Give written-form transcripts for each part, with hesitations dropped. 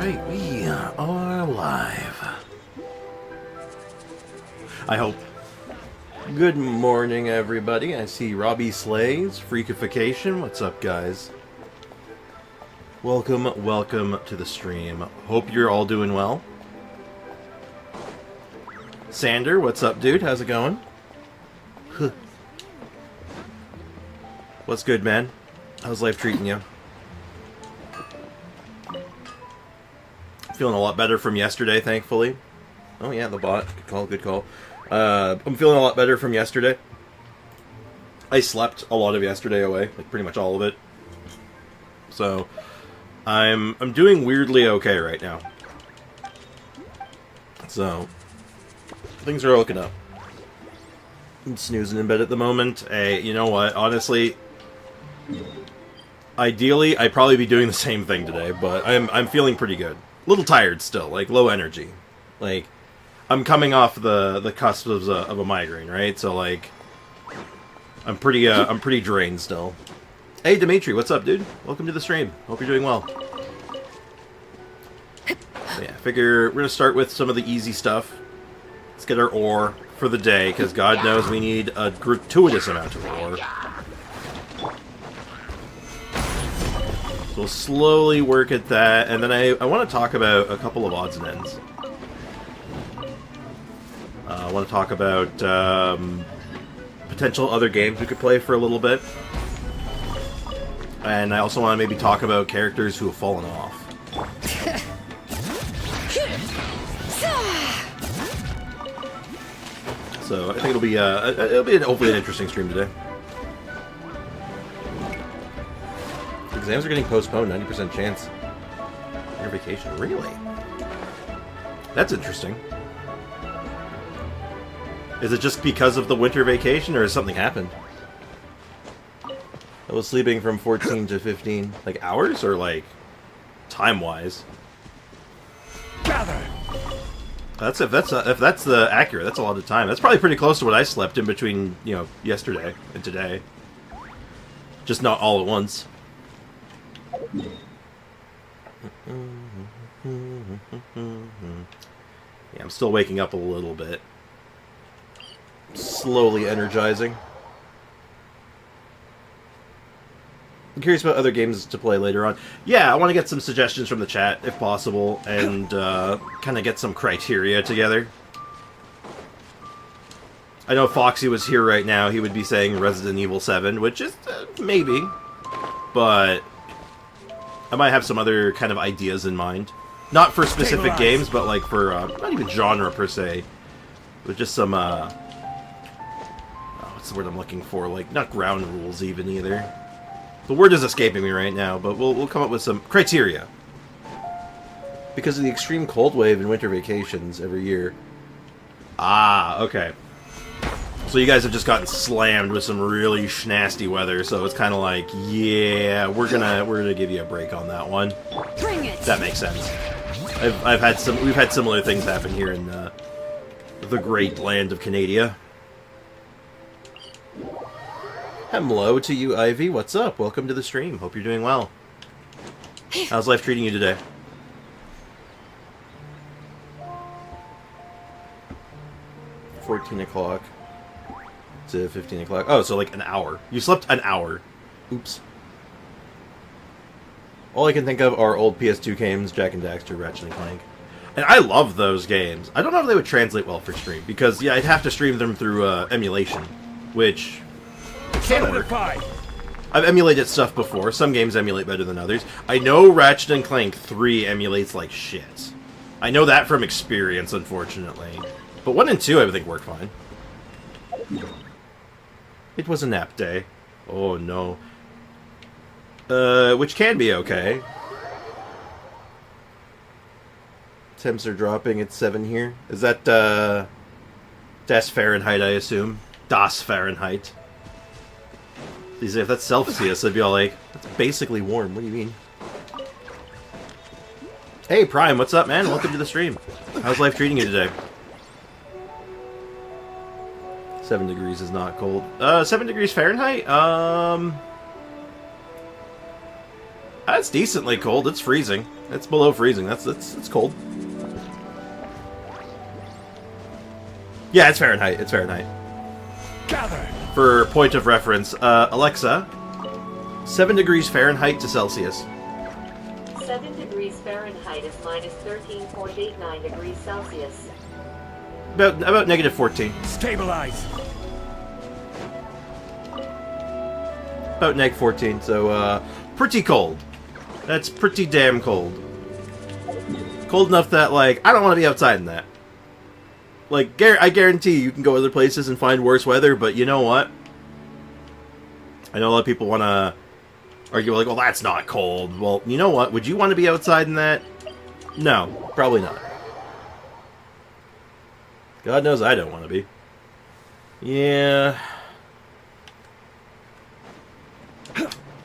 Alright, we are live. I hope. Good morning, everybody. I see Robbie Slays, Freakification. What's up, guys? Welcome to the stream. Hope you're all doing well. Sander, what's up, dude? How's it going? Huh. What's good, man? How's life treating you? Feeling a lot better from yesterday, thankfully. Oh yeah, the bot. Good call, good call. I'm feeling a lot better from yesterday. I slept a lot of yesterday away, like pretty much all of it. So, I'm doing weirdly okay right now. So, things are looking up. I'm snoozing in bed at the moment. Hey, you know what? Honestly, ideally, I'd probably be doing the same thing today, but I'm feeling pretty good. A little tired still, like low energy. Like, I'm coming off the cusp of a migraine, right? So like, I'm pretty drained still. Hey Dimitri, what's up, dude? Welcome to the stream. Hope you're doing well. So yeah, figure we're gonna start with some of the easy stuff. Let's get our ore for the day, because God knows we need a gratuitous amount of ore. We'll slowly work at that, and then I want to talk about a couple of odds and ends. I want to talk about potential other games we could play for a little bit. And I also want to maybe talk about characters who have fallen off. So I think it'll be hopefully an interesting stream today. Exams are getting postponed, 90% chance. Your vacation, really? That's interesting. Is it just because of the winter vacation, or has something happened? I was sleeping from 14 to 15, like hours, or like time-wise? Gather. If that's the accurate, that's a lot of time. That's probably pretty close to what I slept in between, you know, yesterday and today. Just not all at once. Yeah, I'm still waking up a little bit. Slowly energizing. I'm curious about other games to play later on. Yeah, I want to get some suggestions from the chat, if possible, and kind of get some criteria together. I know if Foxy was here right now, he would be saying Resident Evil 7, which is maybe, but I might have some other kind of ideas in mind. Not for specific games, but like for, not even genre per se, but just some, what's the word I'm looking for? Like, not ground rules even either. The word is escaping me right now, but we'll come up with some criteria. Because of the extreme cold wave and winter vacations every year. Ah, okay. So you guys have just gotten slammed with some really nasty weather, so it's kind of like, yeah, we're gonna give you a break on that one. Bring it. That makes sense. We've had similar things happen here in the great land of Canada. Hello to you, Ivy. What's up? Welcome to the stream. Hope you're doing well. How's life treating you today? $14 to 15 o'clock. Oh, so like an hour. You slept an hour. Oops. All I can think of are old PS2 games, Jak and Daxter, Ratchet and Clank. And I love those games. I don't know if they would translate well for stream, because, yeah, I'd have to stream them through emulation, which can work. I've emulated stuff before. Some games emulate better than others. I know Ratchet and Clank 3 emulates like shit. I know that from experience, unfortunately. But 1 and 2 I think work fine. It was a nap day. Oh no. Which can be okay. Temps are dropping at 7 here. Is that, Das Fahrenheit, I assume? Das Fahrenheit. If that's Celsius, I'd be all like, that's basically warm. What do you mean? Hey, Prime, what's up, man? Welcome to the stream. How's life treating you today? 7 degrees is not cold. 7 degrees Fahrenheit? That's decently cold. It's freezing. It's below freezing. It's cold. Yeah, it's Fahrenheit. It's Fahrenheit. Gather. For point of reference, Alexa, 7 degrees Fahrenheit to Celsius. 7 degrees Fahrenheit is minus 13.89 degrees Celsius. About negative 14. Stabilize. About neg 14, so pretty cold. That's pretty damn cold. Cold enough that, like, I don't want to be outside in that. Like, I guarantee you can go other places and find worse weather, but you know what? I know a lot of people want to argue, like, well, that's not cold. Well, you know what? Would you want to be outside in that? No, probably not. God knows I don't want to be. Yeah.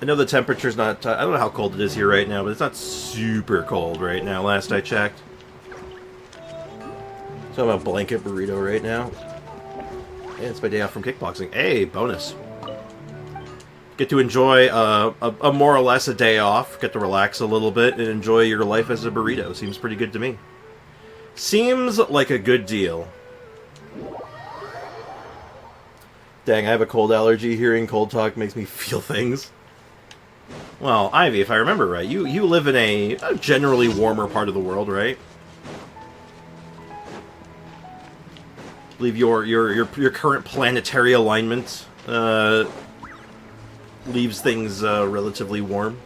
I know the temperature's not... I don't know how cold it is here right now, but it's not super cold right now, last I checked. So I'm a blanket burrito right now. Yeah, it's my day off from kickboxing. Hey, bonus. Get to enjoy a more or less a day off. Get to relax a little bit and enjoy your life as a burrito. Seems pretty good to me. Seems like a good deal. Dang, I have a cold allergy. Hearing cold talk makes me feel things. Well, Ivy, if I remember right, you live in a generally warmer part of the world, right? I believe your current planetary alignment leaves things relatively warm.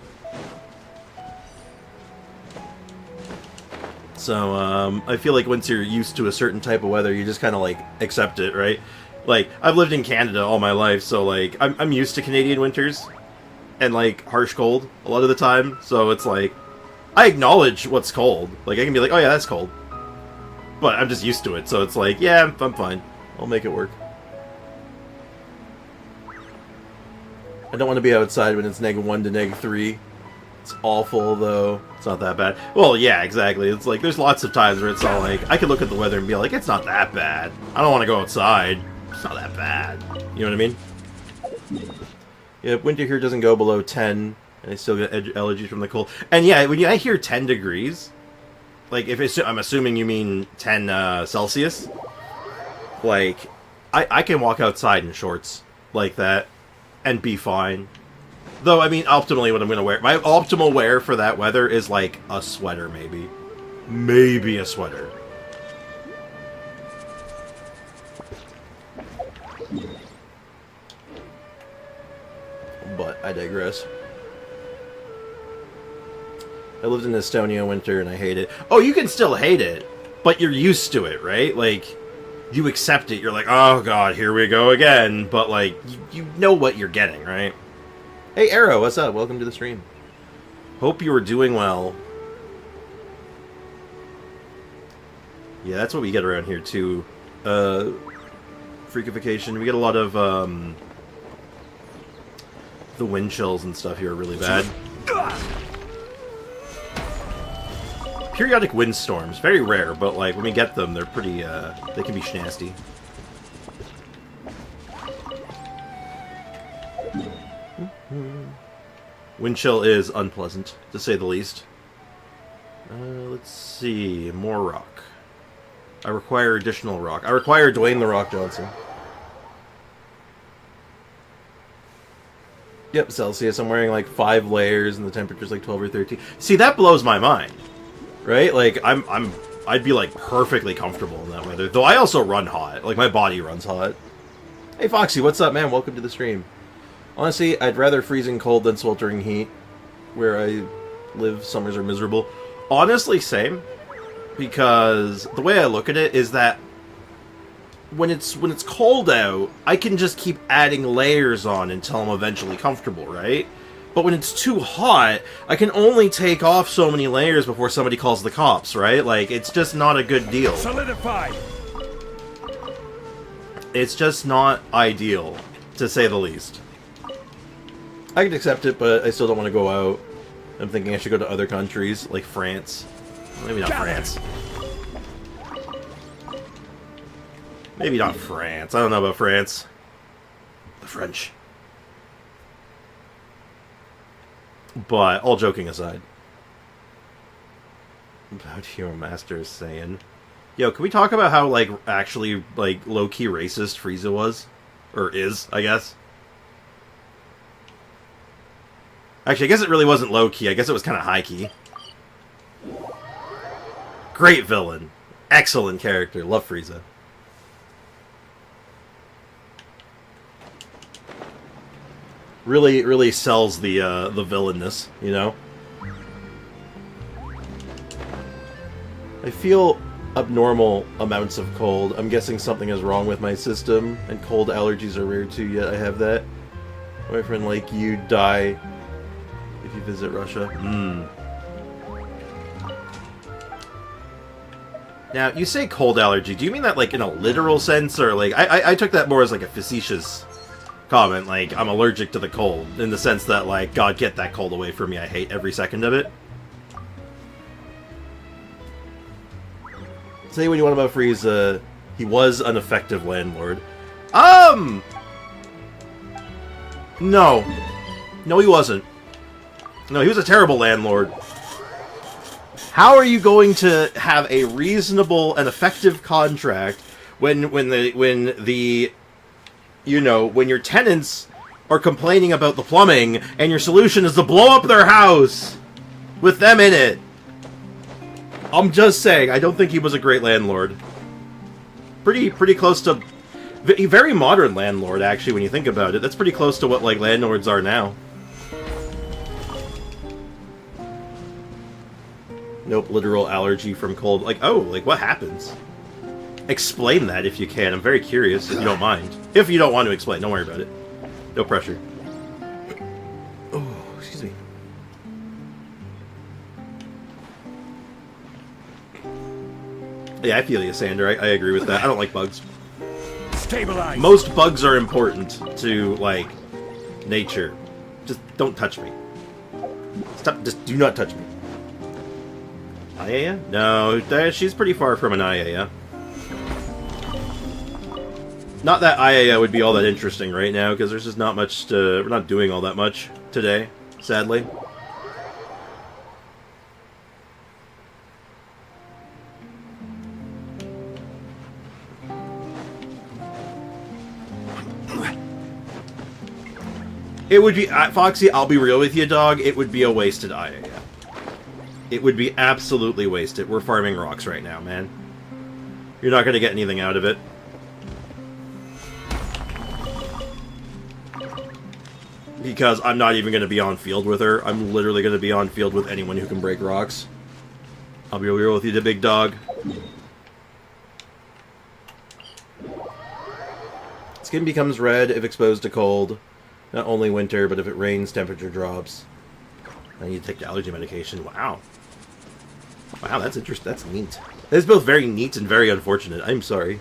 So I feel like once you're used to a certain type of weather, you just kind of like accept it, right? Like, I've lived in Canada all my life, so like I'm used to Canadian winters and like harsh cold a lot of the time. So it's like I acknowledge what's cold. Like I can be like, oh yeah, that's cold. But I'm just used to it, so it's like, yeah, I'm fine. I'll make it work. I don't want to be outside when it's -1 to -3. It's awful, though. It's not that bad. Well, yeah, exactly. It's like, there's lots of times where it's all like, I can look at the weather and be like, it's not that bad. I don't want to go outside. It's not that bad. You know what I mean? Yeah, winter here doesn't go below 10, and I still get allergies from the cold. And yeah, when I hear 10 degrees... Like, if it's, I'm assuming you mean 10 Celsius. Like, I can walk outside in shorts like that and be fine. Though, I mean, optimally what I'm going to wear... My optimal wear for that weather is, like, a sweater, maybe. Maybe a sweater. But I digress. I lived in Estonia winter and I hate it. Oh, you can still hate it, but you're used to it, right? Like, you accept it. You're like, oh god, here we go again. But, like, you know what you're getting, right? Hey, Arrow, what's up? Welcome to the stream. Hope you are doing well. Yeah, that's what we get around here, too. Freakification. We get a lot of, the wind chills and stuff here are really bad. Periodic windstorms, very rare, but like when we get them, they're pretty. They can be nasty. Wind chill is unpleasant, to say the least. Let's see, more rock. I require additional rock. I require Dwayne The Rock Johnson. Yep, Celsius. I'm wearing like 5 layers, and the temperature's like 12 or 13. See, that blows my mind. Right? Like, I'd be, like, perfectly comfortable in that weather. Though I also run hot. Like, my body runs hot. Hey, Foxy, what's up, man? Welcome to the stream. Honestly, I'd rather freezing cold than sweltering heat. Where I live, summers are miserable. Honestly, same. Because the way I look at it is that when it's cold out, I can just keep adding layers on until I'm eventually comfortable, right? But when it's too hot, I can only take off so many layers before somebody calls the cops, right? Like, it's just not a good deal. Solidify. It's just not ideal, to say the least. I can accept it, but I still don't want to go out. I'm thinking I should go to other countries, like France. Maybe not France. Maybe not France. I don't know about France. The French. But all joking aside, about Hero Master is saying, yo, can we talk about how like actually like low key racist Frieza was, or is, I guess. Actually, I guess it really wasn't low key. I guess it was kind of high key. Great villain, excellent character. Love Frieza. Really sells the villainness, you know? I feel abnormal amounts of cold. I'm guessing something is wrong with my system, and cold allergies are rare too, yet I have that. My friend like you die if you visit Russia. Now, you say cold allergy. Do you mean that like in a literal sense, or like I took that more as like a facetious comment, like I'm allergic to the cold, in the sense that like, God, get that cold away from me, I hate every second of it. Say what you want about Frieza, he was an effective landlord. No, he wasn't. No, he was a terrible landlord. How are you going to have a reasonable and effective contract when your tenants are complaining about the plumbing, and your solution is to blow up their house with them in it? I'm just saying, I don't think he was a great landlord. Pretty close to... very modern landlord, actually, when you think about it. That's pretty close to what, like, landlords are now. Nope, literal allergy from cold. Like, oh, like, what happens? Explain that if you can. I'm very curious, if you don't mind. If you don't want to explain, don't worry about it. No pressure. Oh, excuse me. Yeah, I feel you, Sander. I agree with that. I don't like bugs. Stabilize. Most bugs are important to, like, nature. Just don't touch me. Stop. Just do not touch me. Ayaya? No, she's pretty far from an ayaya. Not that ayaya would be all that interesting right now, because there's just not much to... We're not doing all that much today, sadly. It would be... Foxy, I'll be real with you, dog. It would be a wasted ayaya. It would be absolutely wasted. We're farming rocks right now, man. You're not going to get anything out of it. Because I'm not even going to be on field with her. I'm literally going to be on field with anyone who can break rocks. I'll be real with you, the big dog. Skin becomes red if exposed to cold. Not only winter, but if it rains, temperature drops. I need to take the allergy medication. Wow. Wow, that's interesting. That's neat. That's both very neat and very unfortunate. I'm sorry.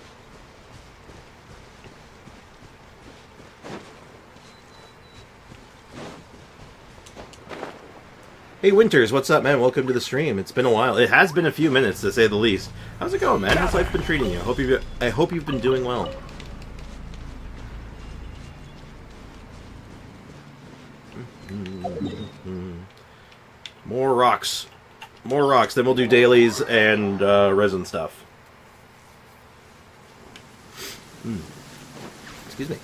Hey, Winters, what's up, man? Welcome to the stream. It's been a while. It has been a few minutes, to say the least. How's it going, man? How's life been treating you? I hope you've been doing well. More rocks. More rocks. Then we'll do dailies and resin stuff. Excuse me.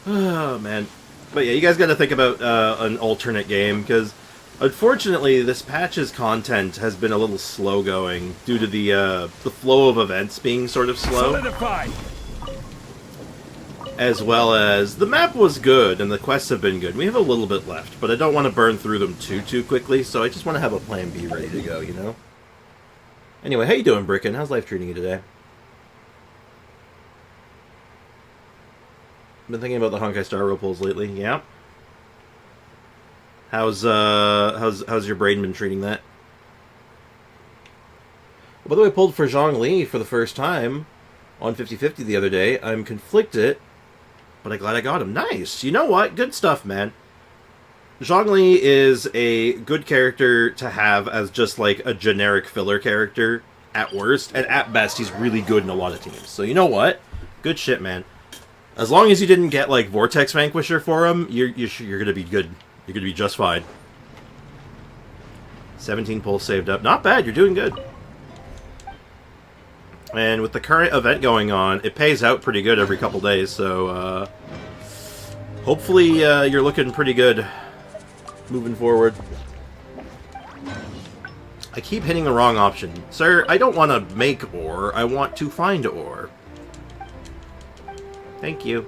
Oh, man. But yeah, you guys got to think about an alternate game, because unfortunately this patch's content has been a little slow going due to the flow of events being sort of slow. Solidify. As well as the map was good and the quests have been good. We have a little bit left, but I don't want to burn through them too quickly, so I just want to have a plan B ready to go, you know? Anyway, how you doing, Bricken? How's life treating you today? Been thinking about the Honkai Star Rail pulls lately, yeah? How's your brain been treating that? Well, by the way, I pulled for Zhongli for the first time on 50/50 the other day. I'm conflicted, but I'm glad I got him. Nice! You know what? Good stuff, man. Zhongli is a good character to have as just like a generic filler character at worst, and at best he's really good in a lot of teams. So you know what? Good shit, man. As long as you didn't get, like, Vortex Vanquisher for him, you're gonna be good. You're gonna be just fine. 17 pulls saved up. Not bad, you're doing good. And with the current event going on, it pays out pretty good every couple days, so, hopefully, you're looking pretty good moving forward. I keep hitting the wrong option. Sir, I don't want to make ore, I want to find ore. Thank you.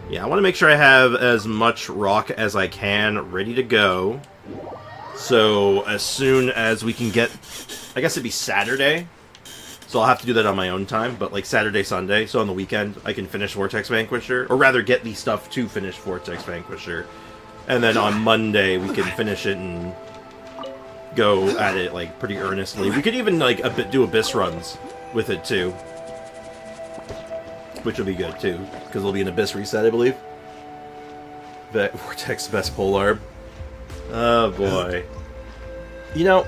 Yeah, I want to make sure I have as much rock as I can ready to go. So, as soon as we can get... I guess it'd be Saturday. So I'll have to do that on my own time, but like Saturday, Sunday, so on the weekend, I can finish Vortex Vanquisher. Or rather, get the stuff to finish Vortex Vanquisher. And then on Monday, we can finish it and go at it, like, pretty earnestly. We could even, like, do Abyss runs with it, too. Which will be good, too, because it'll be an Abyss reset, I believe. Vortex best polearm. Oh, boy. You know,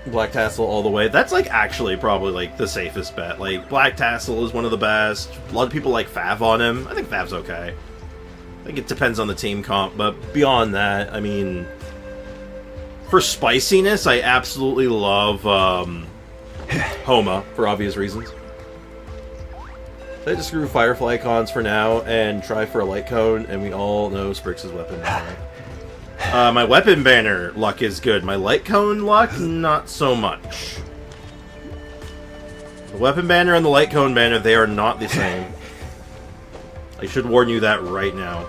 Black Tassel all the way. That's, like, actually probably, like, the safest bet. Like, Black Tassel is one of the best. A lot of people like Fav on him. I think Fav's okay. I think it depends on the team comp, but beyond that, I mean... For spiciness, I absolutely love Homa, for obvious reasons. I just screw Firefly cons for now and try for a light cone, and we all know Sprix's weapon banner. My weapon banner luck is good. My light cone luck, not so much. The weapon banner and the light cone banner, they are not the same. I should warn you that right now.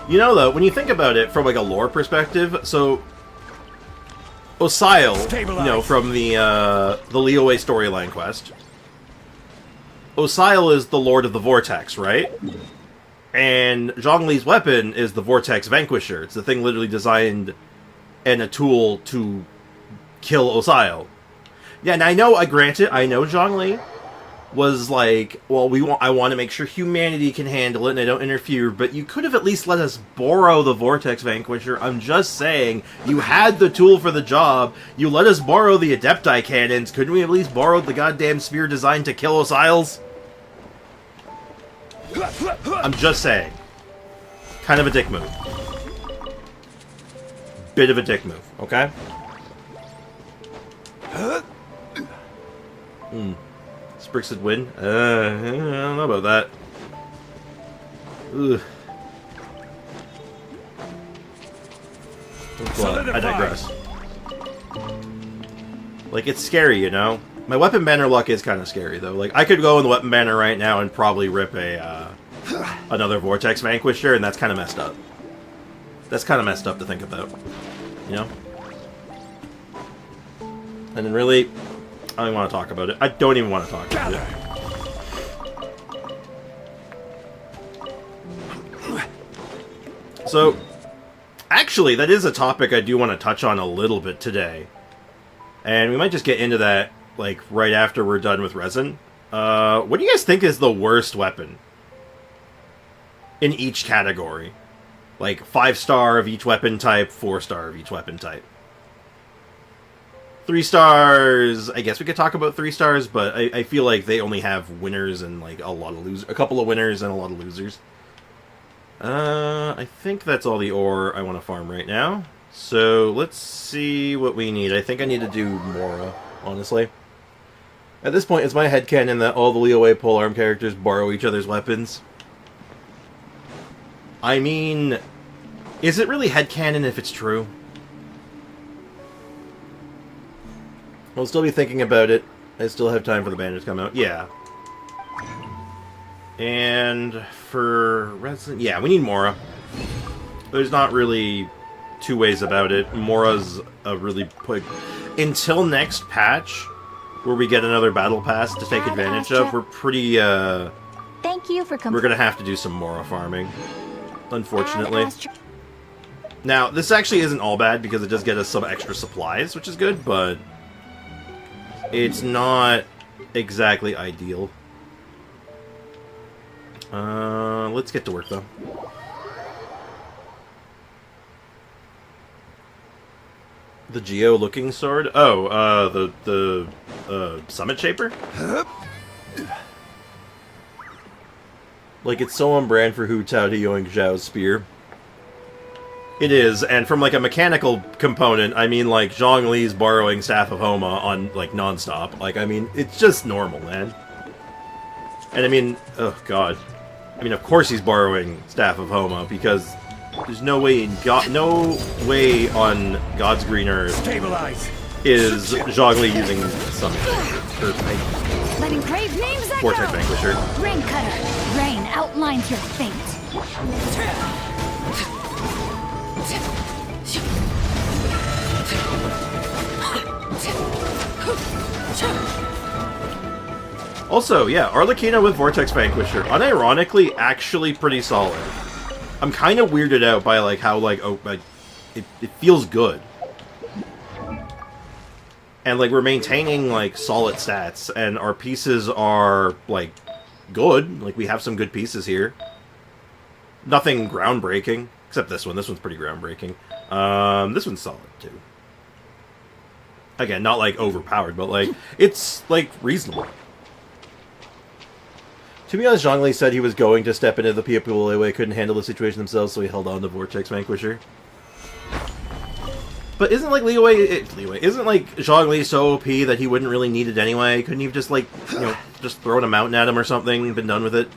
You know, though, when you think about it from, like, a lore perspective, so... Osile, you know, from the Leeway storyline quest. Osile is the Lord of the Vortex, right? And Zhongli's weapon is the Vortex Vanquisher. It's the thing literally designed and a tool to kill Osile. Yeah, and I know Zhongli was like, well, I want to make sure humanity can handle it and I don't interfere, but you could have at least let us borrow the Vortex Vanquisher. I'm just saying, you had the tool for the job, you let us borrow the Adepti cannons, couldn't we at least borrow the goddamn sphere designed to kill Osiles? I'm just saying. Kind of a dick move. Bit of a dick move, okay? Sprix would win? I don't know about that. Ugh. Well, I digress. Like, it's scary, you know? My weapon banner luck is kind of scary, though. Like, I could go in the weapon banner right now and probably rip a, another Vortex Vanquisher, and that's kind of messed up. That's kind of messed up to think about. You know? And then really... I don't even want to talk about it. I don't even want to talk about it. So, actually, that is a topic I do want to touch on a little bit today. And we might just get into that, like, right after we're done with resin. What do you guys think is the worst weapon? In each category. Like, 5-star of each weapon type, 4-star of each weapon type. 3 stars, I guess we could talk about 3 stars, but I feel like they only have winners and like a lot of losers, a couple of winners and a lot of losers. I think that's all the ore I want to farm right now. So let's see what we need. I think I need to do Mora, honestly. At this point, it's my headcanon that all the Leeway polearm characters borrow each other's weapons. I mean, is it really headcanon if it's true? I'll still be thinking about it. I still have time for the banner to come out. Yeah. And for resin... Yeah, we need Mora. There's not really two ways about it. Mora's a really... Until next patch, where we get another battle pass to take advantage of, we're pretty... Thank you for we're gonna have to do some Mora farming. Unfortunately. Now, this actually isn't all bad, because it does get us some extra supplies, which is good, but... It's not exactly ideal. Let's get to work, though. The geo-looking sword? Oh, the Summit Shaper? Like, it's so on brand for Hu Tao to Yoing Zhao's spear. It is, and from, like, a mechanical component, I mean, like, Zhong Li's borrowing Staff of Homa on, like, non-stop. Like, I mean, it's just normal, man. And, I mean, oh, God. I mean, of course he's borrowing Staff of Homa, because there's no way in no way on God's Green Earth Stabilize. is Zhong Li using something. Letting brave names echo. Vortex Vanquisher. Rain cutter. Rain outlines your fate. Also, yeah, Arlecchino with Vortex Vanquisher, unironically, actually pretty solid. I'm kind of weirded out by, like, how, like, it feels good. And, like, we're maintaining, like, solid stats, and our pieces are, like, good. Like, we have some good pieces here. Nothing groundbreaking, except this one. This one's pretty groundbreaking. This one's solid, too. Again, not, like, overpowered, but, like, it's, like, reasonable. To be honest, Zhong Li said he was going to step into the people who couldn't handle the situation themselves, so he held on to Vortex Vanquisher. But isn't, like, isn't, like, Zhong Li so OP that he wouldn't really need it anyway? Couldn't he have just, like, you know, just thrown a mountain at him or something, been done with it?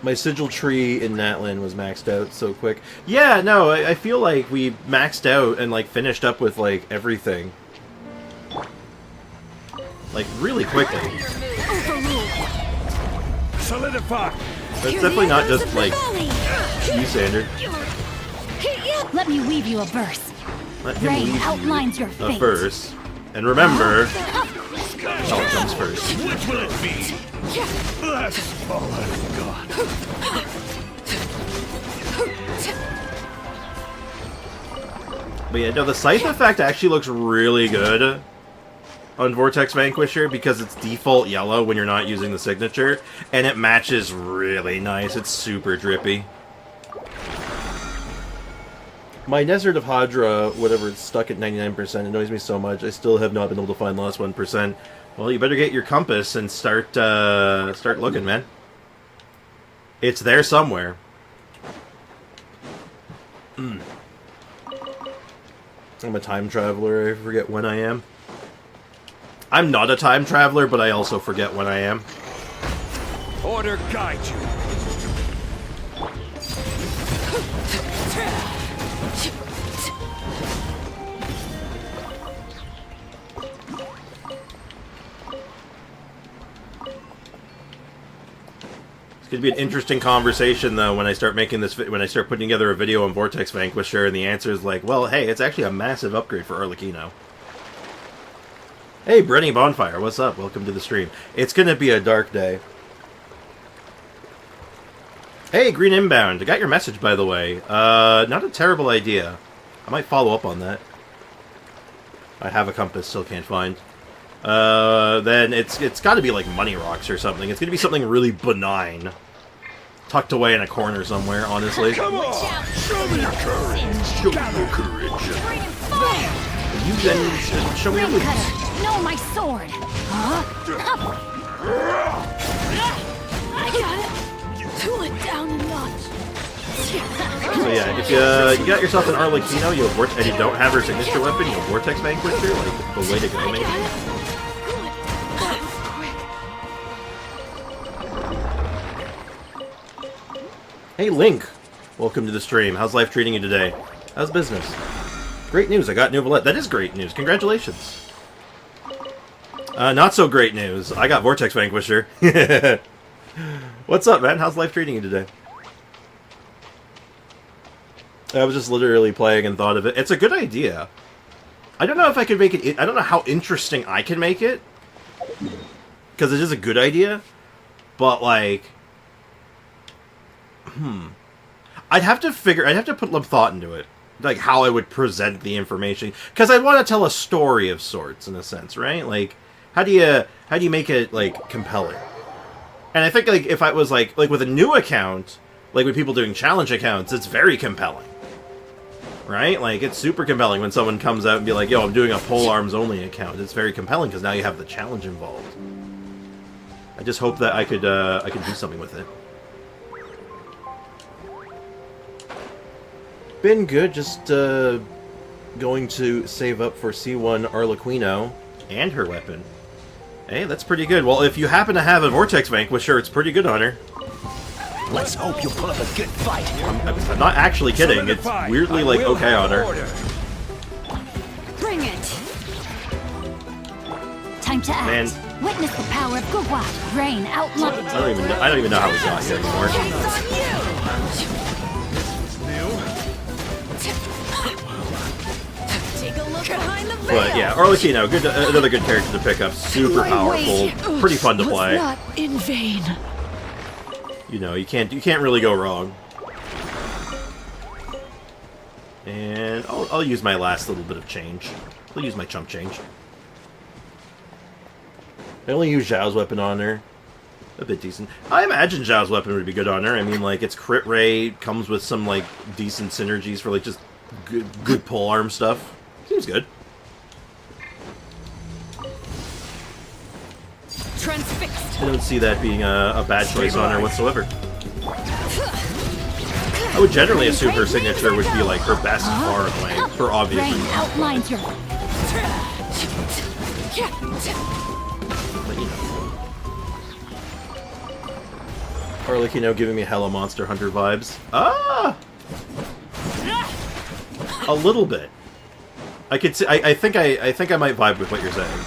My sigil tree in Natlan was maxed out so quick. Yeah, no, I feel like we maxed out and, like, finished up with, like, everything. Like, really quickly. Solidify. But it's definitely not just, like, you, Sander. Let me weave you a verse. Let him Rain leave outlines your you a fate. verse. And remember, Salt comes first. Which will it be? Let's follow God. But yeah, no, the Scythe effect actually looks really good on Vortex Vanquisher because it's default yellow when you're not using the signature, and it matches really nice. It's super drippy. My Desert of Hadra, whatever, it's stuck at 99%. Annoys me so much. I still have not been able to find the last 1%. Well, you better get your compass and start looking, man. It's there somewhere. I'm a time traveler. I forget when I am. I'm not a time traveler, but I also forget when I am. Order guide you. It's going to be an interesting conversation, though, when I start making this. When I start putting together a video on Vortex Vanquisher, and the answer is like, well, hey, it's actually a massive upgrade for Arlecchino. Hey, Brenny Bonfire, what's up? Welcome to the stream. It's going to be a dark day. Hey, Green Inbound. I got your message, by the way. Not a terrible idea. I might follow up on that. I have a compass, still can't find. Then it's got to be like Money Rocks or something. It's going to be something really benign. Tucked away in a corner somewhere, honestly. Come on! Show me your courage! Show me your courage! You then show me your Rain moves. cutter. No, my sword. Huh? I got it. Cool it down a notch. So yeah, if you got yourself an Arlecchino, and you don't have her signature weapon, you Vortex Vanquisher, like the way to go, maybe. Hey Link, welcome to the stream. How's life treating you today? How's business? Great news, I got Nouvellette. That is great news. Congratulations. Not so great news. I got Vortex Vanquisher. What's up, man? How's life treating you today? I was just literally playing and thought of it. It's a good idea. I don't know if I could make it... I don't know how interesting I can make it. Because it is a good idea. But, like... I'd have to put some thought into it. Like, how I would present the information. Because I want to tell a story of sorts, in a sense, right? Like, how do you make it, like, compelling? And I think, like, if I was, like with a new account, like with people doing challenge accounts, it's very compelling. Right? Like, it's super compelling when someone comes out and be like, yo, I'm doing a polearms only account. It's very compelling because now you have the challenge involved. I just hope that I could do something with it. Been good, just going to save up for C1 Arlequino and her weapon. Hey, that's pretty good. Well, if you happen to have a Vortex Vanquisher, it's pretty good on her. Let's hope you pull up a good fight. I'm not actually kidding. It's weirdly, like, okay on her. Bring it. Time to act. Man. Witness the power of Gugwa. Rain outline. I don't even know how we got here anymore. Take a look behind the veil. But yeah, Arlequino, good, another good character to pick up. Super powerful, pretty fun to play. Not in vain. You know, you can't really go wrong. And I'll use my last little bit of change. I'll use my chump change. I only use Zhao's weapon on her. A bit decent. I imagine Zhao's weapon would be good on her. I mean, like, it's crit rate, comes with some, like, decent synergies for, like, just good polearm stuff. Seems good. Transfixed. I don't see that being a bad choice on her whatsoever. I would generally assume her signature would be, like, her best far and away, for obvious Rain reasons. outlines your. But, you know. Arlequino giving me hella Monster Hunter vibes. Ah! A little bit. I could see. I think I might vibe with what you're saying.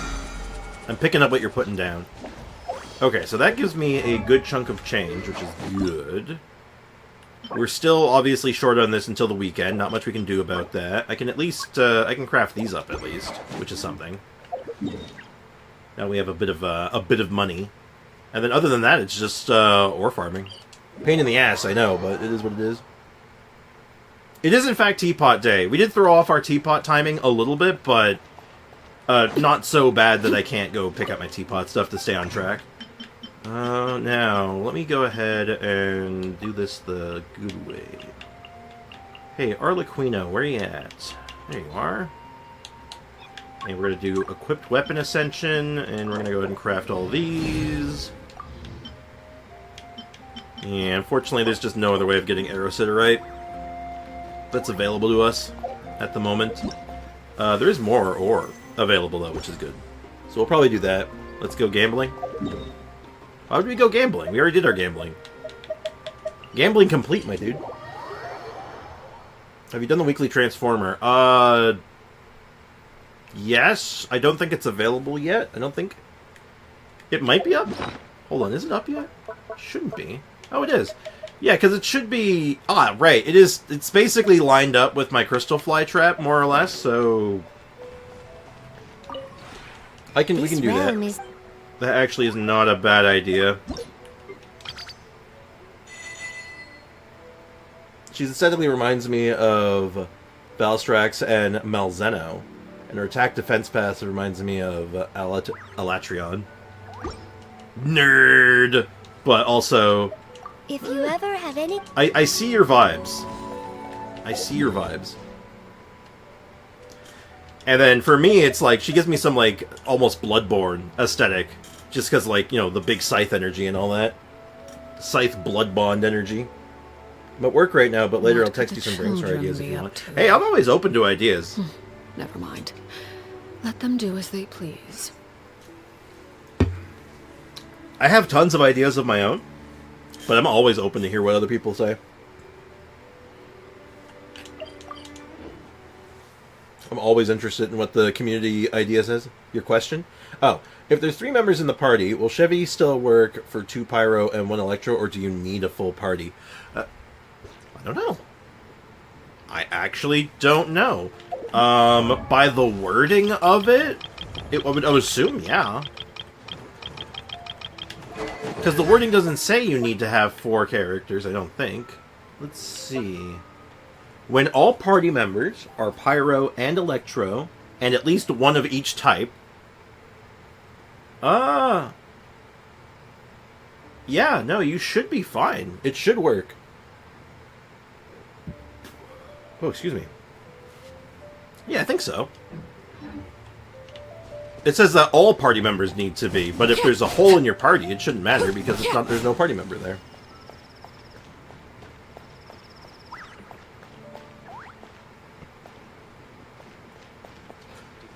I'm picking up what you're putting down. Okay, so that gives me a good chunk of change, which is good. We're still obviously short on this until the weekend. Not much we can do about that. I can at least I can craft these up at least, which is something. Now we have a bit of money, and then other than that, it's just ore farming. Pain in the ass, I know, but it is what it is. It is in fact teapot day. We did throw off our teapot timing a little bit, but not so bad that I can't go pick up my teapot stuff to stay on track. Now, let me go ahead and do this the good way. Hey, Arlequino, where are you at? There you are. And we're going to do equipped weapon ascension, and we're going to go ahead and craft all these. And unfortunately, there's just no other way of getting arrow siderite that's available to us at the moment. There is more ore available, though, which is good. So we'll probably do that. Let's go gambling. Why would we go gambling? We already did our gambling. Gambling complete, my dude. Have you done the weekly transformer? Yes. I don't think it's available yet. I don't think... It might be up? Hold on, is it up yet? Shouldn't be. Oh, it is. Yeah, because it should be... Ah, right. It is. It's basically lined up with my crystal fly trap, more or less, so... we can do that. That actually is not a bad idea. She aesthetically reminds me of Valstrax and Malzeno. And her attack defense passive reminds me of Alatrion. Nerd! But also... If you ever have any... I see your vibes. I see your vibes. And then for me, it's like, she gives me some, like, almost Bloodborne aesthetic. Just because, like, you know, the big Scythe energy and all that. Scythe Bloodbond energy. I'm at work right now, but later I'll text you some brainstorm ideas if you want. Hey, I'm always open to ideas. Never mind. Let them do as they please. I have tons of ideas of my own, but I'm always open to hear what other people say. I'm always interested in what the community idea says. Your question? Oh, if there's 3 members in the party, will Chevy still work for 2 Pyro and 1 Electro, or do you need a full party? I don't know. I actually don't know. By the wording of it, I would assume, yeah. Because the wording doesn't say you need to have 4 characters, I don't think. Let's see. When all party members are Pyro and Electro, and at least 1 of each type... Yeah, no, you should be fine. It should work. Oh, excuse me. Yeah, I think so. It says that all party members need to be, but if there's a hole in your party, it shouldn't matter because it's not. There's no party member there.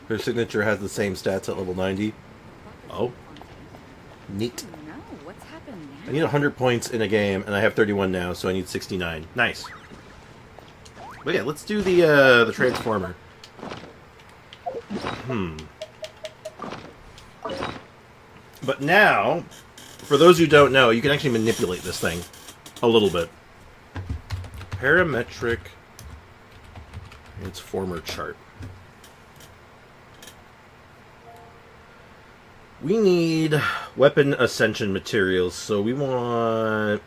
Her signature has the same stats at level 90. Oh. Neat. No, what's happened I need 100 points in a game, and I have 31 now, so I need 69. Nice. But yeah, let's do the Transformer. But now, for those who don't know, you can actually manipulate this thing a little bit. Parametric Transformer chart. We need weapon ascension materials, so we want...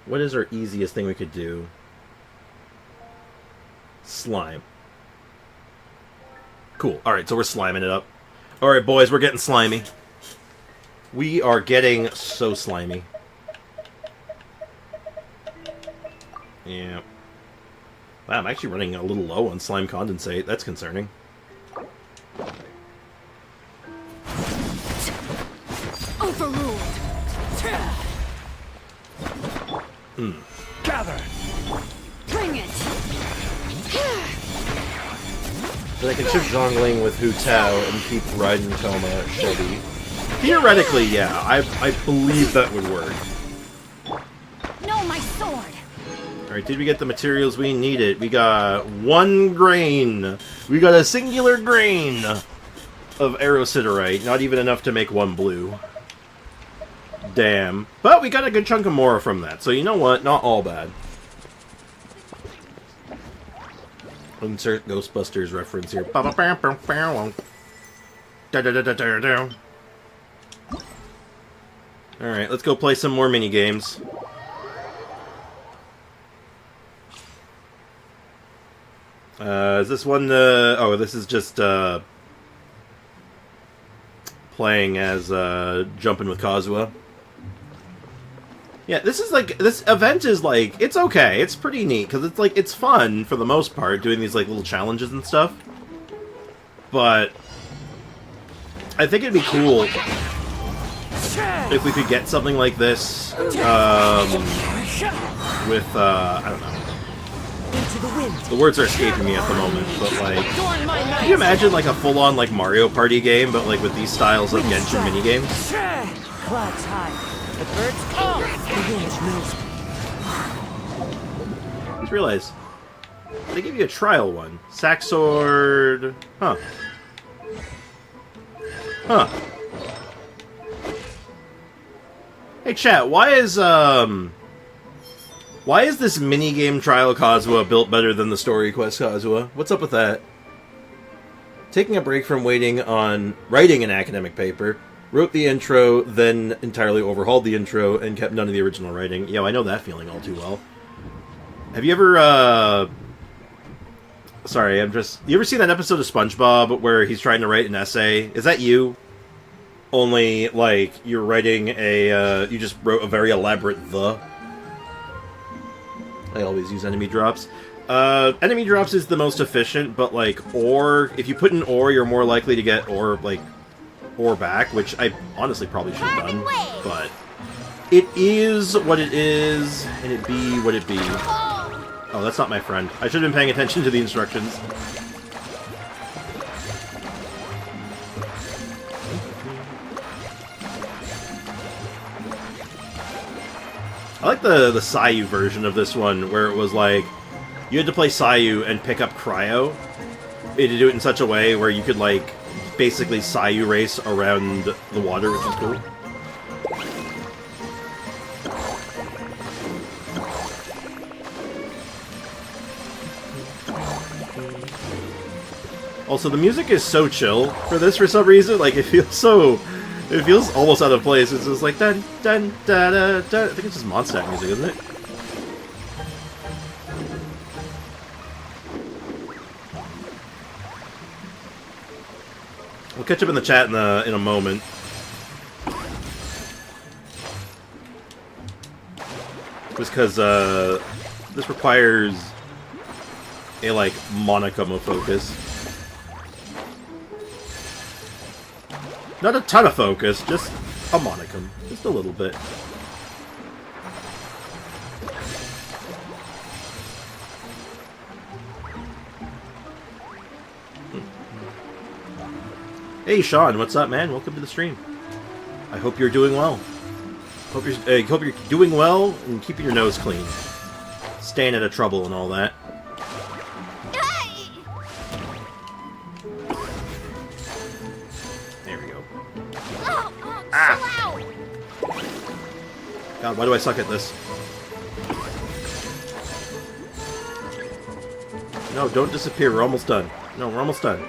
What is our easiest thing we could do? Slime. Cool. Alright, so we're sliming it up. Alright, boys, we're getting slimy. We are getting so slimy. Yeah. Wow, I'm actually running a little low on slime condensate. That's concerning. Overruled. Gather. Bring it. But I can shift Zhongling with Hu Tao and keep Raiden Toma Chevy. Theoretically, yeah, I believe that would work. No, my sword. Alright, did we get the materials we needed? We got 1 grain. We got a singular grain of Aerosiderite. Not even enough to make 1 blue. Damn. But we got a good chunk of Mora from that, so you know what? Not all bad. Insert Ghostbusters reference here. Alright, let's go play some more mini-games. Is this one, oh, this is just, playing as, Jumping with Kazuha. Yeah, this is like, this event is like, it's okay, it's pretty neat, because it's like, it's fun, for the most part, doing these like little challenges and stuff. But, I think it'd be cool if we could get something like this, with, I don't know. The words are escaping me at the moment, but like, can you imagine like a full-on like Mario Party game, but like with these styles of Genshin minigames? Clouds high. The birds call. The wind knows. Just realized they give you a trial one. Sack sword. Huh. Huh. Hey chat, why is this minigame trial Kazuha built better than the story quest Kazuha? What's up with that? Taking a break from writing an academic paper, wrote the intro, then entirely overhauled the intro, and kept none of the original writing. Yo, I know that feeling all too well. Have you ever, sorry, you ever seen that episode of SpongeBob where he's trying to write an essay? Is that you? Only, like, you're writing you just wrote a very elaborate the. I always use enemy drops. Enemy drops is the most efficient, but, like, ore, if you put in ore, you're more likely to get ore back, which I honestly probably should have done, but it is what it is, and it be what it be. Oh, that's not my friend. I should have been paying attention to the instructions. I like the Sayu version of this one, where it was like, you had to play Sayu and pick up Cryo. You had to do it in such a way where you could, like, basically Sayu race around the water, which is cool. Also, the music is so chill for this for some reason. Like, it feels almost out of place. It's just like dun dun da da da. I think it's just Mondstadt music, isn't it? We'll catch up in the chat in a moment. Just because this requires a like monicum of focus. Not a ton of focus, just a monicum. Just a little bit. Hey Sean, what's up, man? Welcome to the stream. I hope you're doing well. Hope you're doing well and keeping your nose clean. Staying out of trouble and all that. There we go. Ah! God, why do I suck at this? No, don't disappear. We're almost done. No, we're almost done.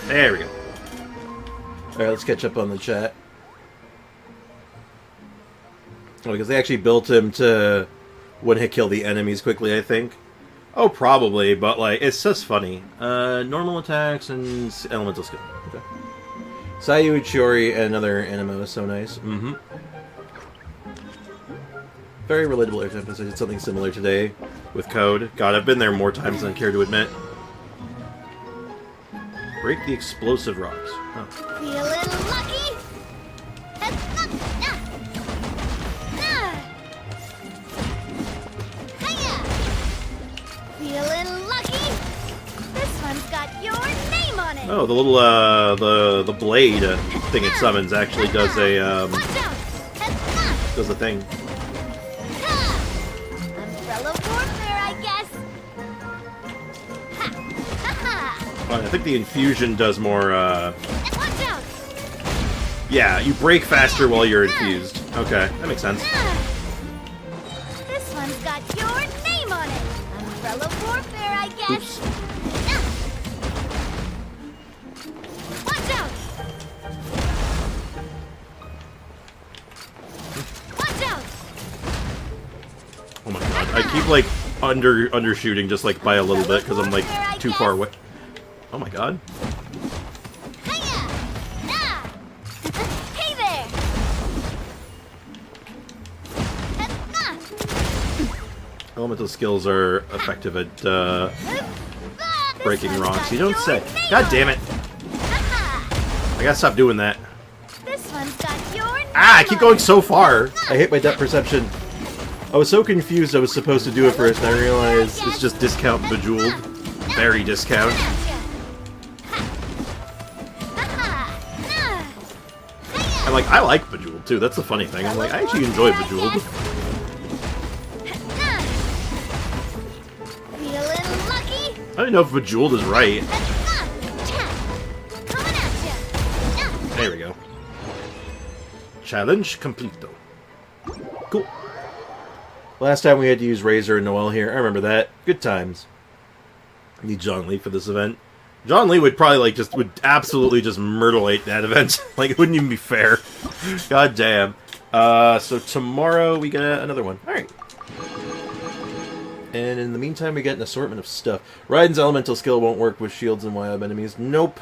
There we go. Alright, let's catch up on the chat. Oh, because they actually built him to one-hit kill the enemies quickly, I think. Oh, probably, but, like, it's just funny. Normal attacks and elemental skill. Okay. Sayu Chiori and another animo, so nice. Mm-hmm. Very relatable every time I did something similar today with code. God, I've been there more times than I care to admit. Break the explosive rocks. Oh. Feeling lucky? Feeling lucky? This one's got your name on it. Oh, the little the blade thing it summons actually does a does a thing. Umbrella warfare, I guess. I think the infusion does more, yeah, you break faster while you're infused. Okay, that makes sense. This one's got your name on it. Umbrella warfare, I guess. Oops. Watch out! Watch out! Oh my god, I keep, like, undershooting just, like, by a little bit, because I'm, like, too far away. Oh my god. Hey there! Elemental skills are effective at, breaking rocks. You don't say. God damn it. I gotta stop doing that. This one's got your Ah, I keep going so far. I hate my depth perception. I was so confused I was supposed to do it first, and I realized it's just discount Bejeweled. Very discount. And, like, I like Bejeweled, too. That's the funny thing. I'm like, I actually enjoy Bejeweled. Feeling lucky? I don't know if Bejeweled is right. There we go. Challenge completo. Cool. Last time we had to use Razor and Noelle here. I remember that. Good times. I need John Lee for this event. John Lee would probably, like, would absolutely just murderate that event. Like, it wouldn't even be fair. God damn. So tomorrow we get another one. Alright. And in the meantime, we get an assortment of stuff. Raiden's elemental skill won't work with shields and YOB enemies. Nope.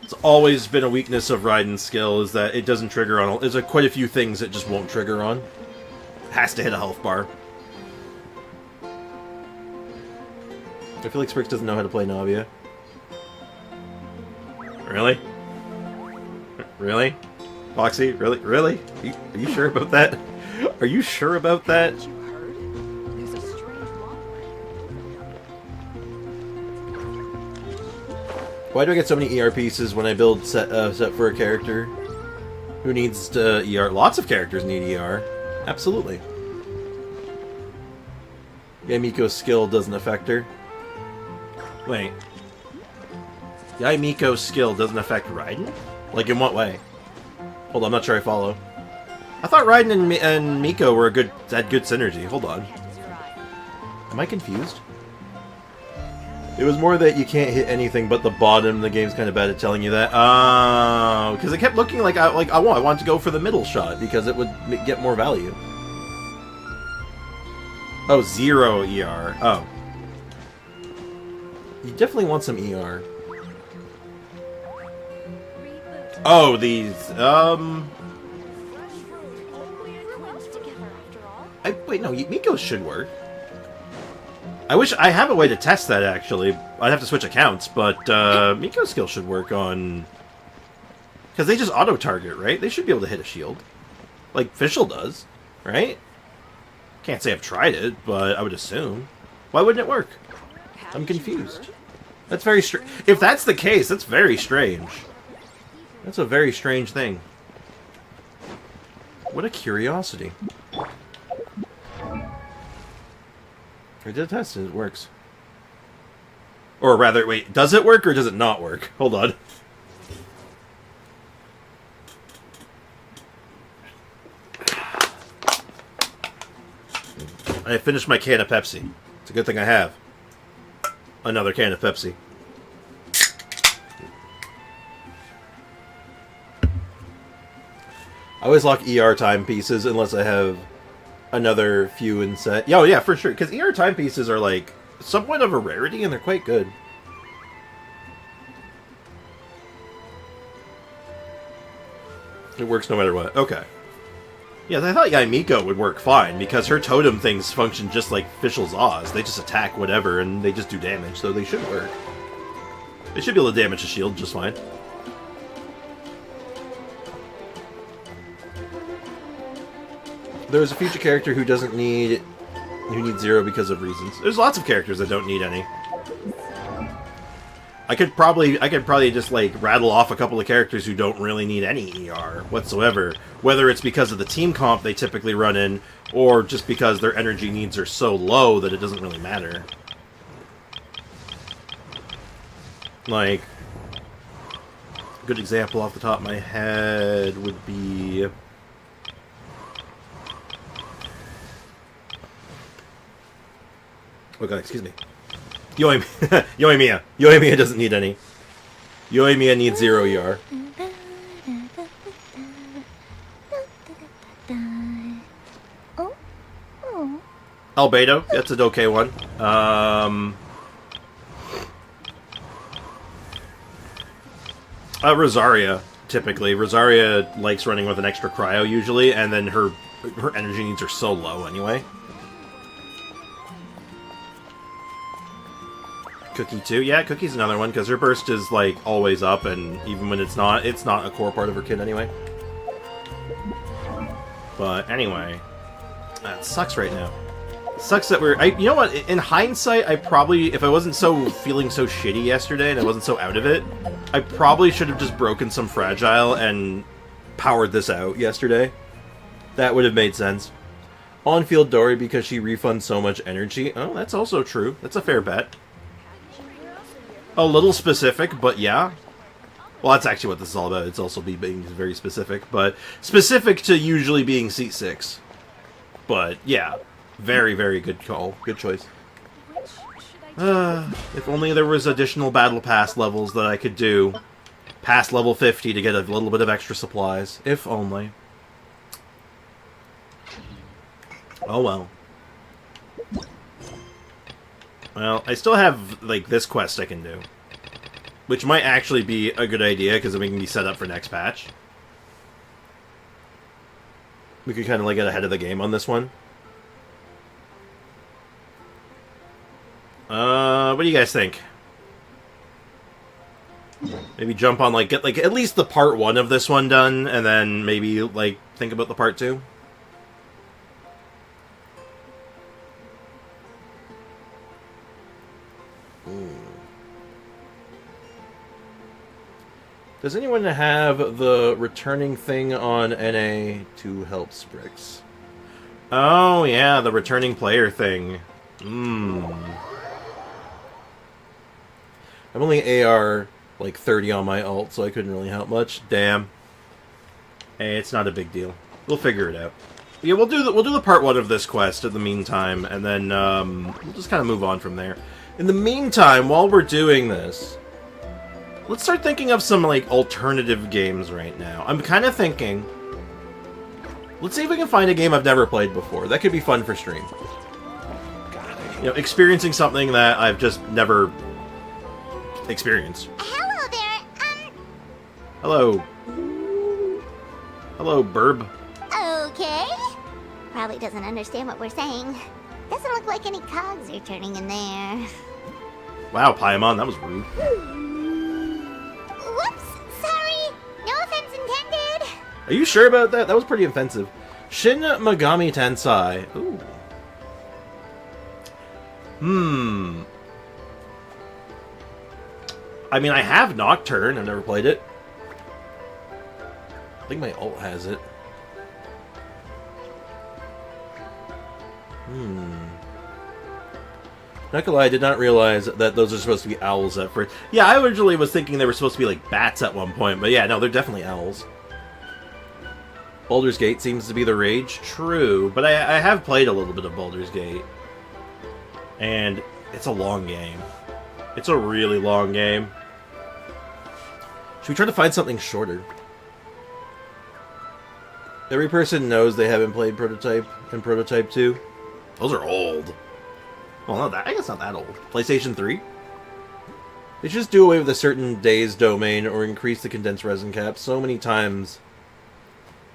It's always been a weakness of Raiden's skill, is that it doesn't trigger on... There's quite a few things it just won't trigger on. Has to hit a health bar. I feel like Sprix doesn't know how to play Navia. Really? Really? Foxy? Really? Really? Are you sure about that? Are you sure about that? Why do I get so many ER pieces when I build set for a character? Who needs to ER? Lots of characters need ER. Absolutely. Yeah, Miko's skill doesn't affect her. Wait. Yai Miko's skill doesn't affect Raiden? Like, in what way? Hold on, I'm not sure I follow. I thought Raiden and Miko were had good synergy. Hold on. Am I confused? It was more that you can't hit anything but the bottom. The game's kind of bad at telling you that. Oh, because it kept looking like I wanted to go for the middle shot because it would get more value. Oh, 0 ER. Oh. You definitely want some ER. Oh, these, Wait, no, Miko's should work. I have a way to test that, actually. I'd have to switch accounts, but Miko's skill should work on... Because they just auto-target, right? They should be able to hit a shield. Like Fischl does, right? Can't say I've tried it, but I would assume. Why wouldn't it work? I'm confused. That's very strange. If that's the case, that's very strange. That's a very strange thing. What a curiosity. I did a test and it works. Or rather, wait, does it work or does it not work? Hold on. I finished my can of Pepsi. It's a good thing I have another can of Pepsi. I always lock ER timepieces unless I have another few in set. Oh yeah, for sure. Because ER timepieces are like somewhat of a rarity and they're quite good. It works no matter what. Okay. Yeah, I thought Miko would work fine, because her totem things function just like Fischl's Oz. They just attack whatever, and they just do damage, so they should work. They should be able to damage the shield just fine. There's a future character who needs 0 because of reasons. There's lots of characters that don't need any. I could probably just like rattle off a couple of characters who don't really need any ER whatsoever, whether it's because of the team comp they typically run in, or just because their energy needs are so low that it doesn't really matter. Like, a good example off the top of my head would be... Oh god, excuse me. Yoimiya. Yoimiya doesn't need any. Yoimiya needs 0 ER. Albedo, that's an okay one. Rosaria, typically. Rosaria likes running with an extra cryo, usually, and then her energy needs are so low anyway. Cookie too. Yeah, Cookie's another one, because her burst is, like, always up, and even when it's not a core part of her kit anyway. But anyway, that sucks right now. It sucks that you know what, in hindsight, I probably, if I wasn't feeling so shitty yesterday, and I wasn't so out of it, I probably should have just broken some Fragile and powered this out yesterday. That would have made sense. On-field Dory because she refunds so much energy. Oh, that's also true. That's a fair bet. A little specific, but yeah. Well, that's actually what this is all about. It's also being very specific, but specific to usually being seat 6. But yeah, very, very good call. Good choice. If only there was additional battle pass levels that I could do past level 50 to get a little bit of extra supplies. If only. Oh well. Well, I still have, like, this quest I can do. Which might actually be a good idea, because then we can be set up for next patch. We could kind of, like, get ahead of the game on this one. What do you guys think? Maybe jump on, like, get, like, at least the part 1 of this one done, and then maybe, like, think about the part 2? Does anyone have the returning thing on NA to help Sprix? Oh, yeah, the returning player thing. I'm only AR, like, 30 on my ult, so I couldn't really help much. Damn. Hey, it's not a big deal. We'll figure it out. Yeah, we'll do the part 1 of this quest in the meantime, and then, we'll just kind of move on from there. In the meantime, while we're doing this, let's start thinking of some, like, alternative games right now. I'm kind of thinking, let's see if we can find a game I've never played before. That could be fun for stream. You know, experiencing something that I've just never experienced. Hello there. Hello. Hello, Burb. Okay. probably doesn't understand what we're saying. Doesn't look like any cogs are turning in there. Wow, Paimon, that was rude. Whoops, sorry. No offense intended. Are you sure about that? That was pretty offensive. Shin Megami Tensei. Ooh. I mean, I have Nocturne. I've never played it. I think my ult has it. Not gonna lie, I did not realize that those are supposed to be owls at first. Yeah, I originally was thinking they were supposed to be like bats at one point, but yeah, no, they're definitely owls. Baldur's Gate seems to be the rage. True, but I have played a little bit of Baldur's Gate. And it's a long game. It's a really long game. Should we try to find something shorter? Every person knows they haven't played Prototype and Prototype 2. Those are old. Well, not that. I guess not that old. PlayStation 3? They should just do away with a certain day's domain or increase the condensed resin cap. So many times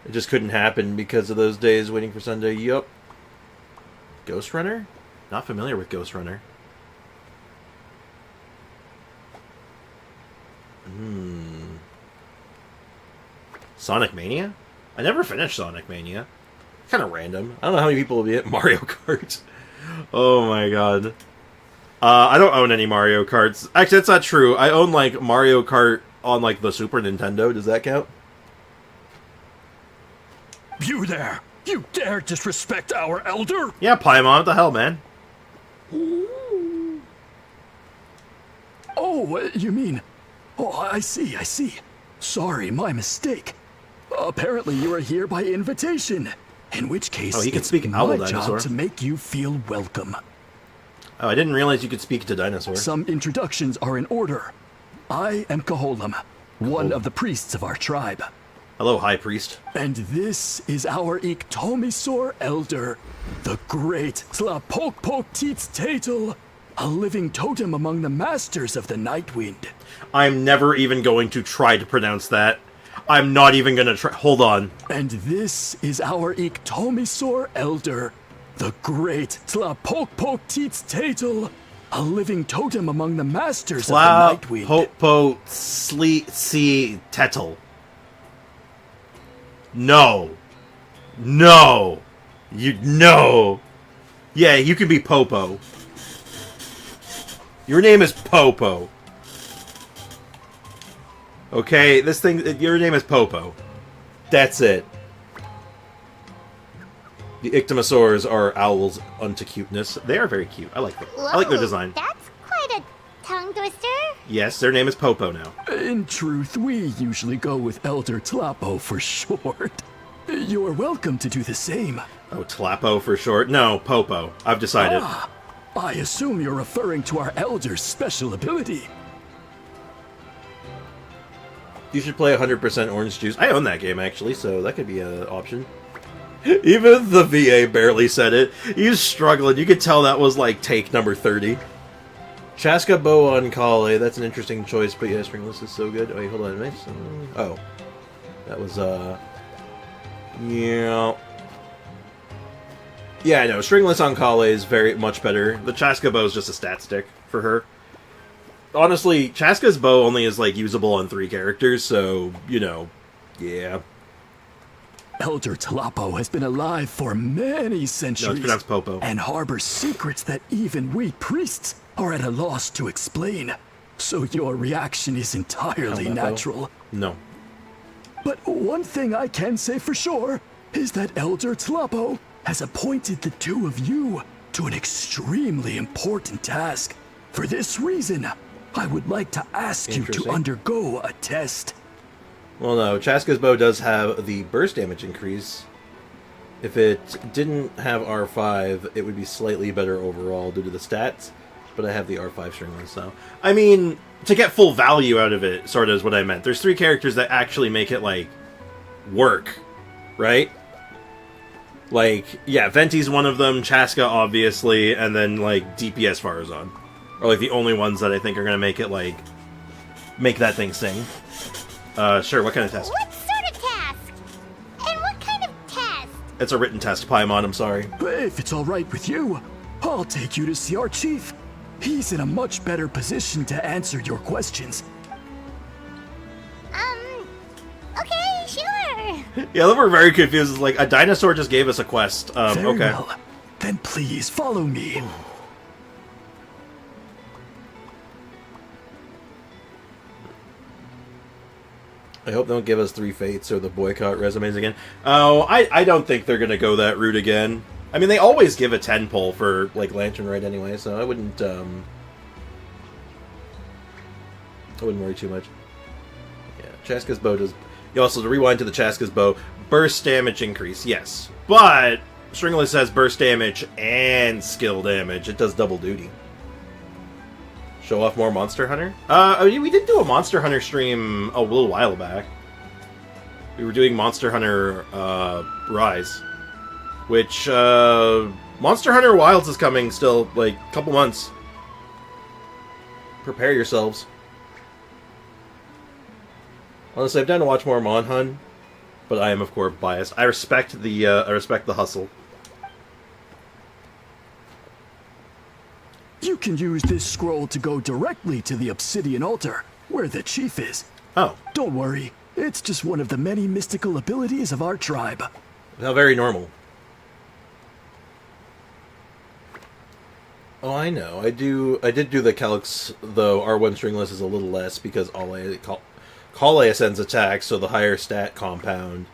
it just couldn't happen because of those days waiting for Sunday. Yup. Ghost Runner? Not familiar with Ghost Runner. Sonic Mania? I never finished Sonic Mania. Kind of random. I don't know how many people will be at Mario Kart. Oh my god. I don't own any Mario Karts. Actually, that's not true. I own, like, Mario Kart on, like, the Super Nintendo. Does that count? You there! You dare disrespect our elder? Yeah, Paimon, what the hell, man? Oh, you mean... Oh, I see. Sorry, my mistake. Apparently you are here by invitation. In which case, he can it's speak Owl my Dinosaur. job to make you feel welcome. Oh, I didn't realize you could speak to dinosaurs. Some introductions are in order. I am Kaholam, one of the priests of our tribe. Hello, High Priest. And this is our Iktomisor elder, the great Tlapokpok-Teets-Tatel, a living totem among the masters of the Nightwind. I'm never even going to try to pronounce that. I'm not even going to try. Hold on. And this is our Iktomisor elder, the great Tlapokpok-Teets-Tatel, a living totem among the masters of the Nightwind. Tlapokpok-Teets-Tatel. No. No. Yeah, you can be Popo. Your name is Popo. Okay, your name is Popo. That's it. The Ictomosaurs are owls unto cuteness. They are very cute. I like them. I like their design. That's quite a tongue twister. Yes, their name is Popo now. In truth, we usually go with Elder Tlapo for short. You're welcome to do the same. Oh, Tlapo for short? No, Popo. I've decided. I assume you're referring to our Elder's special ability. You should play 100% Orange Juice. I own that game, actually, so that could be an option. Even the VA barely said it. He's struggling. You could tell that was, like, take number 30. Chaska Bow on Kale. That's an interesting choice, but yeah, Stringless is so good. Oh, wait, hold on. Nice. Oh. That was, yeah. Yeah, I know. Stringless on Kale is very much better. The Chaska Bow is just a stat stick for her. Honestly, Chaska's bow only is, like, usable on 3 characters, so, you know, yeah. Elder Tlapo has been alive for many centuries. No, it's pronounced Popo. And harbors secrets that even we priests are at a loss to explain. So your reaction is entirely natural. No. But one thing I can say for sure is that Elder Tlapo has appointed the two of you to an extremely important task. For this reason, I would like to ask you to undergo a test. Well, no, Chaska's bow does have the burst damage increase. If it didn't have R5, it would be slightly better overall due to the stats, but I have the R5 Stringless, so... I mean, to get full value out of it, sort of is what I meant. There's 3 characters that actually make it, like, work, right? Like, yeah, Venti's one of them, Chaska, obviously, and then, like, DPS Farazan. Are, like, the only ones that I think are gonna make it, like, make that thing sing. Sure, what kind of test? What sort of task? And what kind of test? It's a written test, Paimon, I'm sorry. If it's all right with you, I'll take you to see our chief. He's in a much better position to answer your questions. Okay, sure. Yeah, they were very confused. It's like, a dinosaur just gave us a quest. Very Okay. well. Then please follow me. I hope they don't give us 3 fates or the boycott resumes again. Oh, I don't think they're gonna go that route again. I mean, they always give a 10 pull for, like, Lantern Rite anyway, so I wouldn't worry too much. Yeah, Chaska's bow does... Also, to rewind to the Chaska's bow, burst damage increase, yes. But Stringless has burst damage and skill damage. It does double duty. Show off more Monster Hunter? We did do a Monster Hunter stream a little while back. We were doing Monster Hunter Rise. Which, Monster Hunter Wilds is coming still, like, a couple months. Prepare yourselves. Honestly, I'm down to watch more Monhun, but I am, of course, biased. I respect the hustle. You can use this scroll to go directly to the Obsidian Altar, where the chief is. Oh, Don't worry, it's just one of the many mystical abilities of our tribe. how very normal. Oh, I know. I did do the calcs, though R1 stringless is a little less because Call ASN's attack, so the higher stat compound.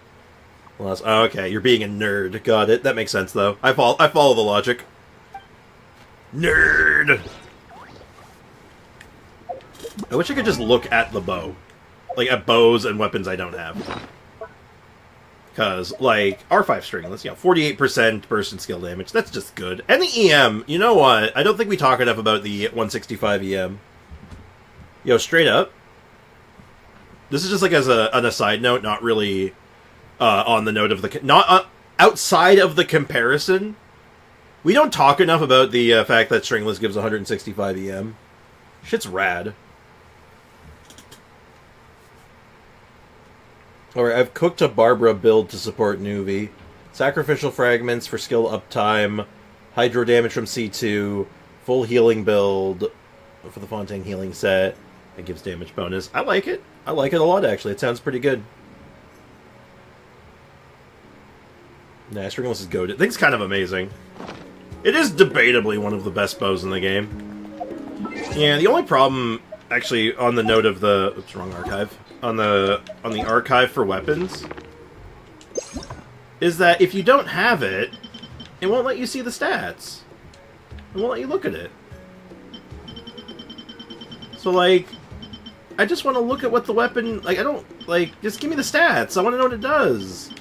Less. Oh, okay, you're being a nerd. Got it. That makes sense, though. I follow the logic. Nerd! I wish I could just look at the bow. Like, at bows and weapons I don't have. Because, like, R5 stringless, 48% burst and skill damage. That's just good. And the EM, you know what? I don't think we talk enough about the 165 EM. Yo, straight up. This is just like as an aside note, not really on the note of the... outside of the comparison, we don't talk enough about the fact that stringless gives 165 EM. Shit's rad. Alright, I've cooked a Barbruh build to support Nuvi. Sacrificial fragments for skill uptime, hydro damage from C2, full healing build for the Fontaine healing set. It gives damage bonus. I like it. I like it a lot, actually. It sounds pretty good. Nah, stringless is goated. I think it's kind of amazing. It is debatably one of the best bows in the game. Yeah, the only problem, actually, on the note of the... Oops, wrong archive. On the archive for weapons, is that if you don't have it, it won't let you see the stats. It won't let you look at it. So, like, I just want to look at what the weapon... Like, I don't... Like, just give me the stats. I want to know what it does.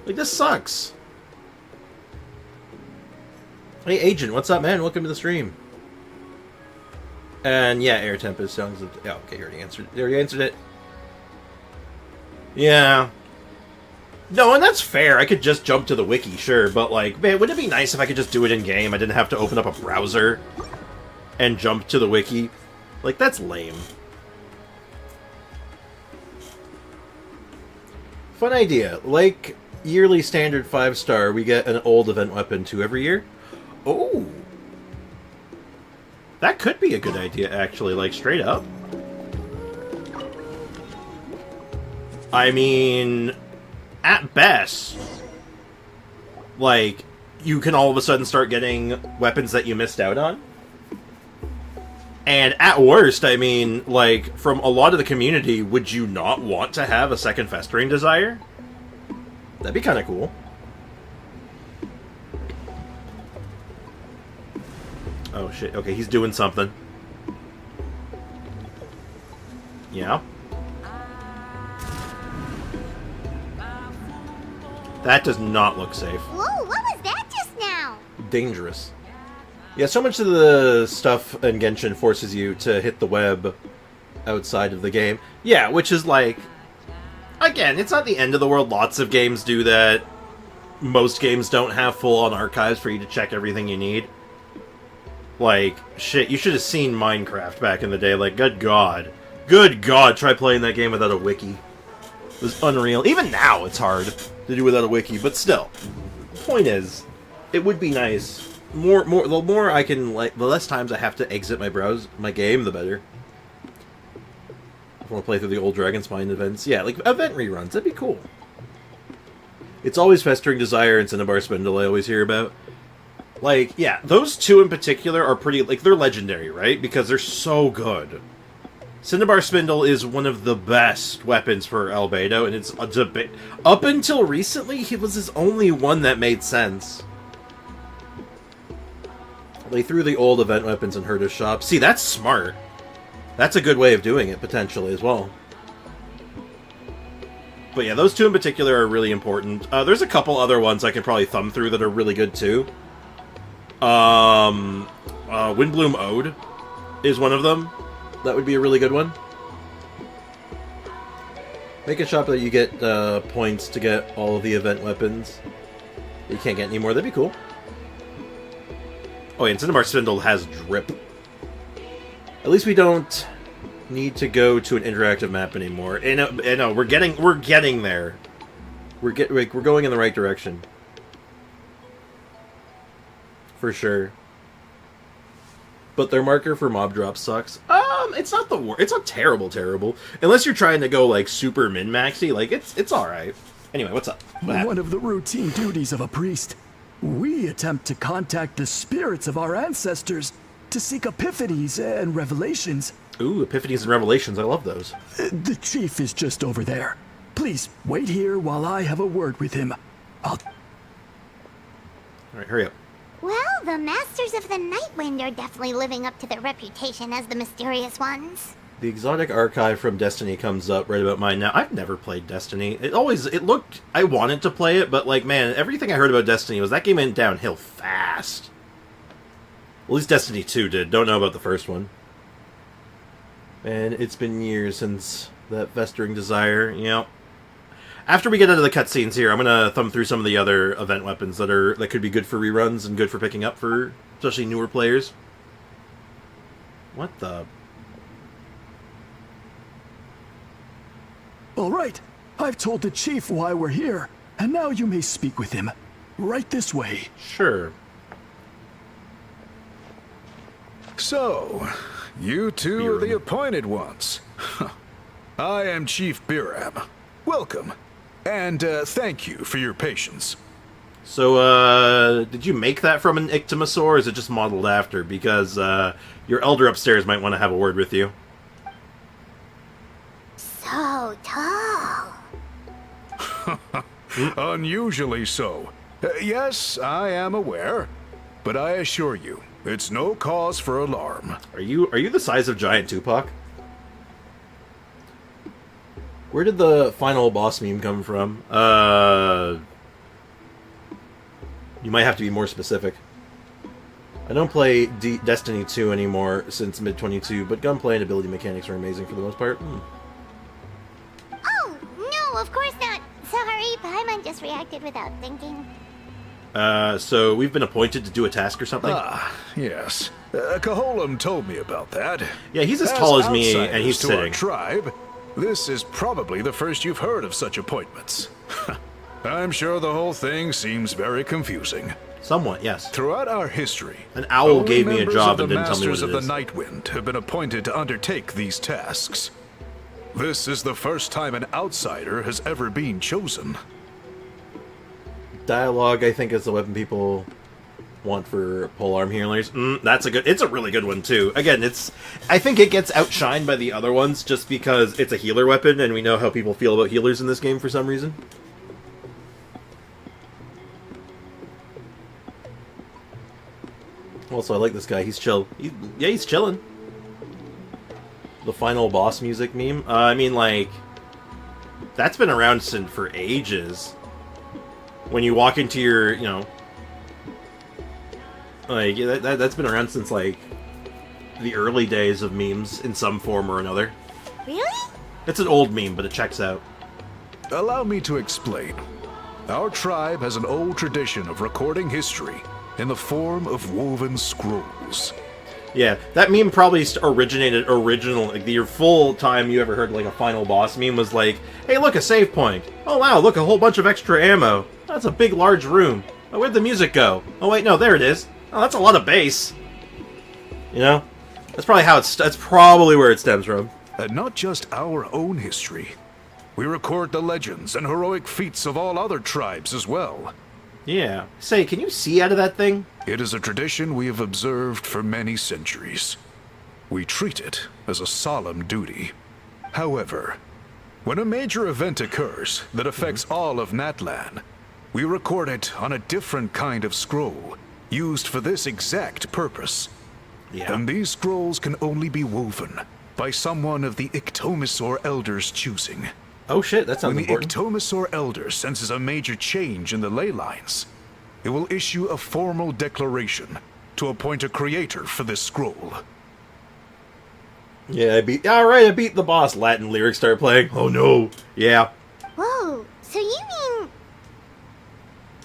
Like, this sucks. Hey, Agent, what's up, man? Welcome to the stream. And, yeah, Air Tempest songs of... Oh, okay, you already answered it. You already answered it. Yeah. No, and that's fair. I could just jump to the wiki, sure. But, like, man, wouldn't it be nice if I could just do it in-game? I didn't have to open up a browser and jump to the wiki. Like, that's lame. Fun idea. Like yearly standard 5-star, we get an old event weapon 2 every year. Oh! That could be a good idea, actually, like, straight up. I mean, at best, like, you can all of a sudden start getting weapons that you missed out on. And at worst, I mean, like, from a lot of the community, would you not want to have a second Festering Desire? That'd be kind of cool. Oh shit, okay, he's doing something. Yeah. That does not look safe. Whoa, what was that just now? Dangerous. Yeah, so much of the stuff in Genshin forces you to hit the web outside of the game. Yeah, which is like... Again, it's not the end of the world. Lots of games do that. Most games don't have full-on archives for you to check everything you need. Like, shit, you should have seen Minecraft back in the day. Like, good god. Good god, try playing that game without a wiki. It was unreal. Even now, it's hard. to do without a wiki, but still. The point is, it would be nice. The more I can, like, the less times I have to exit my game, the better. If I want to play through the old Dragon Spine events, yeah, like event reruns, that'd be cool. It's always Festering Desire and Cinnabar Spindle I always hear about. Like, yeah, those two in particular are pretty, like, they're legendary, right? Because they're so good. Cinnabar Spindle is one of the best weapons for Albedo, and it's a debate. Up until recently, he was his only one that made sense. They threw the old event weapons in Herda's shop. See, that's smart. That's a good way of doing it, potentially, as well. But yeah, those two in particular are really important. There's a couple other ones I could probably thumb through that are really good, too. Windbloom Ode is one of them. That would be a really good one. Make a shop that you get points to get all of the event weapons. You can't get any more, that'd be cool. Oh, yeah, and Cinnabar Spindle has drip. At least we don't need to go to an interactive map anymore. And no, we're getting there. We're going in the right direction. For sure. But their marker for mob drop sucks. It's not the worst. It's not terrible. Unless you're trying to go like super min-maxy, like it's all right. Anyway, what's up? One of the routine duties of a priest. We attempt to contact the spirits of our ancestors to seek epiphanies and revelations. Ooh, epiphanies and revelations. I love those. The chief is just over there. Please wait here while I have a word with him. All right, hurry up. Well, the Masters of the Nightwind are definitely living up to their reputation as the mysterious ones. The exotic archive from Destiny comes up right about mine now. I've never played Destiny. It looked... I wanted to play it, but, like, man, everything I heard about Destiny was that game went downhill fast. At least Destiny 2 did. Don't know about the first one. And it's been years since that Festering Desire, you know. After we get into the cutscenes here, I'm gonna thumb through some of the other event weapons that could be good for reruns and good for picking up for especially newer players. What the... All right, I've told the chief why we're here, and now you may speak with him. Right this way. Sure. So, you two are the appointed ones. I am Chief Biram. Welcome, and thank you for your patience. So, did you make that from an Ictomasaur, or is it just modeled after? Because, your elder upstairs might want to have a word with you. So tall. Unusually so. Yes, I am aware, but I assure you, it's no cause for alarm. Are you the size of Giant Tupac? Where did the final boss meme come from? You might have to be more specific. I don't play Destiny 2 anymore since mid-22, but gunplay and ability mechanics are amazing for the most part. Oh, no, of course not. Sorry, Paimon just reacted without thinking. So we've been appointed to do a task or something? Ah, yes. Caholam told me about that. Yeah, he's as tall as me, and he's to sitting. our tribe, this is probably the first you've heard of such appointments. I'm sure the whole thing seems very confusing. Somewhat, yes. Throughout our history, an owl gave me a job and didn't tell me what it is. Masters of the Nightwind have been appointed to undertake these tasks. This is the first time an outsider has ever been chosen. Dialogue, I think, is the weapon people want for polearm healers. It's a really good one too. Again, I think it gets outshined by the other ones just because it's a healer weapon, and we know how people feel about healers in this game for some reason. Also, I like this guy. He's chill. He's chilling. The final boss music meme. I mean, like, that's been around for ages. When you walk into your, you know, like, that's been around since, like, the early days of memes in some form or another. Really? It's an old meme, but it checks out. Allow me to explain. Our tribe has an old tradition of recording history in the form of woven scrolls. Yeah, that meme probably originated like your full time you ever heard like a final boss meme was like, hey look, a save point. Oh wow, look, a whole bunch of extra ammo. That's a big large room. Oh, where'd the music go? Oh wait, no, there it is. Oh, that's a lot of bass. You know? That's probably where it stems from. And not just our own history. We record the legends and heroic feats of all other tribes as well. Yeah. Say, can you see out of that thing? It is a tradition we have observed for many centuries. We treat it as a solemn duty. However, when a major event occurs that affects all of Natlan, we record it on a different kind of scroll, used for this exact purpose. Yeah. And these scrolls can only be woven by someone of the Ictomisor Elders' choosing. Oh shit, that sounds when important. When the Ictomisor Elder senses a major change in the ley lines, it will issue a formal declaration to appoint a creator for this scroll. Yeah, I beat the boss. Latin lyrics start playing. Oh no. Yeah. Whoa, so you mean...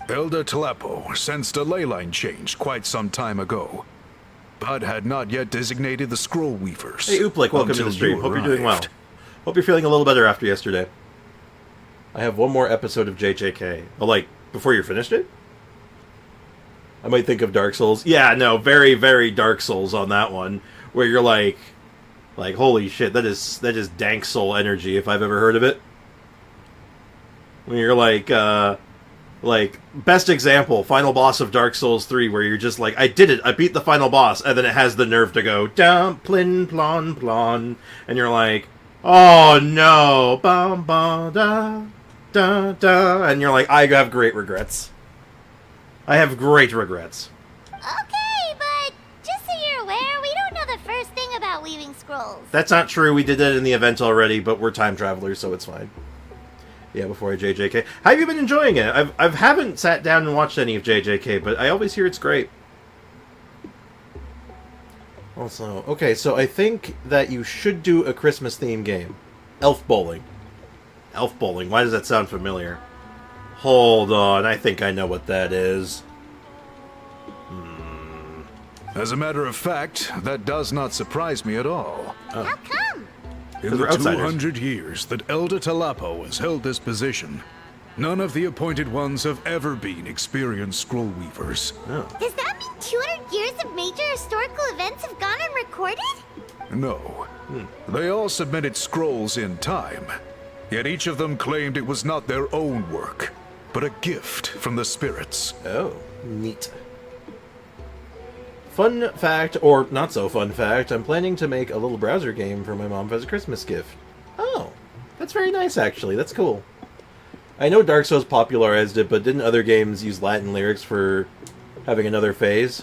Elder Tlapo sensed a ley line change quite some time ago, but had not yet designated the scroll weavers. Hey Uplik, welcome to the stream. Hope you're doing well. Hope you're feeling a little better after yesterday. I have one more episode of JJK. Oh, like, before you're finished it? I might think of Dark Souls. Yeah, no, very, very Dark Souls on that one. Where you're like, holy shit, that is dank soul energy, if I've ever heard of it. When you're like, best example, final boss of Dark Souls 3, where you're just like, I did it, I beat the final boss, and then it has the nerve to go, plin, plon, plon, and you're like, oh no, bum, bum, da, da, da, and you're like, I have great regrets. I have great regrets. Okay, but just so you're aware, we don't know the first thing about weaving scrolls. That's not true, we did that in the event already, but we're time travelers, so it's fine. Yeah, before I JJK. How have you been enjoying it? I haven't sat down and watched any of JJK, but I always hear it's great. Also, okay, so I think that you should do a Christmas theme game. Elf bowling. Elf bowling, why does that sound familiar? Hold on, I think I know what that is. As a matter of fact, that does not surprise me at all. How come? In Because the we're outsiders. 200 years that Elder Tlapo has held this position, none of the appointed ones have ever been experienced scroll weavers. Oh. Does that mean 200 years of major historical events have gone unrecorded? No. They all submitted scrolls in time, yet each of them claimed it was not their own work, but a gift from the spirits. Oh, neat. Fun fact, or not so fun fact, I'm planning to make a little browser game for my mom as a Christmas gift. Oh, that's very nice actually, that's cool. I know Dark Souls popularized it, but didn't other games use Latin lyrics for having another phase?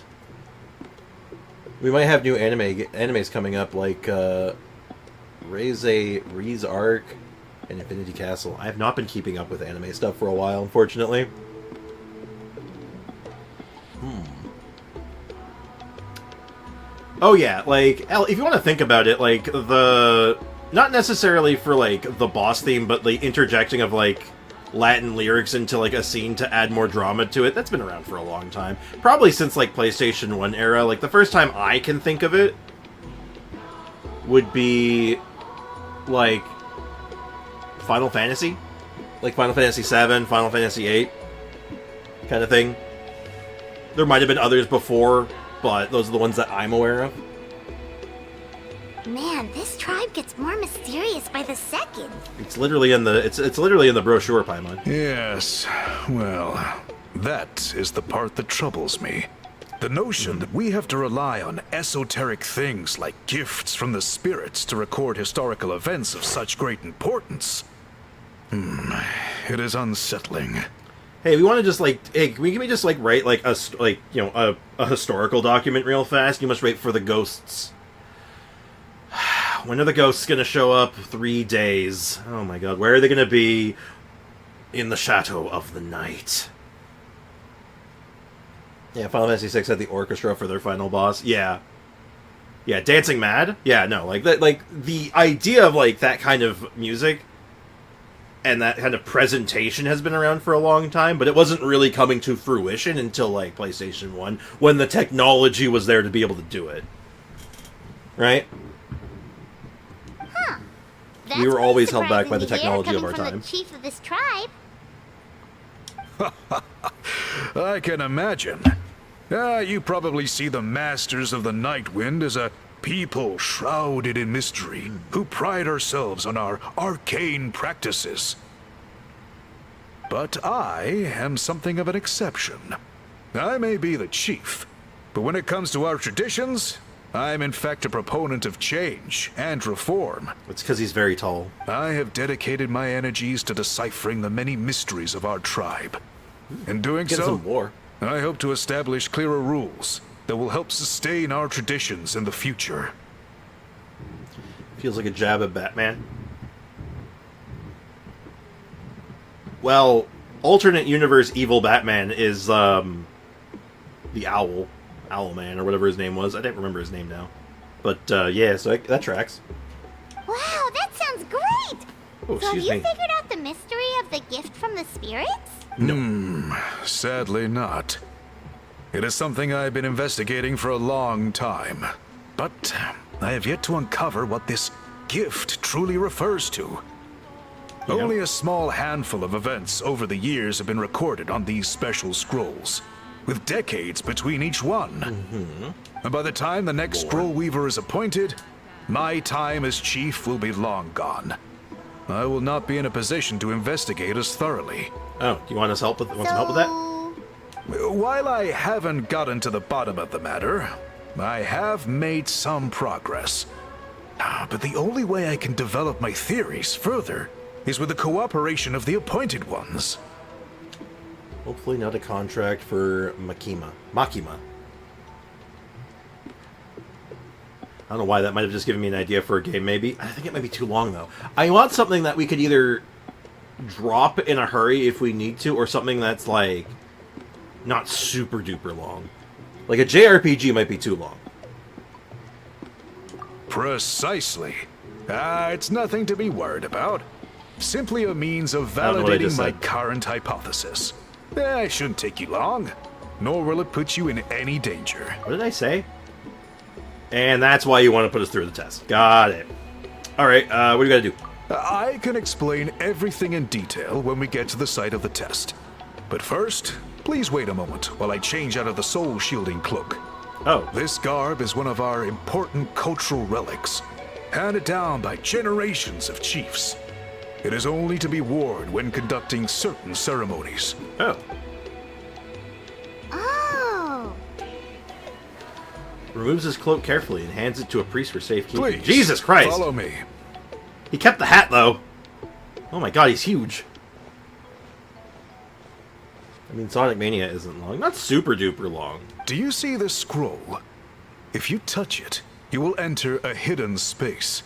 We might have new animes coming up, like Re's Arc and Infinity Castle. I have not been keeping up with anime stuff for a while, unfortunately. Oh yeah, like, if you want to think about it, like, not necessarily for, like, the boss theme, but the interjecting of, like, Latin lyrics into, like, a scene to add more drama to it, that's been around for a long time. Probably since, like, PlayStation 1 era. Like, the first time I can think of it would be, like, Final Fantasy? Like, Final Fantasy 7, Final Fantasy 8 kind of thing. There might have been others before, but those are the ones that I'm aware of. Man, this tribe gets more mysterious by the second. It's literally in the it's literally in the brochure, Paimon. Yes, well, that is the part that troubles me. The notion that we have to rely on esoteric things like gifts from the spirits to record historical events of such great importance. It is unsettling. Hey, we want to just can we just write a historical document real fast? You must wait for the ghosts. When are the ghosts gonna show up? 3 days. Oh my god, where are they gonna be? In the shadow of the night. Yeah, Final Fantasy VI had the orchestra for their final boss. Yeah, Dancing Mad. Yeah, no, like that, like the idea of like that kind of music and that kind of presentation has been around for a long time, but it wasn't really coming to fruition until like PlayStation 1, when the technology was there to be able to do it. right? That's We were pretty always held back by the surprising to technology hear of our coming from time. the chief of this tribe. I can imagine. You probably see the Masters of the Nightwind as a people shrouded in mystery who pride ourselves on our arcane practices. But I am something of an exception. I may be the chief, but when it comes to our traditions, I'm in fact a proponent of change and reform. It's because he's very tall. I have dedicated my energies to deciphering the many mysteries of our tribe. In doing Get so, some war. I hope to establish clearer rules that will help sustain our traditions in the future. Feels like a jab at Batman. Well, alternate universe evil Batman is the Owlman, or whatever his name was. I don't remember his name now. But yeah, so that tracks. Wow, that sounds great! Oh, So have excuse you me. figured out the mystery of the gift from the spirits? Sadly not. It is something I've been investigating for a long time. But I have yet to uncover what this gift truly refers to. Yeah. Only a small handful of events over the years have been recorded on these special scrolls, with decades between each one. And by the time the next scroll weaver is appointed, my time as chief will be long gone. I will not be in a position to investigate as thoroughly. Oh, do you want us help with want some help with that? While I haven't gotten to the bottom of the matter, I have made some progress. But the only way I can develop my theories further is with the cooperation of the appointed ones. Hopefully not a contract for Makima. I don't know why that might have just given me an idea for a game, maybe. I think it might be too long, though. I want something that we could either drop in a hurry if we need to, or something that's, like, not super duper long. Like, a JRPG might be too long. Precisely. It's nothing to be worried about. Simply a means of I don't know what I validating just my said. current hypothesis. It shouldn't take you long, nor will it put you in any danger. What did I say? And that's why you want to put us through the test. Got it. Alright, what do we gotta do? I can explain everything in detail when we get to the site of the test. But first, please wait a moment while I change out of the soul shielding cloak. Oh, This garb is one of our important cultural relics, handed down by generations of chiefs. It is only to be worn when conducting certain ceremonies. oh. Oh. Removes his cloak carefully and hands it to a priest for safekeeping. Please, Jesus Christ! follow me. He kept the hat, though. Oh my god, he's huge. I mean, Sonic Mania isn't long. Not super duper long. Do you see this scroll? If you touch it, you will enter a hidden space.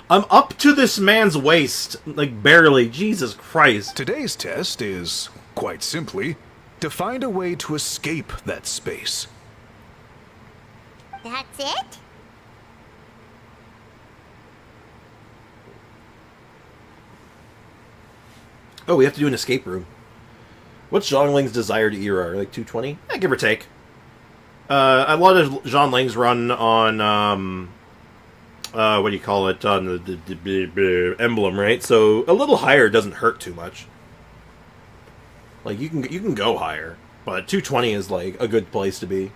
I'm up to this man's waist. Like, barely. Jesus Christ. Today's test is, quite simply, to find a way to escape that space. That's it? Oh, we have to do an escape room. What's Zhang Ling's desired ERR? Like 220? Give or take. A lot of Zhang Ling's run on, what do you call it? On the emblem, right? So a little higher doesn't hurt too much. Like, you can go higher, but 220 is, like, a good place to be.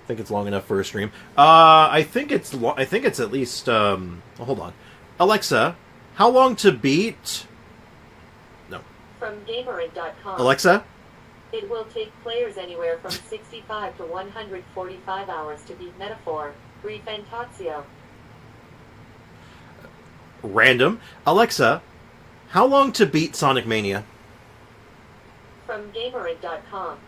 I think it's long enough for a stream. I think it's at least, hold on. Alexa, how long to beat... No. From gameover.com. Alexa? It will take players anywhere from 65 to 145 hours to beat Metaphor, Refunds. Random. Alexa, how long to beat Sonic Mania? From gameover.com.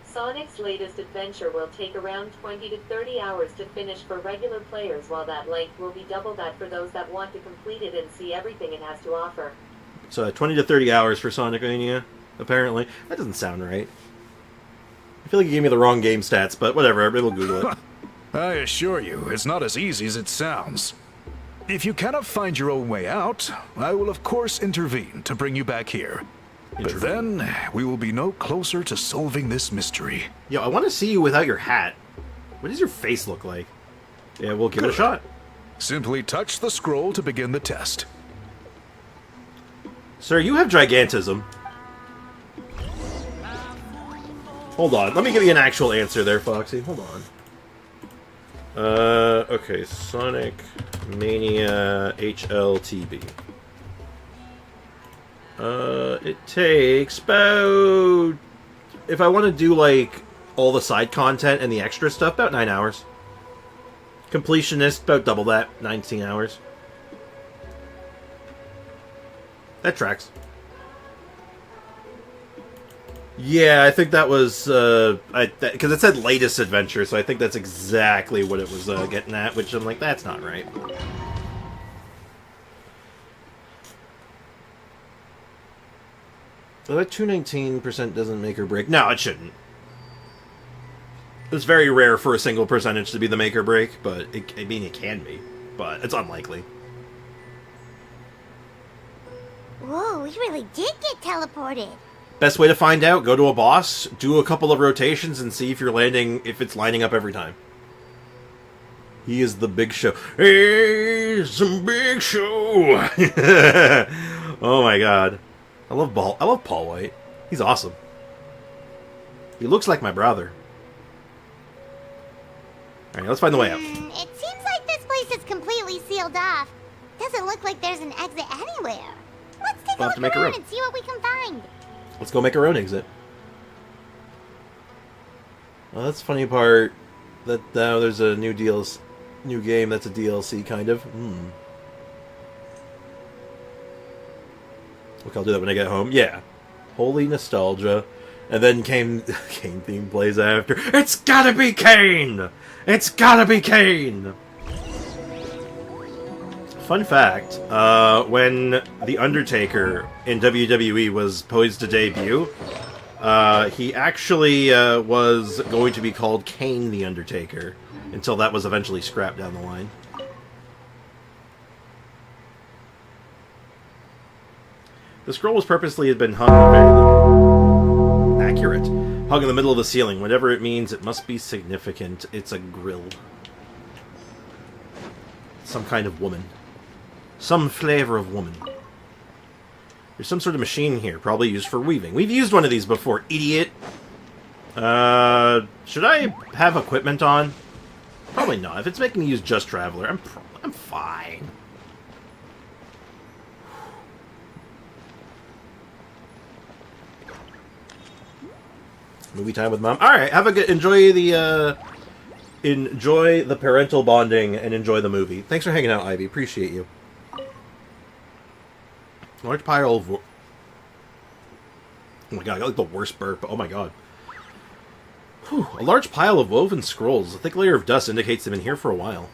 Sonic's latest adventure will take around 20 to 30 hours to finish for regular players, while that length will be double that for those that want to complete it and see everything it has to offer. So 20 to 30 hours for Sonic Mania, apparently. That doesn't sound right. I feel like you gave me the wrong game stats, but whatever, it'll Google it. I assure you, it's not as easy as it sounds. If you cannot find your own way out, I will of course intervene to bring you back here. But then, we will be no closer to solving this mystery. Yo, I want to see you without your hat. What does your face look like? Yeah, we'll give it a shot. Simply touch the scroll to begin the test. Sir, you have gigantism. Hold on, let me give you an actual answer there, Foxy. Hold on. Okay, Sonic Mania HLTB. It takes about... If I want to do, like, all the side content and the extra stuff, about 9 hours. Completionist, about double that, 19 hours. That tracks. Yeah, I think that was, because it said latest adventure, so I think that's exactly what it was getting at, which I'm like, that's not right. So that 219% doesn't make or break. No, it shouldn't. It's very rare for a single percentage to be the make or break, but I mean, it can be, but it's unlikely. Whoa, we really did get teleported. Best way to find out, go to a boss, do a couple of rotations, and see if it's lining up every time. He is the big show. He's the big show! Oh my god. I love Paul White. He's awesome. He looks like my brother. Alright, let's find the way out. It seems like this place is completely sealed off. Doesn't look like there's an exit anywhere. Let's take a look around and see what we can find. Let's go make our own exit. Well, that's the funny part. That now there's a new game that's a DLC, kind of. Look, I'll do that when I get home. Yeah. Holy nostalgia. And then Kane theme plays after. It's gotta be Kane! It's gotta be Kane! Fun fact, when The Undertaker in WWE was poised to debut, he actually was going to be called Kane the Undertaker, until that was eventually scrapped down the line. The scroll was purposely had been hung very accurate, hung in the middle of the ceiling. Whatever it means, it must be significant. It's a grill. Some kind of woman. Some flavor of woman. There's some sort of machine here, probably used for weaving. We've used one of these before, idiot. Should I have equipment on? Probably not. If it's making me use Just Traveler, I'm fine. Movie time with mom. All right, have a good enjoy the parental bonding and enjoy the movie. Thanks for hanging out, Ivy. Appreciate you. Large pile of... Oh my god, I got like the worst burp. Oh my god. Whew. A large pile of woven scrolls. A thick layer of dust indicates they've been here for a while.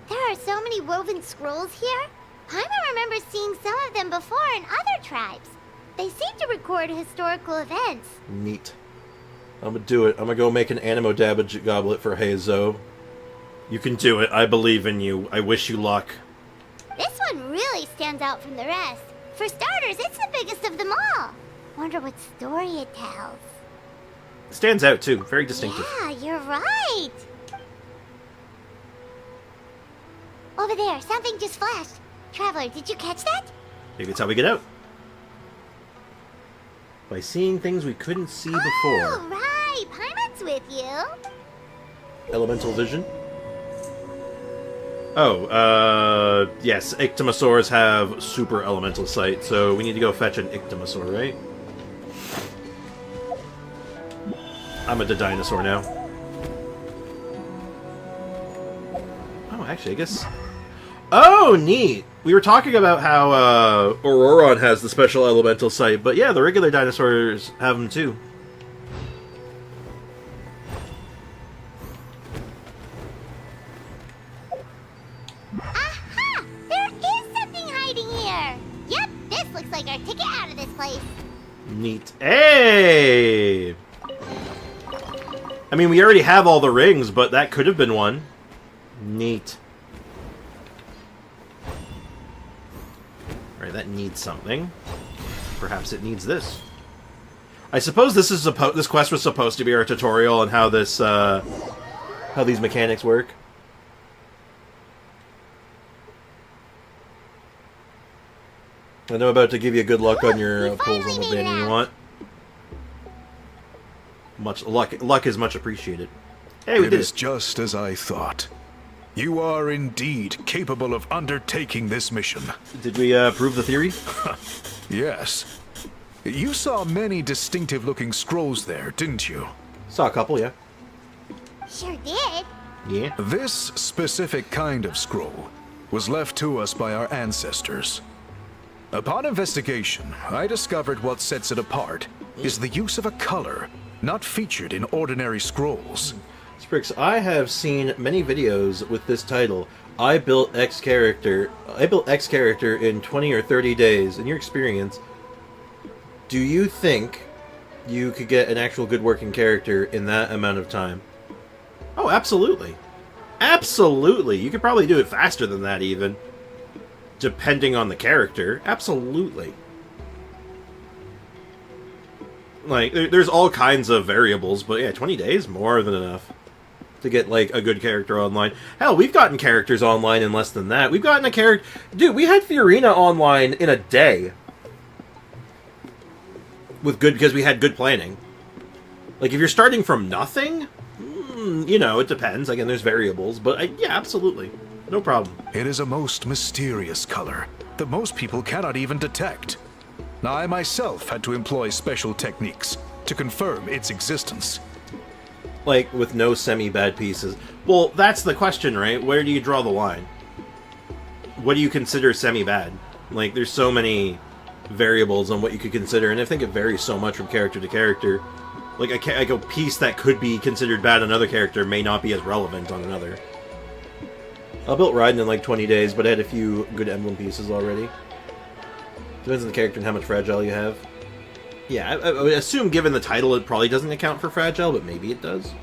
There are so many woven scrolls here. Paimon remembers seeing some of them before in other tribes. They seem to record historical events. Neat. I'm gonna do it. I'm gonna go make an Animo Dabbage goblet for Heizo. You can do it. I believe in you. I wish you luck. This one really stands out from the rest. For starters, it's the biggest of them all. Wonder what story it tells. Stands out, too. Very distinctive. Yeah, you're right. Over there, something just flashed. Traveler, did you catch that? Maybe it's how we get out. By seeing things we couldn't see before. Oh, right. Paimon's with you. Elemental vision. Oh, yes. Ictomosaurs have super elemental sight, so we need to go fetch an Ictomosaur, right? I'm a dinosaur now. Oh, actually, I guess... Oh, neat! We were talking about how Auroron has the special elemental sight, but yeah, the regular dinosaurs have them too. Aha! There is something hiding here! Yep, this looks like our ticket out of this place. Neat. Hey! I mean, we already have all the rings, but that could have been one. Neat. Alright, that needs something. Perhaps it needs this. I suppose this is this quest was supposed to be our tutorial on how this how these mechanics work. I know I'm about to give you good luck on your pulls on the banning you want. Much luck is much appreciated. Hey, we It did is it. just as I thought. You are indeed capable of undertaking this mission. Did we prove the theory? Yes. You saw many distinctive-looking scrolls there, didn't you? Saw a couple, yeah. Sure did. Yeah. This specific kind of scroll was left to us by our ancestors. Upon investigation, I discovered what sets it apart is the use of a color not featured in ordinary scrolls. Sprix, I have seen many videos with this title. I built X character in 20 or 30 days. In your experience, do you think you could get an actual good working character in that amount of time? Oh, absolutely. Absolutely. You could probably do it faster than that even. Depending on the character. Absolutely. Like, there's all kinds of variables, but yeah, 20 days? More than enough to get, like, a good character online. Hell, we've gotten characters online in less than that. We've gotten a character... Dude, we had Fiorina online in a day. Because we had good planning. Like, if you're starting from nothing, you know, it depends. Again, there's variables, but yeah, absolutely. No problem. It is a most mysterious color that most people cannot even detect. Now, I myself had to employ special techniques to confirm its existence. Like, with no semi-bad pieces. Well, that's the question, right? Where do you draw the line? What do you consider semi-bad? Like, there's so many variables on what you could consider, and I think it varies so much from character to character. Like, a piece that could be considered bad on another character may not be as relevant on another. I built Raiden in like 20 days, but I had a few good emblem pieces already. Depends on the character and how much fragile you have. Yeah, I would assume given the title it probably doesn't account for fragile, but maybe it does.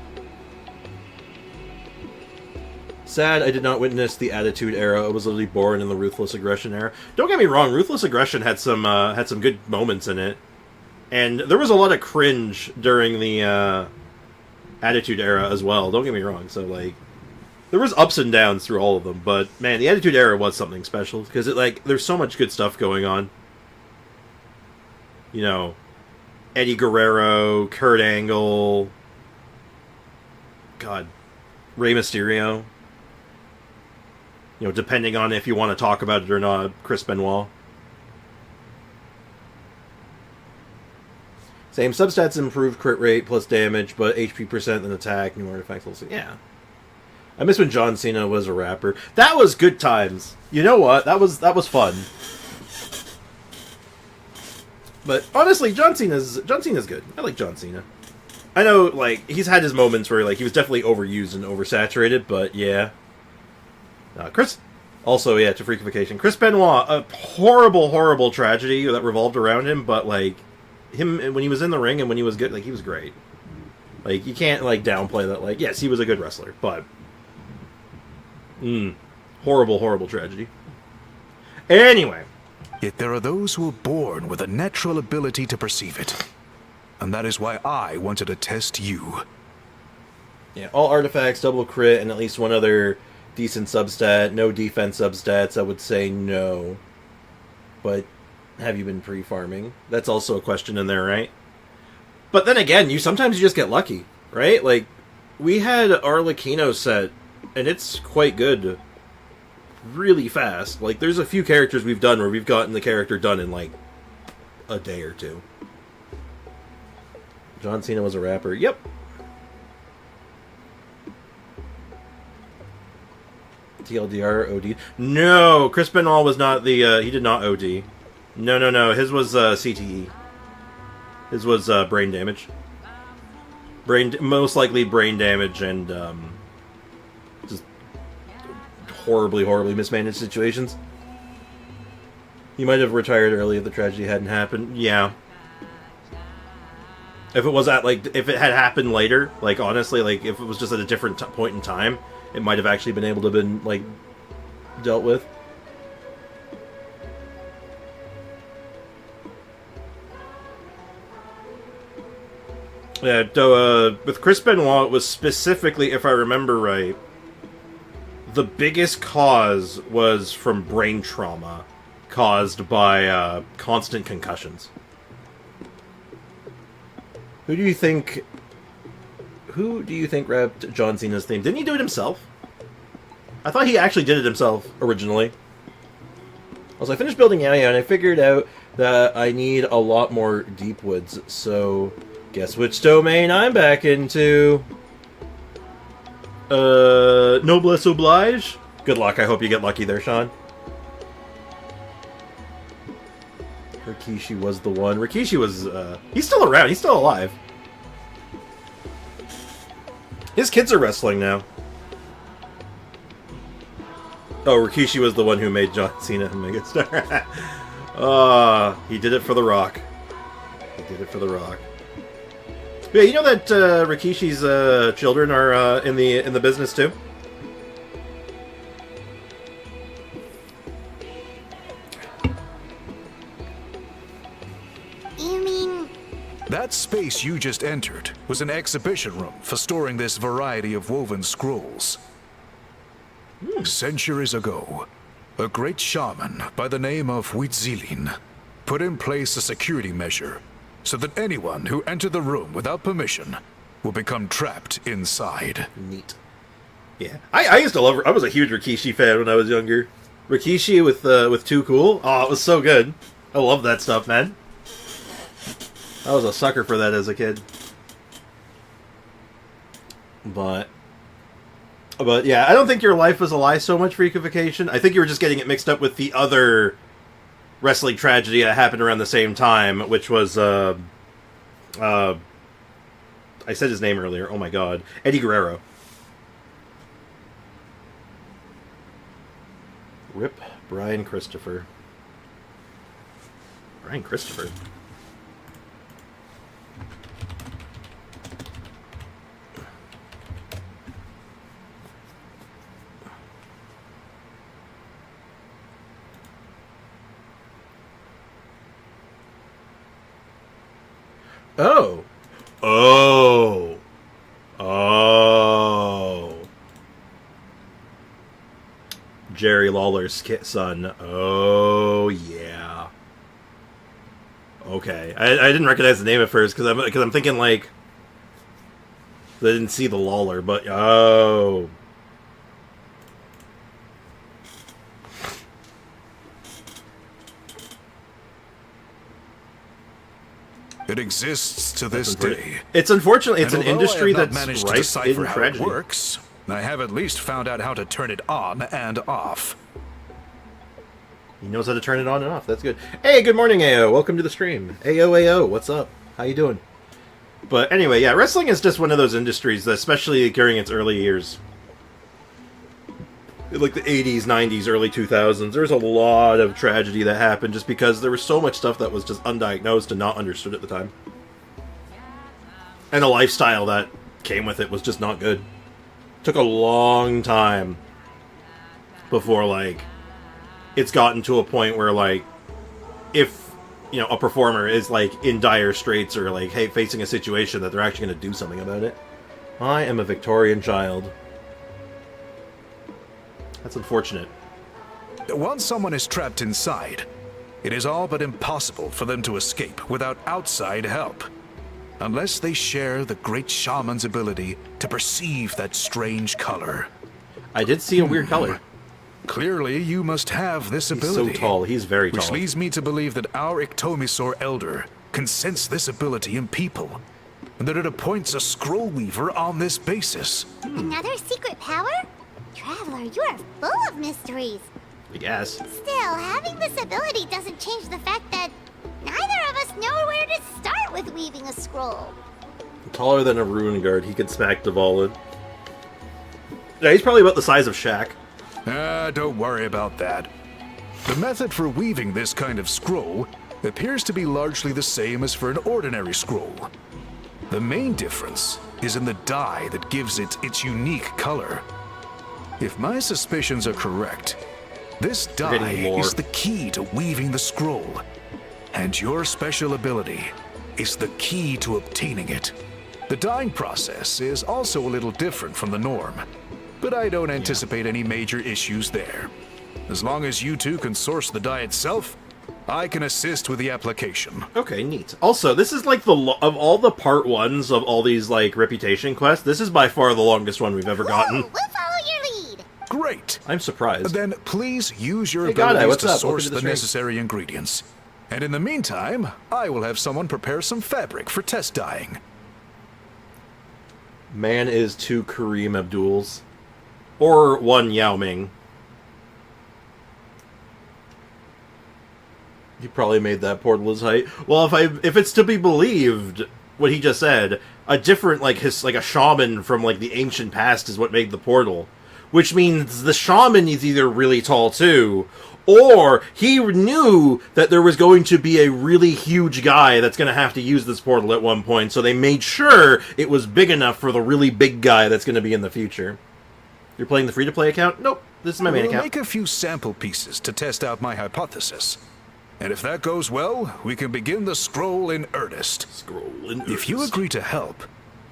Sad I did not witness the Attitude Era. I was literally born in the Ruthless Aggression Era. Don't get me wrong, Ruthless Aggression had some good moments in it. And there was a lot of cringe during the Attitude Era as well, don't get me wrong. So, like, there was ups and downs through all of them, but, man, the Attitude Era was something special, because, there's so much good stuff going on. You know, Eddie Guerrero, Kurt Angle, God, Rey Mysterio. You know, depending on if you want to talk about it or not, Chris Benoit. Same substats, improved crit rate plus damage, but HP percent and attack, new artifacts also. Yeah. I miss when John Cena was a rapper. That was good times. You know what? That was fun. But honestly, John Cena's good. I like John Cena. I know, like, he's had his moments where, like, he was definitely overused and oversaturated, but yeah. Chris... Also, yeah, to freakification. Chris Benoit, a horrible, horrible tragedy that revolved around him, but, like, him, when he was in the ring and when he was good, like, he was great. Like, you can't, like, downplay that, like, yes, he was a good wrestler, but... horrible, horrible tragedy. Anyway. Yet there are those who are born with a natural ability to perceive it. And that is why I wanted to test you. Yeah, all artifacts, double crit, and at least one other decent substat. No defense substats, I would say no. But have you been pre-farming? That's also a question in there, right? But then again, sometimes you just get lucky, right? Like, we had Arlecchino set, and it's quite good. Really fast. Like, there's a few characters we've done where we've gotten the character done in, like, a day or two. John Cena was a rapper. Yep. TLDR OD. No, Chris Benoit was not the, he did not OD. No. His was, CTE. His was, brain damage. Most likely brain damage and, just horribly mismanaged situations. He might have retired early if the tragedy hadn't happened. Yeah. If it was if it had happened later, like, honestly, like, if it was just at a different point in time, it might have actually been able to have been, like, dealt with. Yeah, so, with Chris Benoit, it was specifically, if I remember right, the biggest cause was from brain trauma caused by constant concussions. Who do you think rapped John Cena's theme? Didn't he do it himself? I thought he actually did it himself originally. I finished building Ayaya and I figured out that I need a lot more deep woods, so guess which domain I'm back into? Noblesse oblige? Good luck, I hope you get lucky there, Sean. Rikishi was the one. Rikishi was, he's still around, he's still alive. His kids are wrestling now. Oh, Rikishi was the one who made John Cena a megastar. He did it for The Rock. He did it for The Rock. Yeah, you know that Rikishi's children are in the business too? You mean... That space you just entered was an exhibition room for storing this variety of woven scrolls. Centuries ago, a great shaman by the name of Huitzilin put in place a security measure so that anyone who entered the room without permission will become trapped inside. Neat. Yeah, I used to love. I was a huge Rikishi fan when I was younger. Rikishi with Too Cool. Oh, it was so good. I love that stuff, man. I was a sucker for that as a kid. But yeah, I don't think Your Life Was a Lie so much for Equivocation. I think you were just getting it mixed up with the other wrestling tragedy that happened around the same time, which was I said his name earlier. Oh my god, Eddie Guerrero. Rip Brian Christopher. Brian Christopher. Oh. Oh. Oh. Jerry Lawler's son. Oh, yeah. Okay. I didn't recognize the name at first because I'm thinking, like, I didn't see the Lawler, but oh. It exists to this day. It's unfortunately it's an although industry I have not that's managed to ripe decipher in how tragedy. it works, I have at least found out how to turn it on and off. He knows how to turn it on and off. That's good. Hey, good morning, AO. Welcome to the stream. AO, what's up? How you doing? But anyway, yeah, wrestling is just one of those industries that, especially during its early years, like the 80s, 90s, early 2000s, there was a lot of tragedy that happened just because there was so much stuff that was just undiagnosed and not understood at the time. And the lifestyle that came with it was just not good. Took a long time before, like, it's gotten to a point where, like, if, you know, a performer is, like, in dire straits or, like, hey, facing a situation that they're actually going to do something about it. I am a Victorian child. That's unfortunate. Once someone is trapped inside, it is all but impossible for them to escape without outside help. Unless they share the great shaman's ability to perceive that strange color. I did see a weird color. Clearly, you must have this He's ability. so tall. He's very tall. Which leads me to believe that our Iktomisor Elder can sense this ability in people, and that it appoints a scroll weaver on this basis. Another secret power? Traveler, you are full of mysteries. I guess. Still, having this ability doesn't change the fact that neither of us know where to start with weaving a scroll. Taller than a Ruin Guard. He could smack Dvalin. Yeah, he's probably about the size of Shaq. Don't worry about that. The method for weaving this kind of scroll appears to be largely the same as for an ordinary scroll. The main difference is in the dye that gives it its unique color. If my suspicions are correct, this die getting more. is the key to weaving the scroll. And your special ability is the key to obtaining it. The dyeing process is also a little different from the norm, but I don't anticipate any major issues there. As long as you two can source the dye itself, I can assist with the application. Okay, neat. Also, this is like of all the part ones of all these like reputation quests, this is by far the longest one we've ever gotten. We'll follow your lead. Great! I'm surprised. Then please use your Hey, Godai, abilities what's to up? source Welcome to the the stream. necessary ingredients. And in the meantime, I will have someone prepare some fabric for test dyeing. Man is 2 Kareem Abduls. Or 1 Yao Ming. He probably made that portal his height. Well, if it's to be believed, what he just said, a different, like a shaman from, like, the ancient past is what made the portal. Which means the shaman is either really tall, too, or he knew that there was going to be a really huge guy that's going to have to use this portal at one point, so they made sure it was big enough for the really big guy that's going to be in the future. You're playing the free-to-play account? Nope, this is my main We'll account. make a few sample pieces to test out my hypothesis. And if that goes well, we can begin the scroll in earnest. If you agree to help,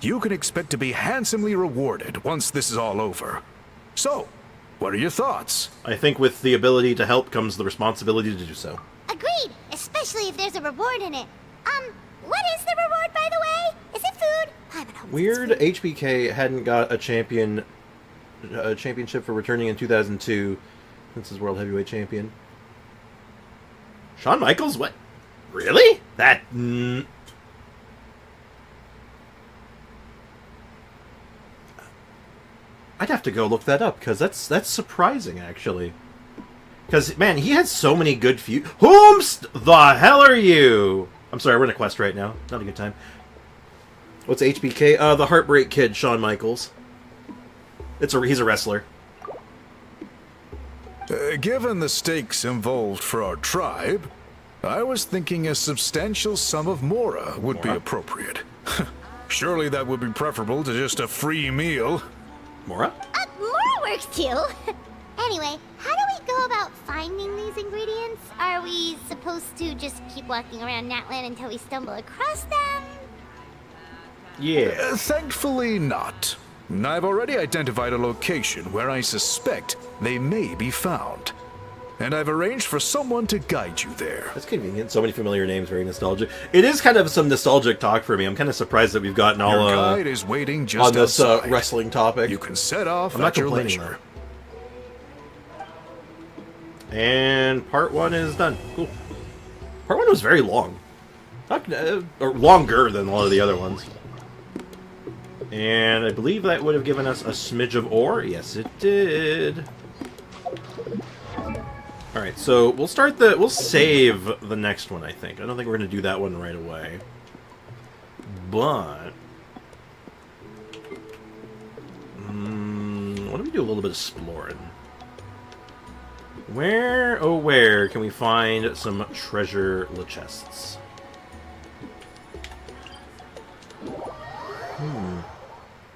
you can expect to be handsomely rewarded once this is all over. So, what are your thoughts? I think with the ability to help comes the responsibility to do so. Agreed, especially if there's a reward in it. What is the reward, by the way? Is it food? I'm at home. Weird HBK hadn't got a championship for returning in 2002 since his World Heavyweight Champion. Shawn Michaels? What? Really? That... I'd have to go look that up, because that's surprising, actually. Because, man, he had so many good Whomst the hell are you? I'm sorry, we're in a quest right now. Not a good time. What's HBK? The Heartbreak Kid, Shawn Michaels. He's a wrestler. Given the stakes involved for our tribe, I was thinking a substantial sum of Mora would be appropriate. Surely that would be preferable to just a free meal. Mora? Mora works too. Anyway, how do we go about finding these ingredients? Are we supposed to just keep walking around Natland until we stumble across them? Yeah. Thankfully not. I've already identified a location where I suspect they may be found. And I've arranged for someone to guide you there. That's convenient. So many familiar names, very nostalgic. It is kind of some nostalgic talk for me. I'm kind of surprised that we've gotten all Your guide is waiting just on this outside. wrestling topic. You can set off I'm not at your complaining, leisure. And part 1 is done. Cool. Part 1 was very long. Or longer than a lot of the other ones. And I believe that would have given us a smidge of ore. Yes, it did. Alright, so we'll save the next one, I think. I don't think we're going to do that one right away. But... why don't we do a little bit of exploring? Where, oh where, can we find some treasure chests?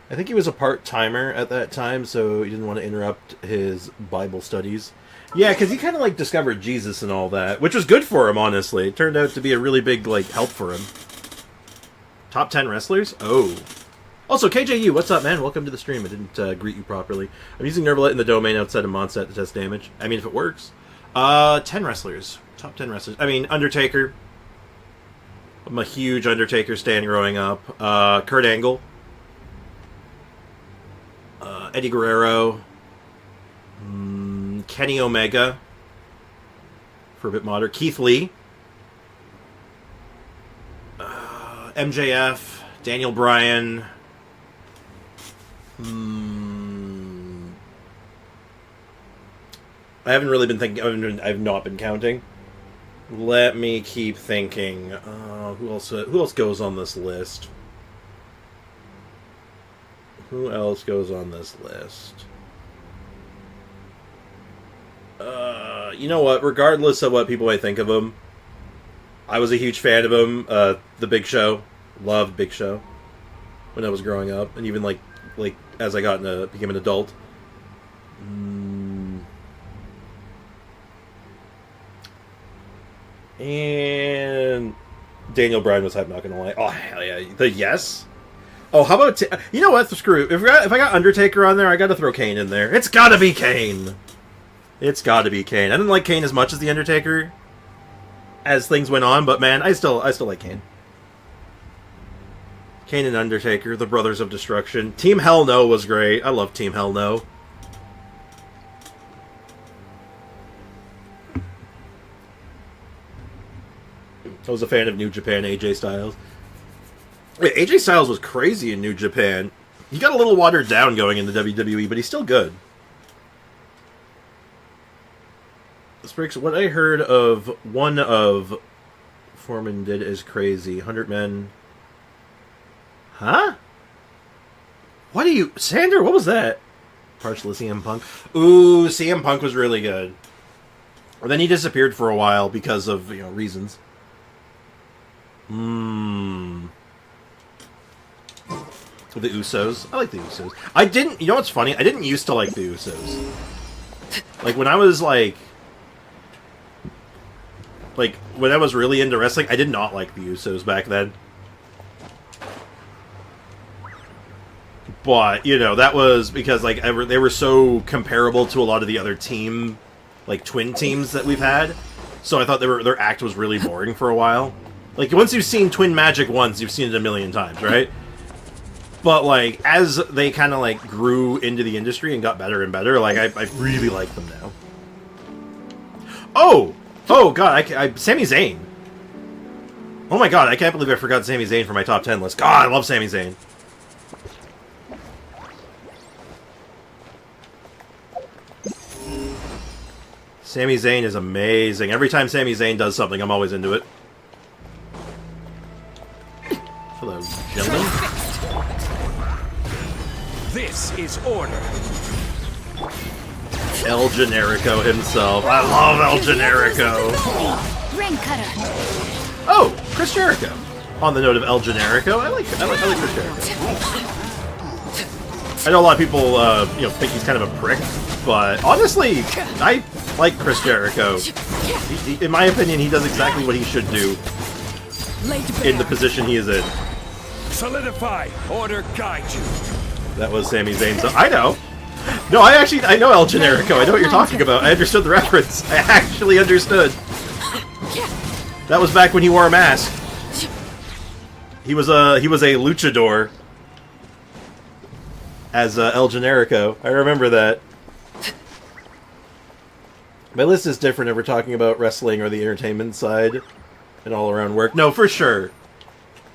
I think he was a part-timer at that time, so he didn't want to interrupt his Bible studies. Yeah, because he kind of, like, discovered Jesus and all that, which was good for him, honestly. It turned out to be a really big, like, help for him. Top 10 wrestlers? Oh. Also, KJU, what's up, man? Welcome to the stream. I didn't greet you properly. I'm using Nervalet in the domain outside of Mondset to test damage. I mean, if it works. 10 wrestlers. Top 10 wrestlers. I mean, Undertaker. I'm a huge Undertaker stan growing up. Kurt Angle. Eddie Guerrero. Kenny Omega. For a bit modern. Keith Lee. MJF. Daniel Bryan. I haven't really been thinking. I've not been counting. Let me keep thinking. Who else goes on this list? Who else goes on this list? You know what? Regardless of what people might think of him, I was a huge fan of him. The Big Show, loved Big Show when I was growing up, and even like as I became an adult. And Daniel Bryan was hype, not gonna lie. Oh, hell yeah. The yes? Oh, how about... you know what? Screw it. If I got Undertaker on there, I gotta throw Kane in there. It's gotta be Kane! It's gotta be Kane. I didn't like Kane as much as The Undertaker as things went on, but man, I still like Kane. Kane and Undertaker, the Brothers of Destruction. Team Hell No was great. I love Team Hell No. I was a fan of New Japan AJ Styles. Wait, AJ Styles was crazy in New Japan. He got a little watered down going into WWE, but he's still good. Spriggs, what I heard of one of Foreman did is crazy. 100 men. Huh? What are you... Sander, what was that? Partial to CM Punk. Ooh, CM Punk was really good. And then he disappeared for a while because of, reasons. The Usos. I like the Usos. I didn't... You know what's funny? I didn't used to like the Usos. Like, when I was, like, when I was really into wrestling, I did not like the Usos back then. But, that was because, like, they were so comparable to a lot of the other twin teams that we've had. So I thought their act was really boring for a while. Like, once you've seen Twin Magic once, you've seen it a million times, right? But, like, as they kind of, like, grew into the industry and got better and better, like, I really like them now. Oh, God, Sami Zayn. Oh, my God, I can't believe I forgot Sami Zayn for my top 10 list. God, I love Sami Zayn. Sami Zayn is amazing. Every time Sami Zayn does something, I'm always into it. Hello, gentlemen. This is order. El Generico himself. I love El Generico. Ring cutter. Oh, Chris Jericho. On the note of El Generico, I like Chris Jericho. I know a lot of people, think he's kind of a prick, but honestly, I like Chris Jericho. In my opinion, he does exactly what he should do in the position he is in. Solidify. Order guide you. That was Sami Zayn. I know. No, I know El Generico. I know what you're talking about. I understood the reference. I actually understood. That was back when he wore a mask. He was a luchador as El Generico. I remember that. My list is different if we're talking about wrestling or the entertainment side and all around work. No, for sure.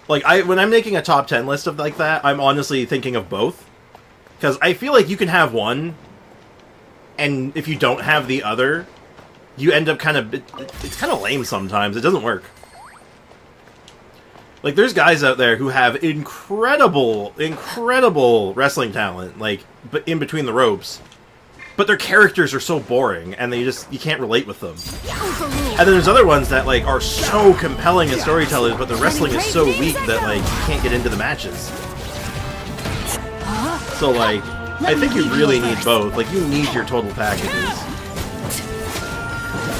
Like, when I'm making a top 10 list of like that, I'm honestly thinking of both. Because I feel like you can have one, and if you don't have the other, you end up it's kind of lame sometimes. It doesn't work. Like, there's guys out there who have incredible wrestling talent, like, but in between the ropes. But their characters are so boring, and you can't relate with them. And then there's other ones that, like, are so compelling as storytellers, but the wrestling is so weak that, like, you can't get into the matches. So, like, I think you really need both. Like, you need your total packages.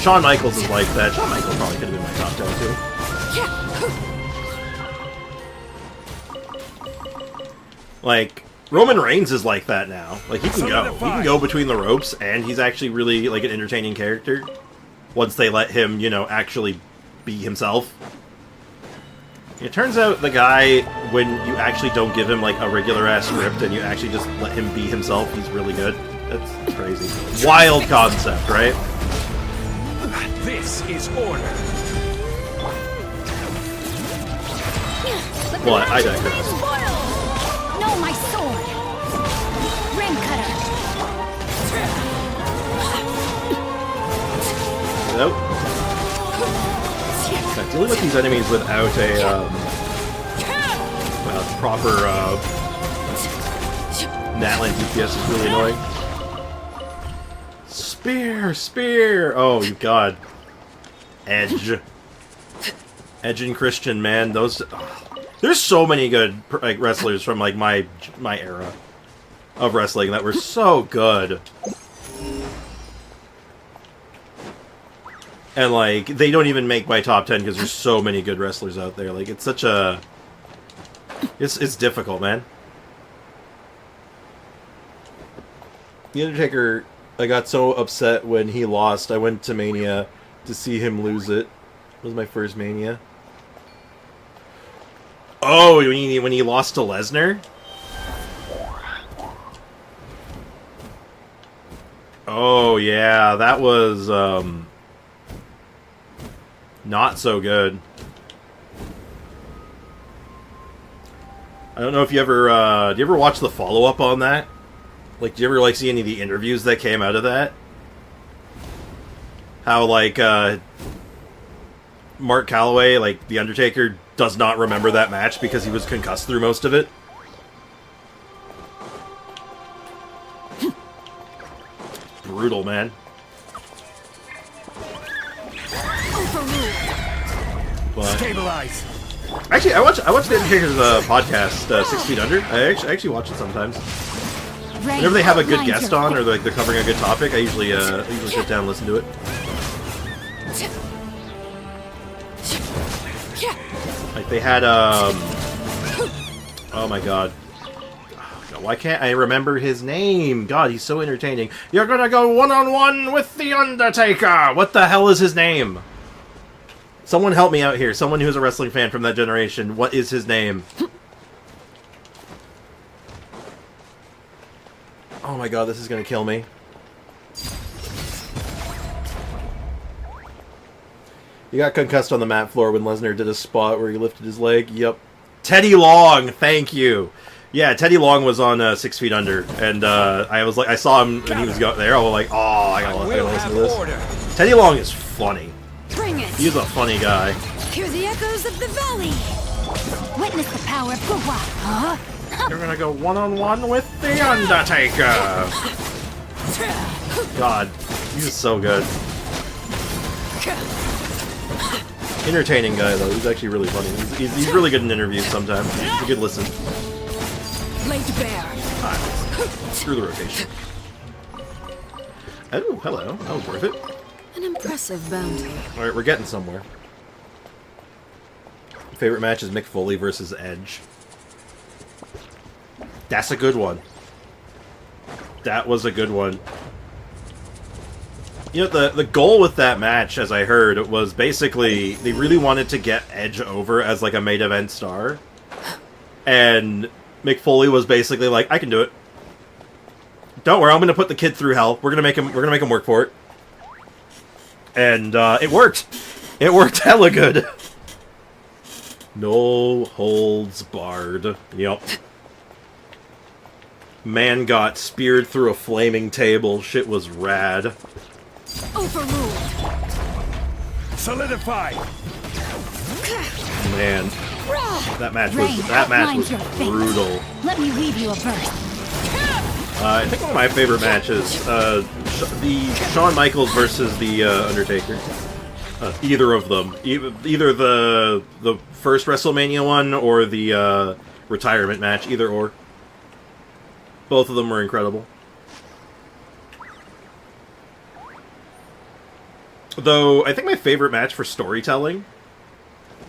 Shawn Michaels is like that. Shawn Michaels probably could have been my top 10, too. Like, Roman Reigns is like that now. Like, he can go. He can go between the ropes, and he's actually really, like, an entertaining character. Once they let him, actually be himself. It turns out the guy, when you actually don't give him, like, a regular-ass script and you actually just let him be himself, he's really good. That's crazy. Wild concept, right? This is order. What? I digress. No, my sword. Ring cutter. Nope. Dealing with these enemies without a proper Natlan DPS is really annoying. Spear! Oh, God. Edge and Christian, man. There's so many good wrestlers from like my era of wrestling that were so good. And, like, they don't even make my top 10 because there's so many good wrestlers out there. Like, it's such a... It's difficult, man. The Undertaker, I got so upset when he lost. I went to Mania to see him lose it. It was my first Mania. Oh, when he lost to Lesnar? Oh, yeah, that was, not so good. I don't know if you ever, do you ever watch the follow-up on that? Like, do you ever, like, see any of the interviews that came out of that? How, like, Mark Calloway, like, The Undertaker, does not remember that match because he was concussed through most of it. Brutal, man. But Stabilize. actually, I watch The Undertaker's podcast, 6 Feet Under. I actually watch it sometimes. Whenever they have a good guest on, or like they're covering a good topic, I usually sit down and listen to it. Like they had oh my god. Why can't I remember his name? God, he's so entertaining. You're gonna go one-on-one with The Undertaker! What the hell is his name? Someone help me out here. Someone who's a wrestling fan from that generation. What is his name? Oh my god, this is gonna kill me. He got concussed on the mat floor when Lesnar did a spot where he lifted his leg. Yep. Teddy Long! Thank you! Yeah, Teddy Long was on 6 Feet Under, and I saw him when he was there. I was like, oh, I gotta listen to this. Teddy Long is funny. Bring it. He's a funny guy. Hear the echoes of the valley. Witness the power of Gurwa. Huh? You're gonna go one-on-one with The Undertaker! God, he's so good. Entertaining guy, though. He's actually really funny. He's really good in interviews sometimes. He's a good listen. Laid bare. Screw the rotation. Oh, hello. That was worth it. An impressive bounty. Alright, we're getting somewhere. Favorite match is Mick Foley versus Edge. That's a good one. That was a good one. You know, the goal with that match, as I heard, was basically they really wanted to get Edge over as like a main event star. And Mick Foley was basically like, I can do it. Don't worry, I'm gonna put the kid through hell. We're gonna make him work for it. And it worked. It worked hella good. No holds barred. Yep. Man got speared through a flaming table. Shit was rad. Overruled. Solidify. Man, that match was brutal. Let me weave you a verse. I think one of my favorite matches, the Shawn Michaels versus the Undertaker. Either of them, either the first WrestleMania one or the retirement match. Either or. Both of them were incredible. Though, I think my favorite match for storytelling,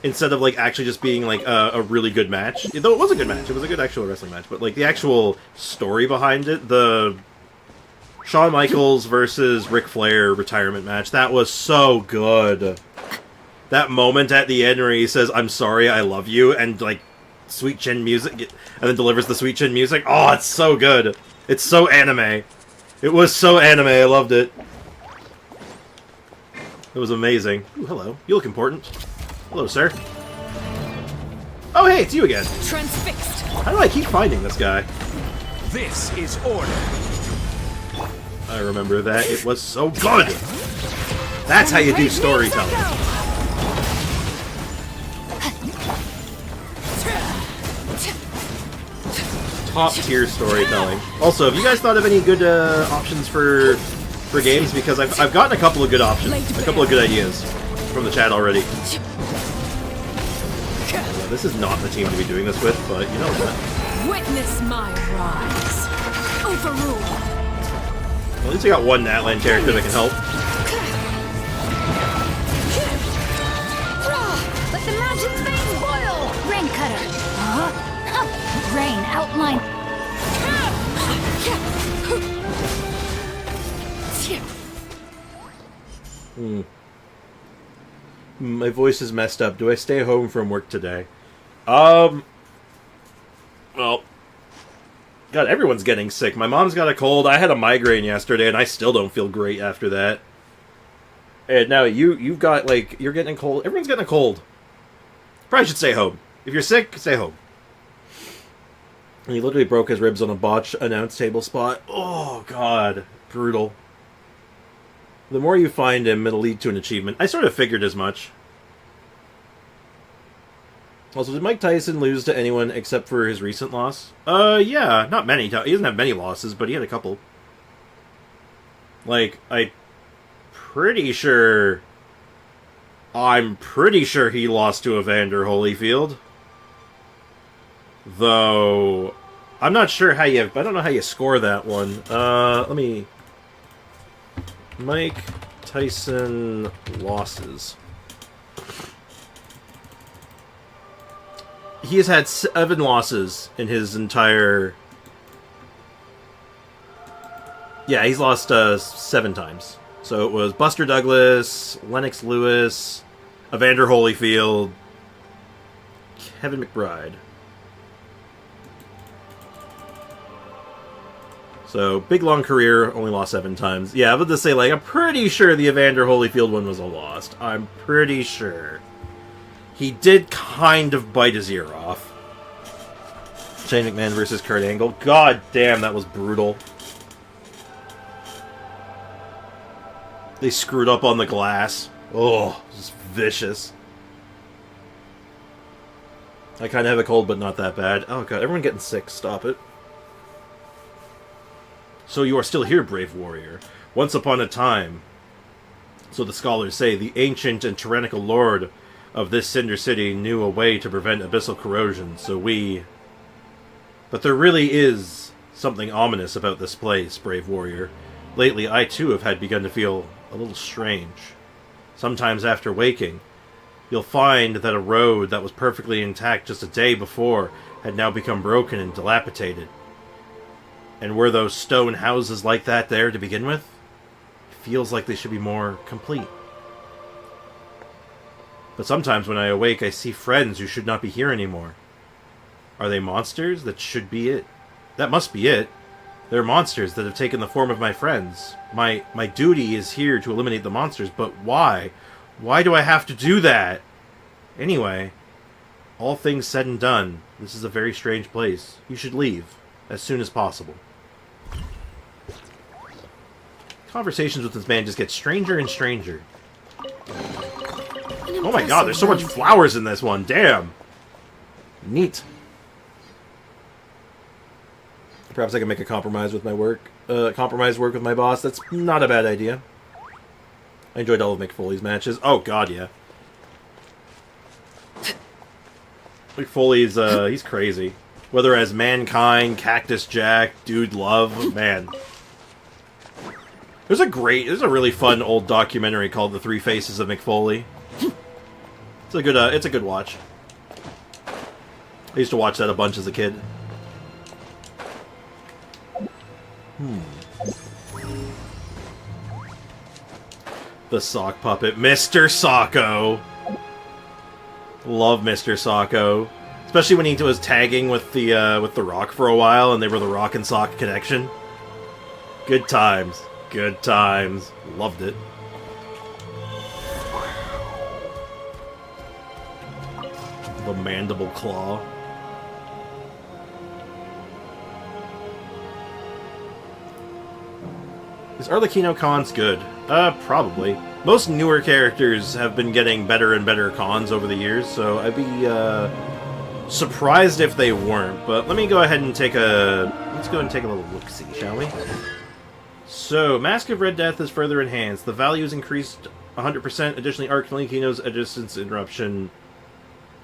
instead of like actually just being like a really good match, though it was a good match, it was a good actual wrestling match, but like the actual story behind it, the Shawn Michaels versus Ric Flair retirement match, that was so good. That moment at the end where he says, "I'm sorry, I love you," and like sweet chin music, and then delivers the sweet chin music. Oh, it's so good. It's so anime. It was so anime. I loved it. It was amazing. Ooh, hello. You look important. Hello, sir. Oh, hey, it's you again. Transfixed. How do I keep finding this guy? This is order. I remember that. It was so good. That's how you do storytelling. Top tier storytelling. Also, have you guys thought of any good options for games? Because I've gotten a couple of good options, a couple of good ideas from the chat already. This is not the team to be doing this with, but you know what? Witness my rise. Overrule. Well, at least I got one Natlan character that can help. Let the mountain's veins boil! Rain cutter! Rain outline! My voice is messed up. Do I stay home from work today? Well, God, everyone's getting sick. My mom's got a cold. I had a migraine yesterday, and I still don't feel great after that. And now you've got, like, you're getting a cold. Everyone's getting a cold. Probably should stay home. If you're sick, stay home. And he literally broke his ribs on a botch announce table spot. Oh, God. Brutal. The more you find him, it'll lead to an achievement. I sort of figured as much. Also, did Mike Tyson lose to anyone except for his recent loss? Yeah, not many. He doesn't have many losses, but he had a couple. Like, I'm pretty sure he lost to Evander Holyfield. Though, I'm not sure how I don't know how you score that one. Let me... Mike Tyson losses. He has had 7 losses in his entire... Yeah, he's lost 7 times. So it was Buster Douglas, Lennox Lewis, Evander Holyfield, Kevin McBride. So, big long career, only lost 7 times. Yeah, I was to say, like, I'm pretty sure the Evander Holyfield one was a loss. I'm pretty sure. He did kind of bite his ear off. Shane McMahon versus Kurt Angle. God damn, that was brutal. They screwed up on the glass. Oh, just vicious. I kind of have a cold, but not that bad. Oh god, everyone getting sick. Stop it. So you are still here, brave warrior. Once upon a time, so the scholars say, the ancient and tyrannical lord of this Cinder City knew a way to prevent abyssal corrosion, so we... But there really is something ominous about this place, brave warrior. Lately, I too have had begun to feel a little strange. Sometimes after waking, you'll find that a road that was perfectly intact just a day before had now become broken and dilapidated. And were those stone houses like that there to begin with? It feels like they should be more complete. But sometimes when I awake, I see friends who should not be here anymore. Are they monsters? That should be it. That must be it. They're monsters that have taken the form of my friends. My duty is here to eliminate the monsters, but why? Why do I have to do that? Anyway, all things said and done, this is a very strange place. You should leave as soon as possible. Conversations with this man just get stranger and stranger. Oh my god, there's so much flowers in this one. Damn. Neat. Perhaps I can make a compromise with my work. Compromise work with my boss. That's not a bad idea. I enjoyed all of Mick Foley's matches. Oh god, yeah. Mick Foley's, he's crazy. Whether as Mankind, Cactus Jack, Dude Love, man. There's a really fun old documentary called The Three Faces of Mick Foley. It's a good watch. I used to watch that a bunch as a kid. The sock puppet, Mr. Socko. Love Mr. Socko. Especially when he was tagging with the Rock for a while, and they were the Rock and Sock connection. Good times. Good times. Loved it. The Mandible Claw. Is Arlecchino cons good? Probably. Most newer characters have been getting better and better cons over the years, so I'd be, surprised if they weren't. But let me go ahead and let's go ahead and take a little look-see, shall we? So, Mask of Red Death is further enhanced. The value is increased 100%. Additionally, Arlecchino's a distance interruption.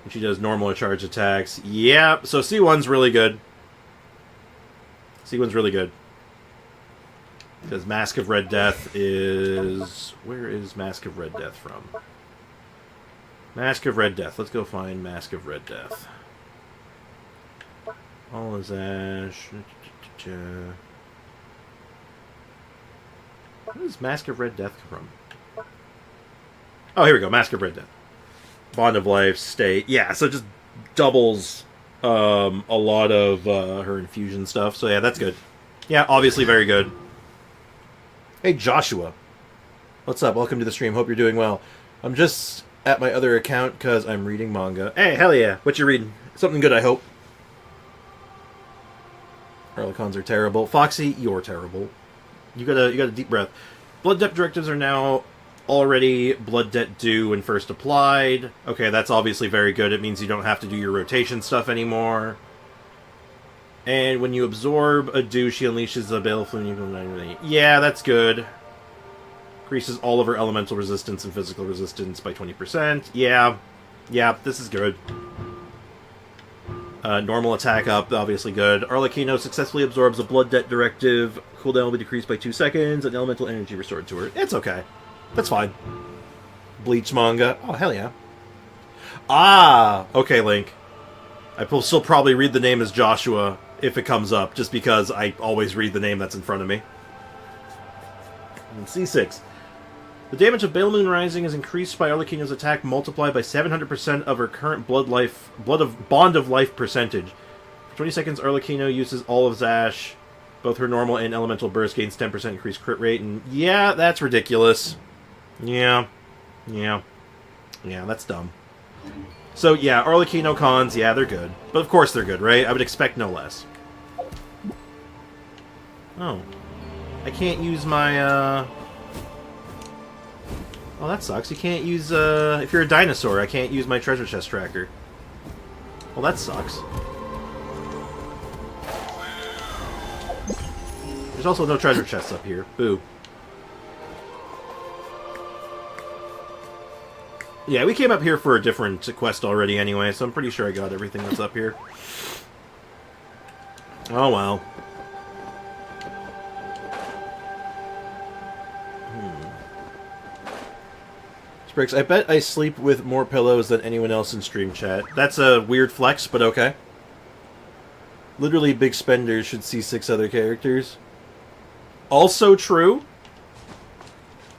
And she does normal or charge attacks. Yeah, so C1's really good. C1's really good. Because Mask of Red Death is... Where is Mask of Red Death from? Mask of Red Death. Let's go find Mask of Red Death. All is ash. Where does Mask of Red Death come from? Oh, here we go. Mask of Red Death. Bond of Life, State. Yeah, so it just doubles a lot of her infusion stuff. So yeah, that's good. Yeah, obviously very good. Hey, Joshua. What's up? Welcome to the stream. Hope you're doing well. I'm just at my other account because I'm reading manga. Hey, hell yeah. What you reading? Something good, I hope. Harlequins are terrible. Foxy, you're terrible. You got a deep breath. Blood debt directives are now already blood debt due when first applied. Okay, that's obviously very good. It means you don't have to do your rotation stuff anymore. And when you absorb a due, she unleashes a baleful. Yeah, that's good. Increases all of her elemental resistance and physical resistance by 20%. Yeah, this is good. Normal attack up, obviously good. Arlecchino successfully absorbs a blood debt directive. Cooldown will be decreased by 2 seconds, and elemental energy restored to her. It's okay. That's fine. Bleach manga. Oh, hell yeah. Ah! Okay, Link. I will still probably read the name as Joshua if it comes up, just because I always read the name that's in front of me. And C6. The damage of Bale Moon Rising is increased by Arlecchino's attack, multiplied by 700% of her current Bond of Life percentage. For 20 seconds, Arlecchino uses all of Zash. Both her normal and elemental burst gains 10% increased crit rate, and yeah, that's ridiculous. Yeah, that's dumb. So yeah, Arlecchino cons, yeah, they're good. But of course they're good, right? I would expect no less. Oh. I can't use my, Oh, that sucks. You can't use, if you're a dinosaur, I can't use my treasure chest tracker. Well, that sucks. There's also no treasure chests up here. Boo. Yeah, we came up here for a different quest already anyway, so I'm pretty sure I got everything that's up here. Oh, well. Spriggs, I bet I sleep with more pillows than anyone else in stream chat. That's a weird flex, but okay. Literally, big spenders should see 6 other characters. Also true.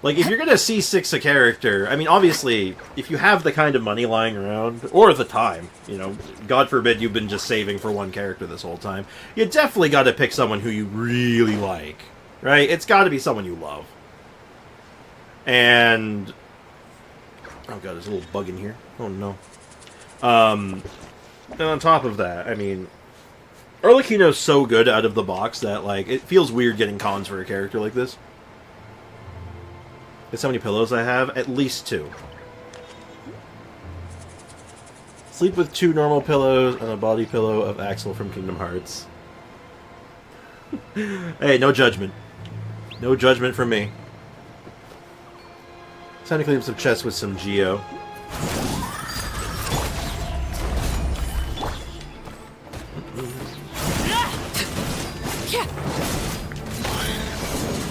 Like, if you're gonna C6 a character, I mean, obviously, if you have the kind of money lying around, or the time, you know, God forbid you've been just saving for one character this whole time, you definitely gotta pick someone who you really like, right? It's gotta be someone you love. And... oh god, there's a little bug in here. Oh no. And on top of that, I mean, Arlecchino's so good out of the box that, like, it feels weird getting cons for a character like this. Guess how many pillows I have? At least 2. Sleep with 2 normal pillows and a body pillow of Axel from Kingdom Hearts. Hey, no judgment. No judgment from me. Time to clean up some chests with some Geo.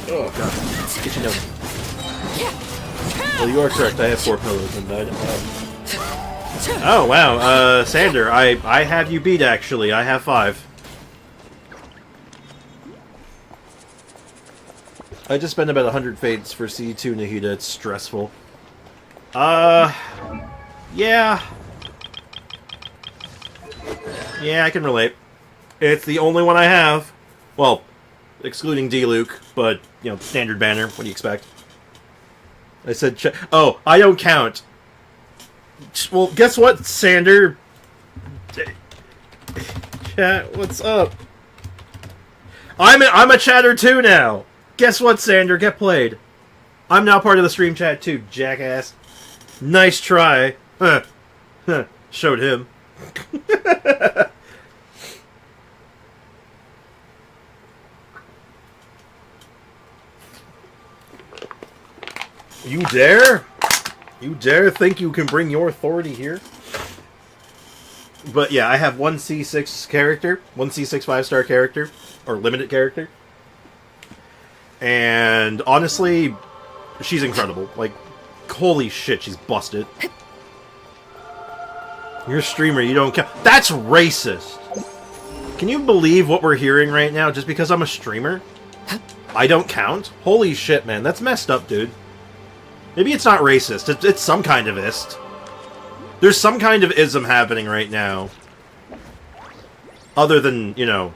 Oh god. Get your nose. Well, you are correct. I have 4 pillows and I don't have... oh, wow. Sander, I have you beat, actually. I have 5. I just spent about 100 fates for C2 Nahida. It's stressful. Yeah. Yeah, I can relate. It's the only one I have. Well, excluding D-Luke, but, you know, standard banner. What do you expect? I said oh, I don't count. Well, guess what, Sander? Chat, what's up? I'm a chatter too now. Guess what, Sander? Get played. I'm now part of the stream chat too, jackass. Nice try. Showed him. You dare? You dare think you can bring your authority here? But yeah, I have one C6 character, one C6 5-star character, or limited character. And honestly, she's incredible. Like, holy shit, she's busted. You're a streamer, you don't count. That's racist! Can you believe what we're hearing right now just because I'm a streamer? I don't count? Holy shit, man. That's messed up, dude. Maybe it's not racist. It's some kind of ist. There's some kind of ism happening right now. Other than, you know...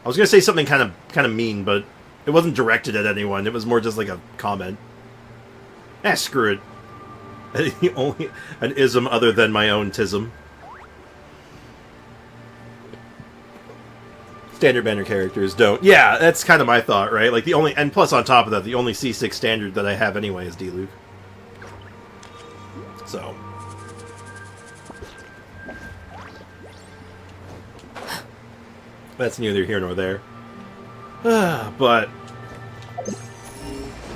I was gonna say something kind of mean, but it wasn't directed at anyone. It was more just like a comment. Screw it. Only an ism other than my own tism. Standard banner characters don't. Yeah, that's kind of my thought, right? Like the only, and plus on top of that, the only C6 standard that I have anyway is D-Luke. So. That's neither here nor there. But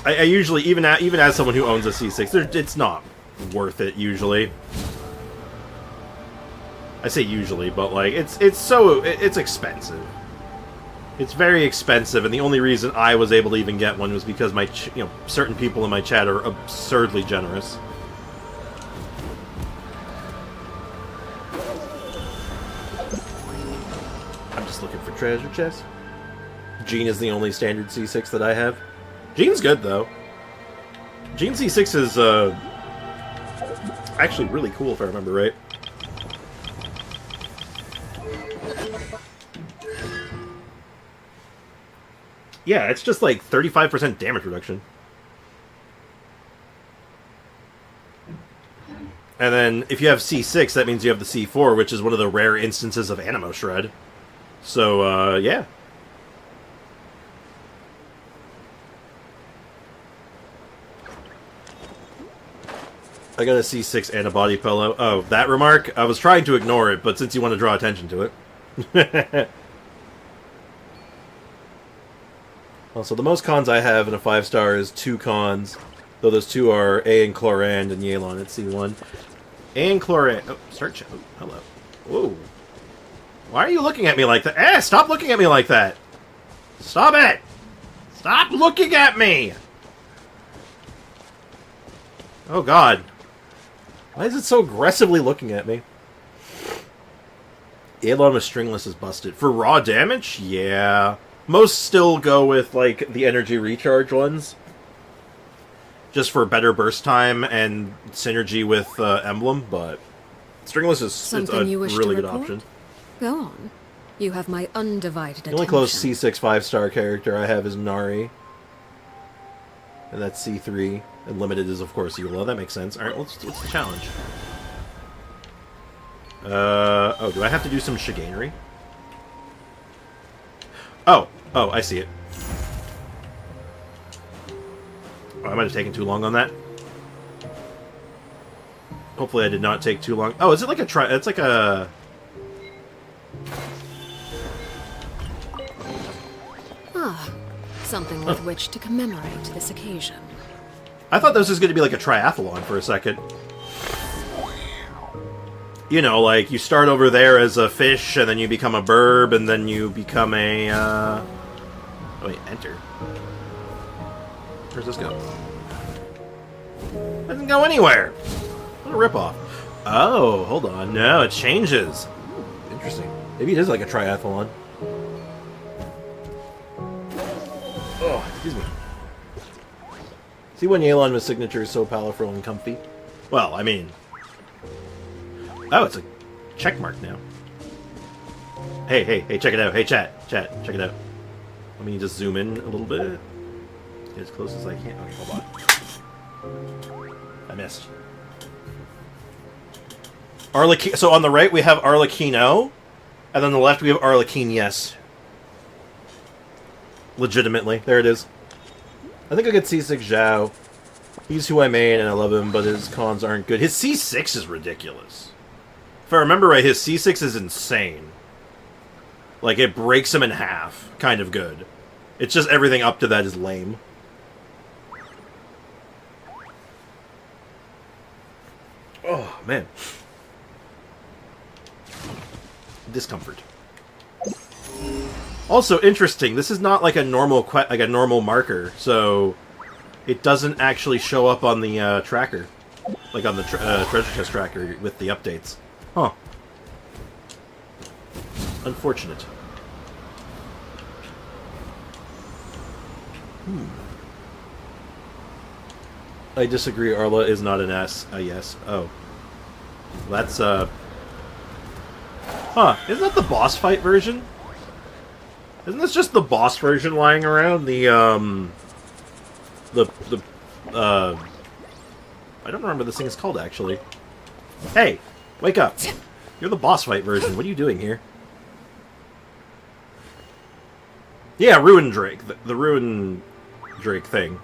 I usually, even as someone who owns a C6, it's not worth it usually. I say usually, but like it's expensive. It's very expensive, and the only reason I was able to even get one was because my certain people in my chat are absurdly generous. I'm just looking for treasure chests. Gene is the only standard C6 that I have. Gene's good though. Gene C6 is actually really cool if I remember right. Yeah, it's just like 35% damage reduction. And then if you have C6, that means you have the C4, which is one of the rare instances of Animo Shred. So, yeah. I got a C6 and a body pillow. Oh, that remark? I was trying to ignore it, but since you want to draw attention to it. Well, so the most cons I have in a 5-star is 2 cons, though those 2 are A and Chlorand and Yelan at C1. A and Chlorand... Oh, start chat. Oh, hello. Whoa. Why are you looking at me like that? Stop looking at me like that! Stop it! Stop looking at me! Oh, God. Why is it so aggressively looking at me? Yelan with Stringless is busted. For raw damage? Yeah... Most still go with, like, the energy recharge ones. Just for better burst time and synergy with Emblem, but Stringless is a really good option. Go on. You have my undivided attention. The only close C6 5-star character I have is Nari. And that's C3. And limited is, of course, Eula. That makes sense. Alright, what's the challenge? Oh, do I have to do some chicanery? Oh, I see it. Oh, I might have taken too long on that. Hopefully I did not take too long. Oh, is it like a it's like a... Ah, something with which to commemorate this occasion. I thought this was going to be like a triathlon for a second. You know, like, you start over there as a fish, and then you become a burb, and then you become a, Oh, wait, enter. Where's this go? Doesn't go anywhere! What a ripoff. Oh, hold on. No, it changes. Interesting. Maybe it is like a triathlon. Oh, excuse me. See when Yelan with signature is so powerful and comfy? Well, I mean... Oh, it's a check mark now. Hey, check it out. Hey, chat, check it out. Let me just zoom in a little bit. Get as close as I can. Okay, hold on. I missed. So on the right we have Arlecchino, and on the left we have Arlecchine, yes. Legitimately. There it is. I think I'll get C6 Zhao. He's who I main, and I love him, but his cons aren't good. His C6 is ridiculous. If I remember right, his C6 is insane. Like, it breaks him in half. Kind of good. It's just everything up to that is lame. Oh, man. Discomfort. Also, interesting, this is not like a normal marker, so it doesn't actually show up on the tracker. like on the treasure chest tracker with the updates. Huh. Unfortunate. I disagree. Arla is not an S. Yes. Oh. That's, Huh. Isn't that the boss fight version? Isn't this just the boss version lying around? I don't remember what this thing is called, actually. Hey! Wake up! You're the boss fight version. What are you doing here? Yeah, Ruin Drake. The Ruin Drake thing.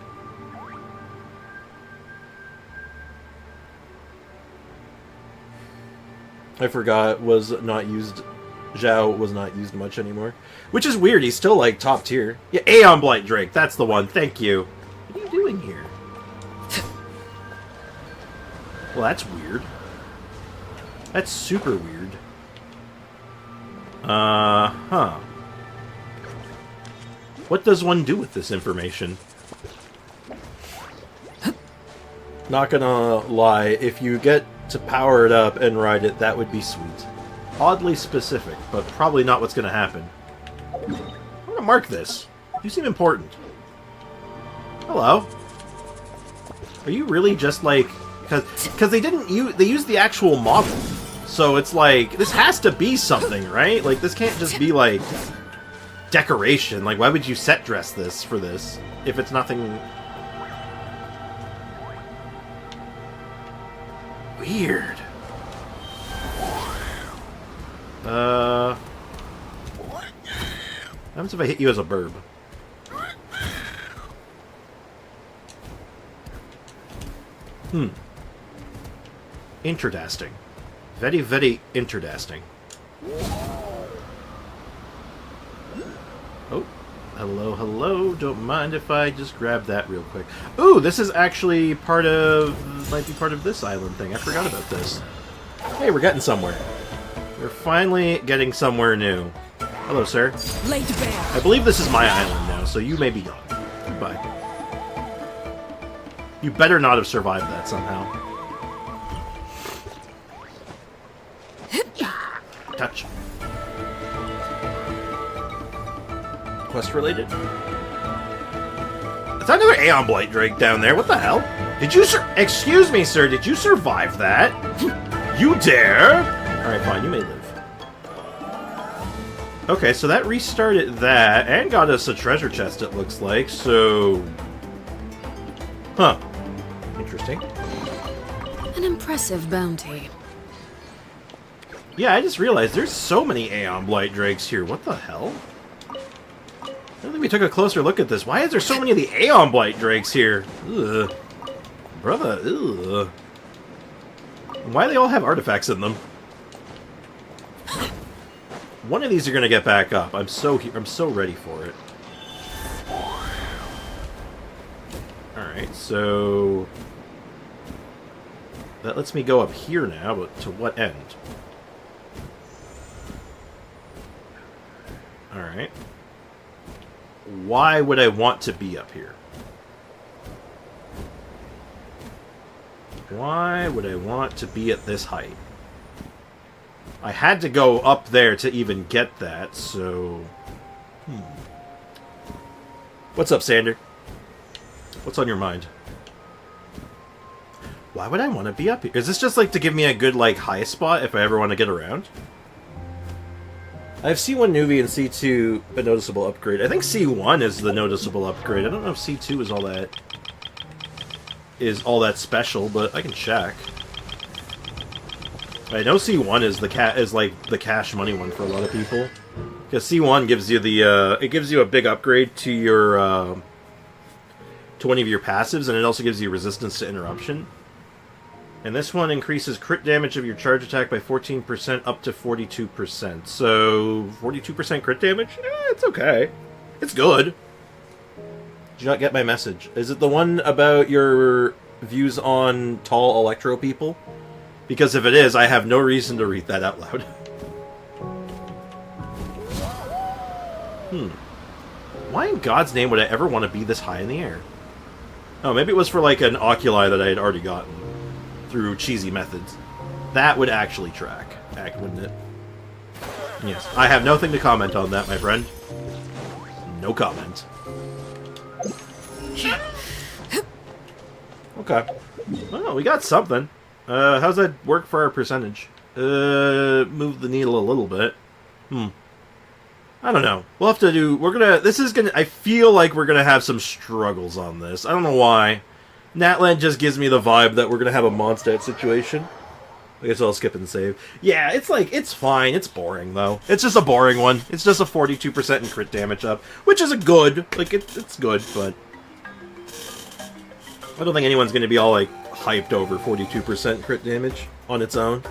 I forgot was not used. Zhao was not used much anymore. Which is weird, he's still like top tier. Yeah, Aeon Blight Drake, that's the one, thank you. What are you doing here? Well, that's weird. That's super weird. Huh. What does one do with this information? Not gonna lie, if you get to power it up and ride it, that would be sweet. Oddly specific, but probably not what's gonna happen. I'm gonna mark this. You seem important. Hello. Are you really just like... Because they didn't use... They used the actual model. So it's like... This has to be something, right? Like, this can't just be like... decoration. Like, why would you set dress this for this if it's nothing... Weird. What happens if I hit you as a burb? Interdasting. Very, very interdasting. Oh, hello, hello. Don't mind if I just grab that real quick. Ooh, this is actually part of... Might be part of this island thing. I forgot about this. Hey, we're getting somewhere. We're finally getting somewhere new. Hello, sir. Laid bare. I believe this is my island now, so you may be gone. Goodbye. You better not have survived that somehow. Touch. Quest related? Is that another Aeon Blight Drake down there? What the hell? Did you excuse me, sir, did you survive that? You dare? Alright, fine, you may live. Okay, so that restarted that, and got us a treasure chest, it looks like, so... Huh. Interesting. An impressive bounty. Yeah, I just realized there's so many Aeon Blight Drakes here. What the hell? I don't think we took a closer look at this. Why is there so many of the Aeon Blight Drakes here? Ugh. Brother, ugh. Why do they all have artifacts in them? One of these are gonna get back up. I'm so ready for it. Alright, so... That lets me go up here now, but to what end? Alright. Why would I want to be up here? Why would I want to be at this height? I had to go up there to even get that, so... What's up, Sander? What's on your mind? Why would I want to be up here? Is this just, like, to give me a good, like, high spot if I ever want to get around? I have C1 Nuvi and C2 a noticeable upgrade. I think C1 is the noticeable upgrade. I don't know if C2 is all that special, but I can check. I know C1 is like the cash money one for a lot of people, because C1 gives you the it gives you a big upgrade to your to one of your passives, and it also gives you resistance to interruption. And this one increases crit damage of your charge attack by 14% up to 42%. So 42% crit damage? It's okay. It's good. Did you not get my message? Is it the one about your views on tall electro people? Because if it is, I have no reason to read that out loud. Why in God's name would I ever want to be this high in the air? Oh, maybe it was for like an oculi that I had already gotten. through cheesy methods. That would actually track, wouldn't it? Yes. I have nothing to comment on that, my friend. No comment. Okay. Well, we got something. How's that work for our percentage? Move the needle a little bit. I don't know. We'll have to do... I feel like we're gonna have some struggles on this. I don't know why. Natland just gives me the vibe that we're gonna have a Mondstadt situation. I guess I'll skip and save. Yeah, it's fine. It's boring, though. It's just a boring one. It's just a 42% in crit damage up, which is a good. It's good, but... I don't think anyone's gonna be all, hyped over 42% crit damage on its own.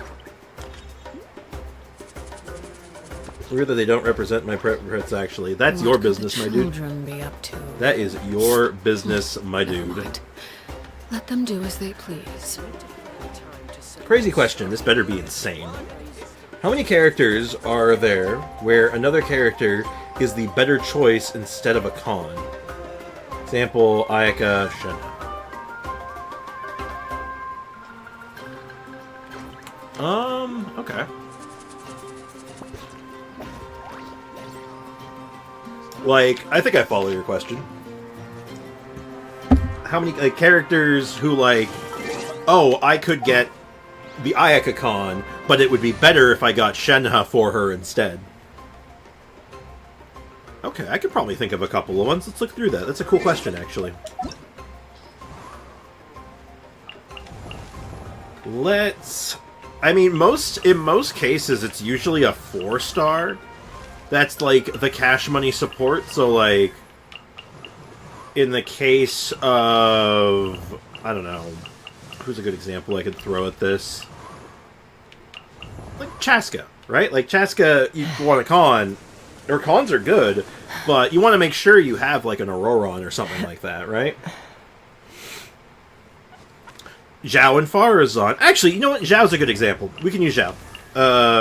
Weird that they don't represent my crits, actually. That's your business, my dude. Be up to? That is your business, my dude. Let them do as they please. Crazy question. This better be insane. How many characters are there where another character is the better choice instead of a con? Example, Ayaka, Shenna. Okay. I think I follow your question. How many characters who oh, I could get the Ayaka con, but it would be better if I got Shenhe for her instead. Okay, I could probably think of a couple of ones. Let's look through that. That's a cool question, actually. In most cases, it's usually a 4-star. That's, the cash money support. So, in the case of... I don't know. Who's a good example I could throw at this? Chaska, right? Chaska, you want a con. Or cons are good, but you want to make sure you have, an Auroron or something like that, right? Zhao and Farazan. Actually, you know what? Zhao's a good example. We can use Zhao.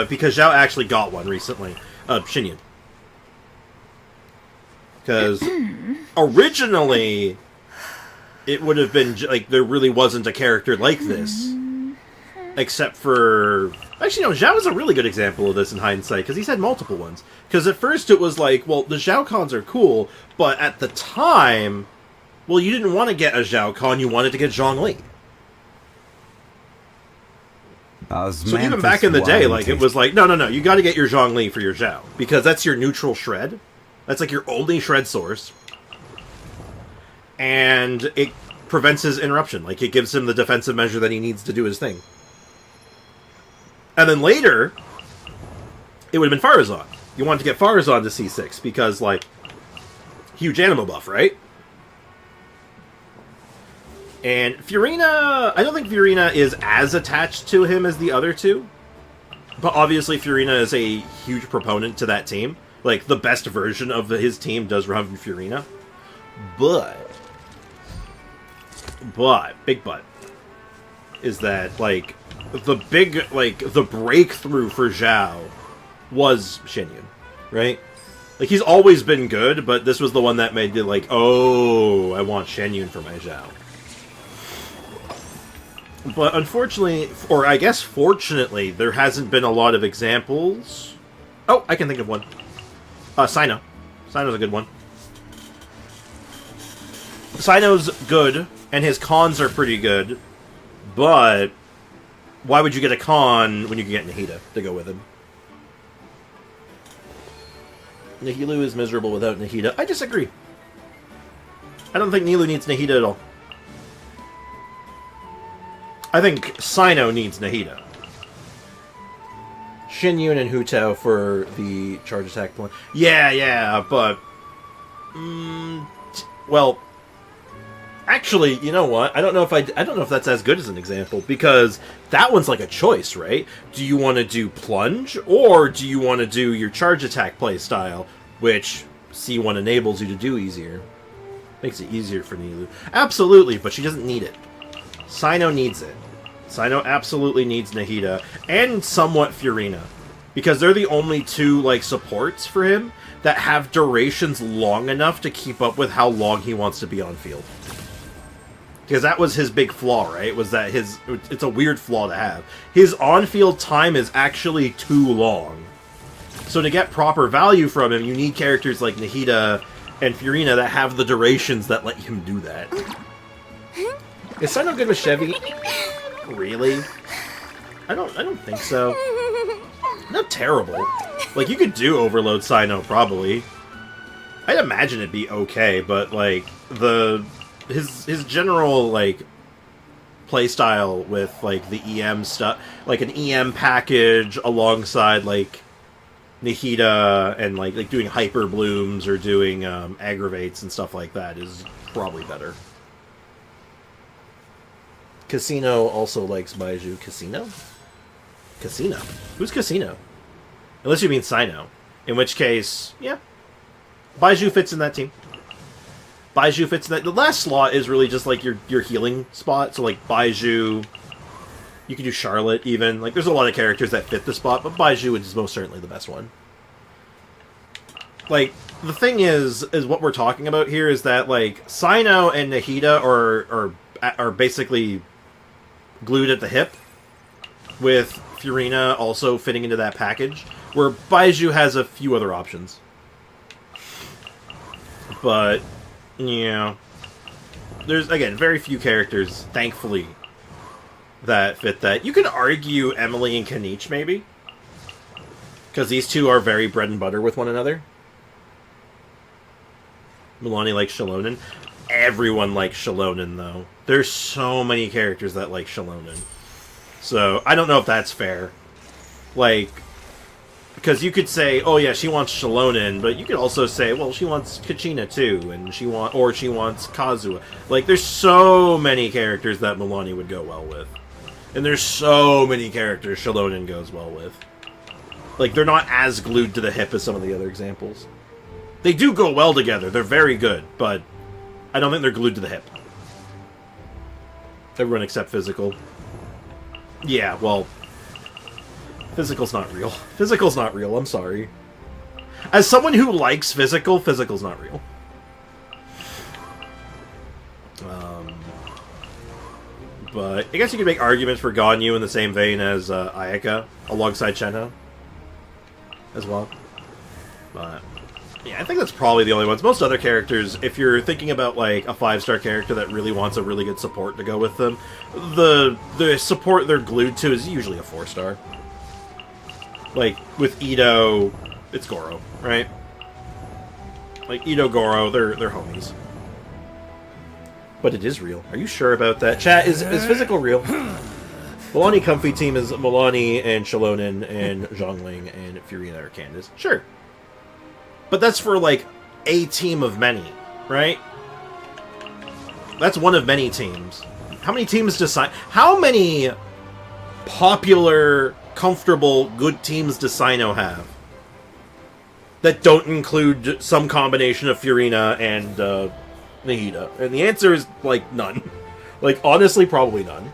Because Zhao actually got one recently. Xinyan. Because originally, it would have been, there really wasn't a character like this. Except for... Actually, no, Zhao is a really good example of this in hindsight, because he's had multiple ones. Because at first it was well, the Zhao cons are cool, but at the time, well, you didn't want to get a Zhao con, you wanted to get Zhongli. So even back in the day, it was no, you gotta get your Zhongli for your Zhao. Because that's your neutral shred. That's your only shred source. And it prevents his interruption. It gives him the defensive measure that he needs to do his thing. And then later, it would have been Farazan. You wanted to get Farazan to C6, because, huge animal buff, right? And Furina... I don't think Furina is as attached to him as the other two. But obviously Furina is a huge proponent to that team. The best version of his team does run Furina. But, big but, is that, the big, the breakthrough for Zhao was Xinyan, right? He's always been good, but this was the one that made it oh, I want Xinyan for my Zhao. But unfortunately, or I guess fortunately, there hasn't been a lot of examples. Oh, I can think of one. Sino. Sino's a good one. Sino's good, and his cons are pretty good, but why would you get a con when you can get Nahida to go with him? Nihilou is miserable without Nahida. I disagree. I don't think Nihilou needs Nahida at all. I think Sino needs Nahida. Xinyun and Hu Tao for the charge attack one. Yeah, but... well... Actually, you know what? I don't know if that's as good as an example, because that one's a choice, right? Do you want to do plunge, or do you want to do your charge attack play style, which C1 enables you to do easier? Makes it easier for Nihilou. Absolutely, but she doesn't need it. Sino needs it. Sino absolutely needs Nahida, and somewhat Furina. Because they're the only two, supports for him that have durations long enough to keep up with how long he wants to be on field. Because that was his big flaw, right? Was that it's a weird flaw to have. His on-field time is actually too long. So to get proper value from him, you need characters like Nahida and Furina that have the durations that let him do that. Is Sino good with Chevy? Really? I don't think so. Not terrible. Like, you could do Overload Sino, probably. I'd imagine it'd be okay, but, like, his general, like, playstyle with, like, the EM stuff, like an EM package alongside, like, Nahida and, like doing Hyper Blooms or doing Aggravates and stuff like that is probably better. Casino also likes Baiju. Casino? Casino? Who's Casino? Unless you mean Sino. In which case, yeah. Baiju fits in that team. Baiju fits in that. The last slot is really just like your healing spot. So like Baiju, you can do Charlotte even. Like there's a lot of characters that fit the spot, but Baiju is most certainly the best one. Like the thing is what we're talking about here is that like Sino and Nahida are basically glued at the hip, with Furina also fitting into that package, where Baiju has a few other options. But, yeah. There's, again, very few characters, thankfully, that fit that. You can argue Emily and Kanich, maybe. Because these two are very bread and butter with one another. Milani likes Shalonen. Everyone likes Shalonen, though. There's so many characters that like Shalonen. So, I don't know if that's fair. Like, because you could say, oh yeah, she wants Shalonen, but you could also say, well, she wants Kachina too, and she wants Kazuha. Like, there's so many characters that Milani would go well with. And there's so many characters Shalonen goes well with. Like, they're not as glued to the hip as some of the other examples. They do go well together, they're very good, but I don't think they're glued to the hip. Everyone except Physical. Yeah, well, Physical's not real. Physical's not real, I'm sorry. As someone who likes Physical's not real. But I guess you could make arguments for Ganyu in the same vein as Ayaka, alongside Shenhe, as well. But yeah, I think that's probably the only ones. Most other characters, if you're thinking about like a 5-star character that really wants a really good support to go with them, the support they're glued to is usually a 4-star. Like with Ito, it's Goro, right? Like Ito, Goro, they're homies. But it is real. Are you sure about that? Chat, is Physical real? Milani Comfy team is Milani and Shalonen and Zhongling and Furina or Candace. Sure. But that's for, like, a team of many, right? That's one of many teams. How many teams decide... How many popular, comfortable, good teams does Sino have? That don't include some combination of Furina and Nahida. And the answer is, like, none. Like, honestly, probably none.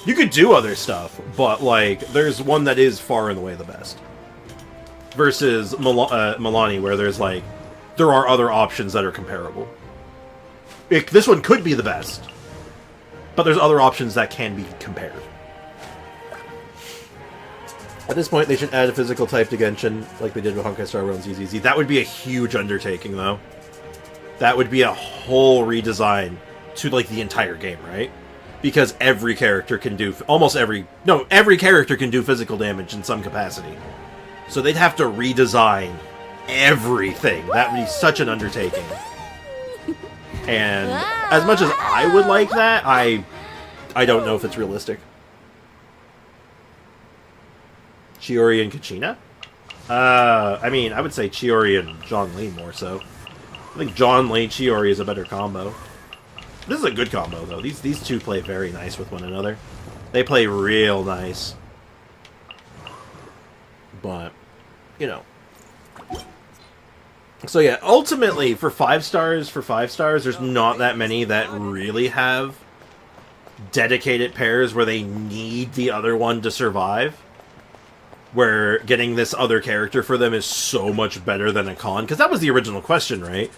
You could do other stuff, but, like, there's one that is far and away the best. Versus Milani, where there's, like, there are other options that are comparable. This one could be the best, but there's other options that can be compared. At this point, they should add a physical type to Genshin, like they did with Honkai Star Rail and ZZZ. That would be a huge undertaking, though. That would be a whole redesign to, like, the entire game, right? Because every character can do... every character can do physical damage in some capacity. So they'd have to redesign everything. That would be such an undertaking. And as much as I would like that, I don't know if it's realistic. Chiori and Kachina? I mean, I would say Chiori and Zhongli more so. I think Zhongli, Chiori is a better combo. This is a good combo, though. These two play very nice with one another. They play real nice. But, you know. So yeah, ultimately, for 5 stars, there's not that many that really have dedicated pairs where they need the other one to survive. Where getting this other character for them is so much better than a con. Because that was the original question, right?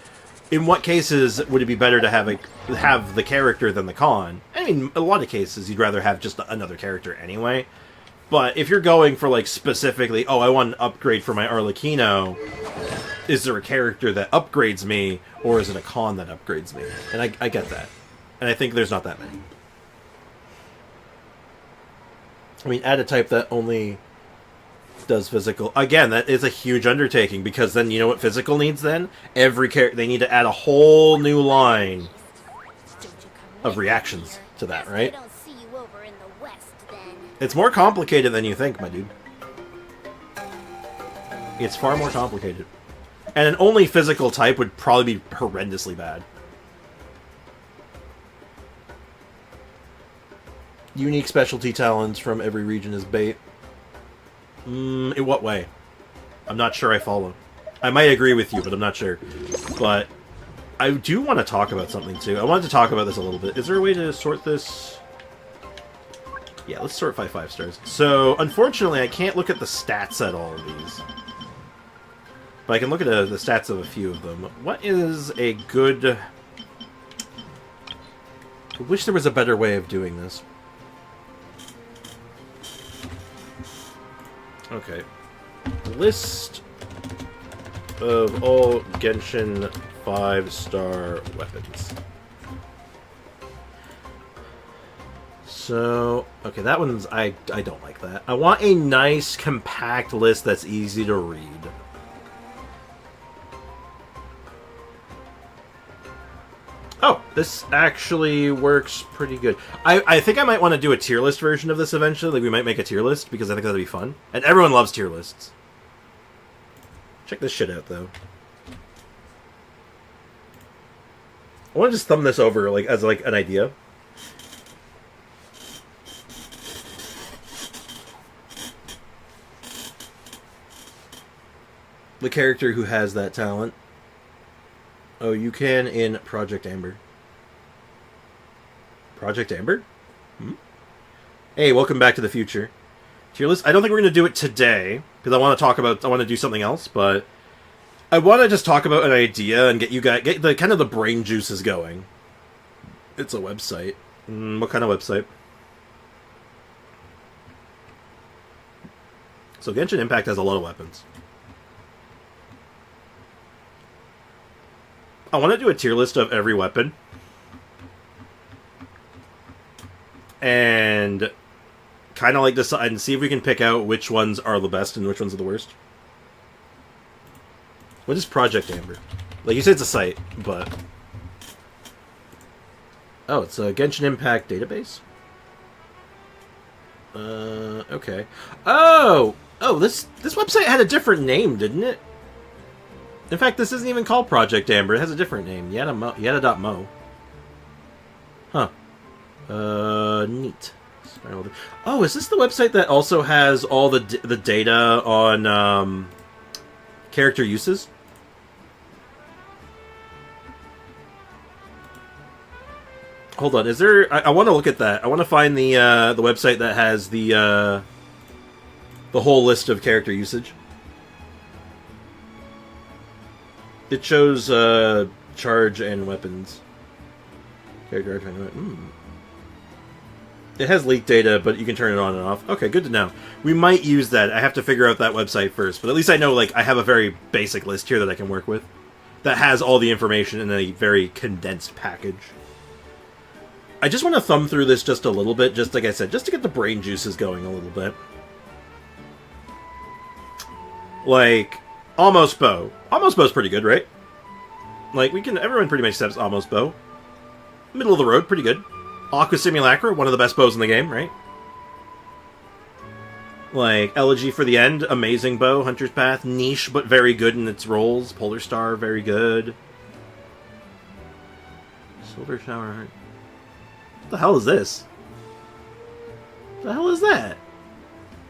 in what cases would it be better to have the character than the con? I mean, a lot of cases you'd rather have just another character anyway. But if you're going for, like, specifically, oh, I want an upgrade for my Arlecchino, is there a character that upgrades me, or is it a con that upgrades me? And I get that. And I think there's not that many. I mean, add a type that only does physical. Again, that is a huge undertaking, because then you know what physical needs then? Every character, they need to add a whole new line of reactions to that, right? It's more complicated than you think, my dude. It's far more complicated. And an only physical type would probably be horrendously bad. Unique specialty talents from every region is bait. In what way? I'm not sure I follow. I might agree with you, but I'm not sure. But I do want to talk about something, too. I wanted to talk about this a little bit. Is there a way to sort this? Yeah, let's sort by 5 stars. So, unfortunately, I can't look at the stats at all of these. But I can look at the stats of a few of them. What is a good... I wish there was a better way of doing this. Okay. List of all Genshin 5-star weapons. So, okay, that one's... I don't like that. I want a nice, compact list that's easy to read. Oh, this actually works pretty good. I think I might want to do a tier list version of this eventually. Like, we might make a tier list, because I think that'd be fun. And everyone loves tier lists. Check this shit out, though. I want to just thumb this over, like, as, like, an idea. The character who has that talent. Oh, you can in Project Amber. Project Amber? Hey, welcome back to the future. Tier list. I don't think we're going to do it today, because I want to do something else, but I want to just talk about an idea and get the kind of the brain juices going. It's a website. What kind of website? So Genshin Impact has a lot of weapons. I want to do a tier list of every weapon. And kind of like decide and see if we can pick out which ones are the best and which ones are the worst. What is Project Amber? Like you said, it's a site, but... Oh, it's a Genshin Impact database? Okay. Oh! Oh, this website had a different name, didn't it? In fact, this isn't even called Project Amber. It has a different name. Yada.mo. Huh. Neat. Oh, is this the website that also has all the data on character uses? Hold on. Is there... I want to look at that. I want to find the website that has the whole list of character usage. It shows charge and weapons. Character It has leaked data, but you can turn it on and off. Okay, good to know. We might use that. I have to figure out that website first, but at least I know, like, I have a very basic list here that I can work with that has all the information in a very condensed package. I just want to thumb through this just a little bit, just like I said, just to get the brain juices going a little bit. Like... Almost Bow. Almost Bow's pretty good, right? Like, everyone pretty much accepts Almost Bow. Middle of the road, pretty good. Aqua Simulacra, one of the best bows in the game, right? Like, Elegy for the End, amazing bow. Hunter's Path, niche, but very good in its roles. Polar Star, very good. Silver Shower Heart. What the hell is this? What the hell is that?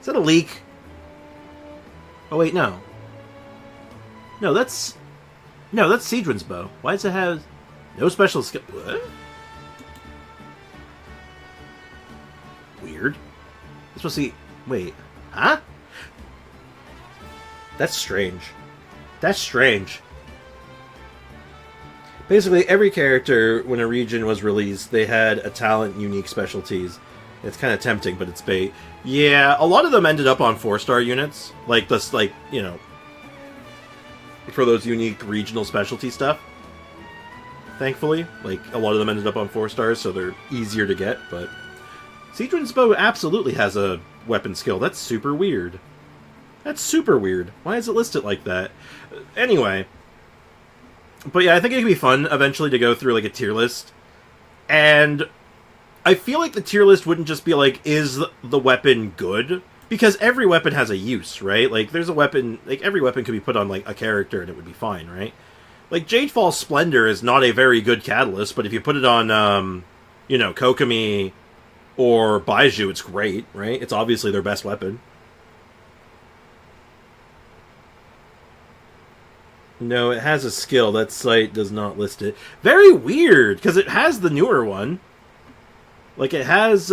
Is that a leak? Oh, wait, no. No, that's Siegwin's bow. Why does it have no special skill? What? Weird. It's supposed to be... Wait. Huh? That's strange. That's strange. Basically, every character, when a region was released, they had a talent, unique specialties. It's kind of tempting, but it's bait. Yeah, a lot of them ended up on 4-star units. Like, this, like, you know, for those unique regional specialty stuff. Thankfully. Like, a lot of them ended up on 4 stars, so they're easier to get, but... Siegewin's bow absolutely has a weapon skill. That's super weird. That's super weird. Why is it listed like that? Anyway. But yeah, I think it could be fun eventually to go through, like, a tier list. And I feel like the tier list wouldn't just be like, is the weapon good? Because every weapon has a use, right? Like, there's a weapon... Like, every weapon could be put on, like, a character and it would be fine, right? Like, Jadefall's Splendor is not a very good catalyst, but if you put it on, you know, Kokomi or Baiju, it's great, right? It's obviously their best weapon. No, it has a skill. That site does not list it. Very weird, because it has the newer one. Like, it has,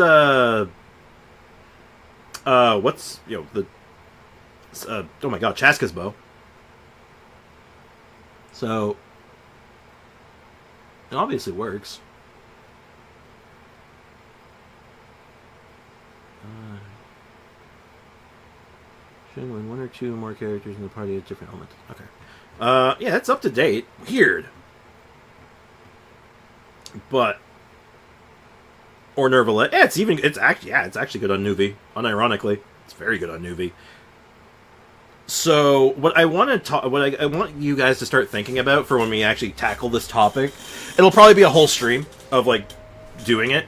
what's, you know, the, oh my god, Chaska's bow. So, it obviously works. Showing when 1 or 2 more characters in the party have different elements. Okay. Yeah, it's up to date. Weird. But, or Nervalet. Yeah, it's actually good on Nuvi. Unironically, it's very good on Nuvi. So, what I want to I want you guys to start thinking about for when we actually tackle this topic, it'll probably be a whole stream of, like, doing it.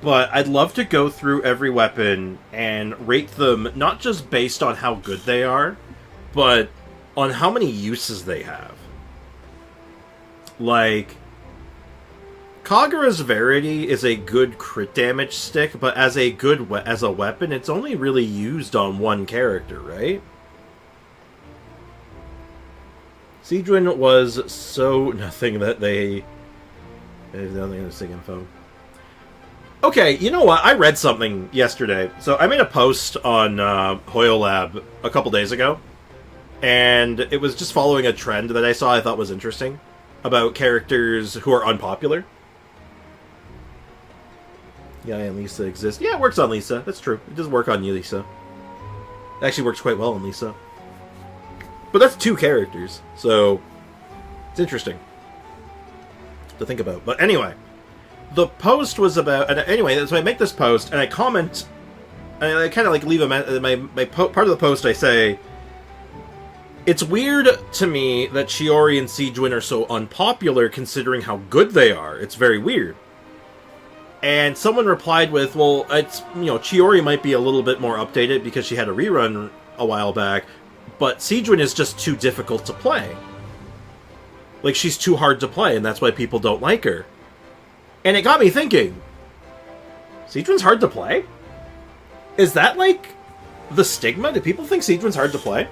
But I'd love to go through every weapon and rate them, not just based on how good they are, but on how many uses they have. Like, Kagura's Verity is a good crit damage stick, but as a weapon, it's only really used on one character, right? Siegewin was so nothing that they... There's nothing in the SIG info. Okay, you know what? I read something yesterday. So I made a post on HoYoLab a couple days ago. And it was just following a trend that I saw I thought was interesting. About characters who are unpopular. Yeah, and Lisa exists. Yeah, it works on Lisa. That's true. It does work on you, Lisa. It actually works quite well on Lisa. But that's 2 characters, so it's interesting to think about. But anyway, the post was about... And anyway, so I make this post, and I comment... And I kind of like leave part of the post, I say... It's weird to me that Chiori and Siegewin are so unpopular considering how good they are. It's very weird. And someone replied with, well, it's, you know, Chiori might be a little bit more updated because she had a rerun a while back, but Siegewin is just too difficult to play. Like, she's too hard to play, and that's why people don't like her. And it got me thinking, Siegewin's hard to play? Is that, like, the stigma? Do people think Siegewin's hard to play?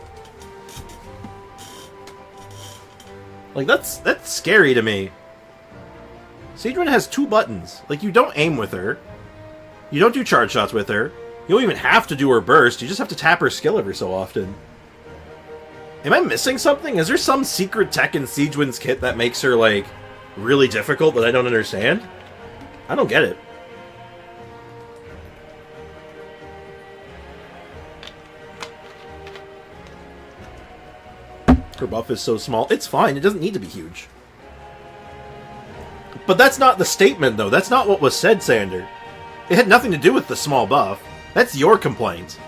Like, that's scary to me. Siegewin has 2 buttons. Like, you don't aim with her. You don't do charge shots with her. You don't even have to do her burst. You just have to tap her skill every so often. Am I missing something? Is there some secret tech in Siegewin's kit that makes her, like, really difficult that I don't understand? I don't get it. Her buff is so small. It's fine. It doesn't need to be huge. But that's not the statement, though. That's not what was said, Sander. It had nothing to do with the small buff. That's your complaint.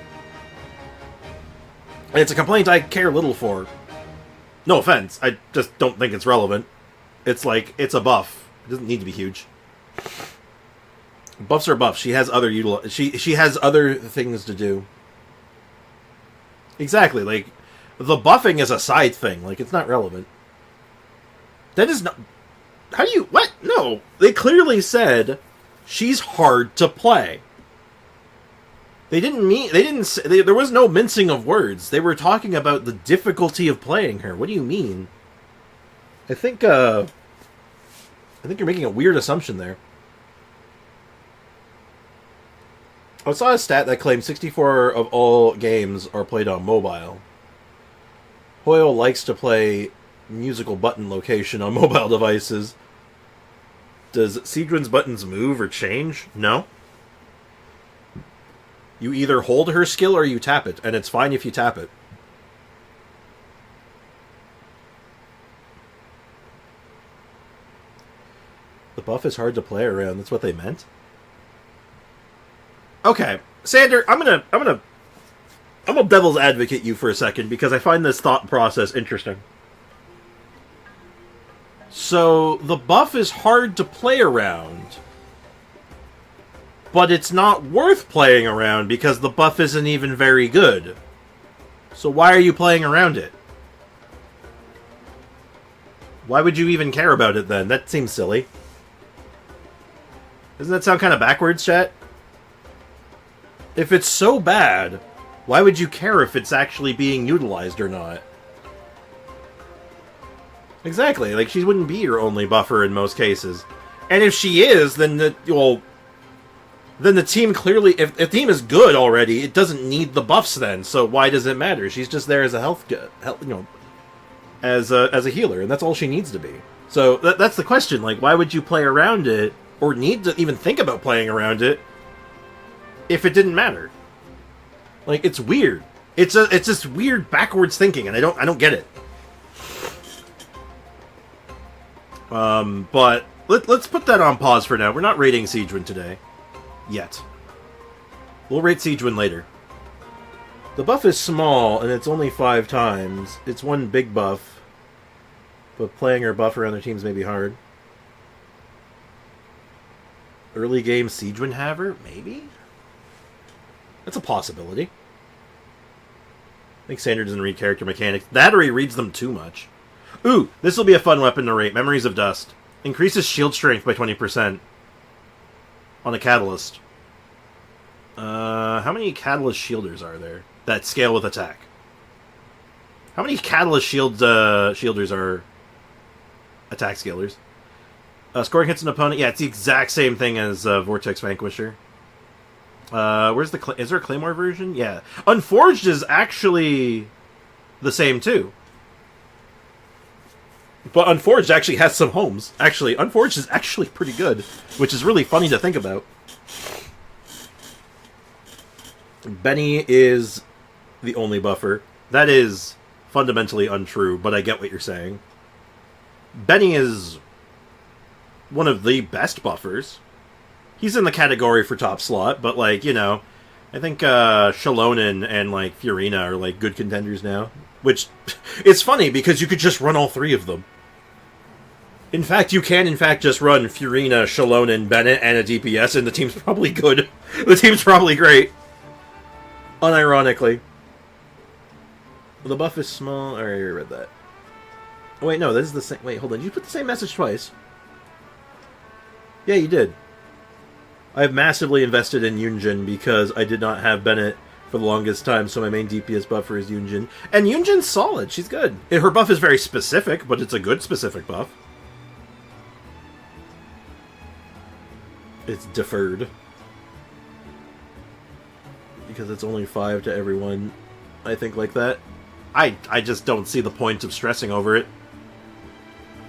And it's a complaint I care little for. No offense. I just don't think it's relevant. It's like, it's a buff. It doesn't need to be huge. Buffs are buffs. She has other she has other things to do. Exactly. Like, the buffing is a side thing. Like, it's not relevant. That is not... How do you... What? No. They clearly said she's hard to play. They didn't mean... They didn't say... There was no mincing of words. They were talking about the difficulty of playing her. What do you mean? I think you're making a weird assumption there. I saw a stat that claimed 64 of all games are played on mobile. Hoyle likes to play musical button location on mobile devices. Does Siegwyn's buttons move or change? No. You either hold her skill or you tap it, and it's fine if you tap it. The buff is hard to play around. That's what they meant? Okay, Sander, I'm gonna devil's advocate you for a second because I find this thought process interesting. So, the buff is hard to play around, but it's not worth playing around because the buff isn't even very good. So why are you playing around it? Why would you even care about it then? That seems silly. Doesn't that sound kind of backwards, chat? If it's so bad, why would you care if it's actually being utilized or not? Exactly, like, she wouldn't be your only buffer in most cases. And if she is, then then the team clearly, if the team is good already, it doesn't need the buffs then, so why does it matter? She's just there as a as a healer, and that's all she needs to be. So, that's the question, like, why would you play around it, or need to even think about playing around it, if it didn't matter? Like, it's weird. It's just weird backwards thinking, and I don't get it. But let's put that on pause for now. We're not rating Siegwyn today. Yet. We'll rate Siegwyn later. The buff is small, and it's only 5 times. It's one big buff. But playing her buff around their teams may be hard. Early game Siegwyn Haver? Maybe? That's a possibility. I think Sander doesn't read character mechanics. That or he reads them too much. Ooh, this will be a fun weapon to rate. Memories of Dust. Increases shield strength by 20% on a catalyst. How many catalyst shielders are there that scale with attack? How many catalyst shielders are attack scalers? Scoring hits an opponent. Yeah, it's the exact same thing as Vortex Vanquisher. Where's the... Is there a Claymore version? Yeah. Unforged is actually the same, too. But Unforged actually has some homes. Actually, Unforged is actually pretty good, which is really funny to think about. Benny is the only buffer. That is fundamentally untrue, but I get what you're saying. Benny is one of the best buffers. He's in the category for top slot, but, like, you know, I think Shalonen and, like, Fiorina are, like, good contenders now. Which, it's funny, because you could just run all 3 of them. In fact, you can, just run Fiorina, Shalonen, Bennett, and a DPS, and the team's probably good. The team's probably great. Unironically. The buff is small. I already read that. Oh, wait, no, this is the same... Wait, hold on. Did you put the same message twice? Yeah, you did. I have massively invested in Yunjin because I did not have Bennett for the longest time, so my main DPS buffer is Yunjin. And Yunjin's solid. She's good. Her buff is very specific, but it's a good specific buff. It's deferred. Because it's only 5 to everyone, I think, like that. I just don't see the point of stressing over it.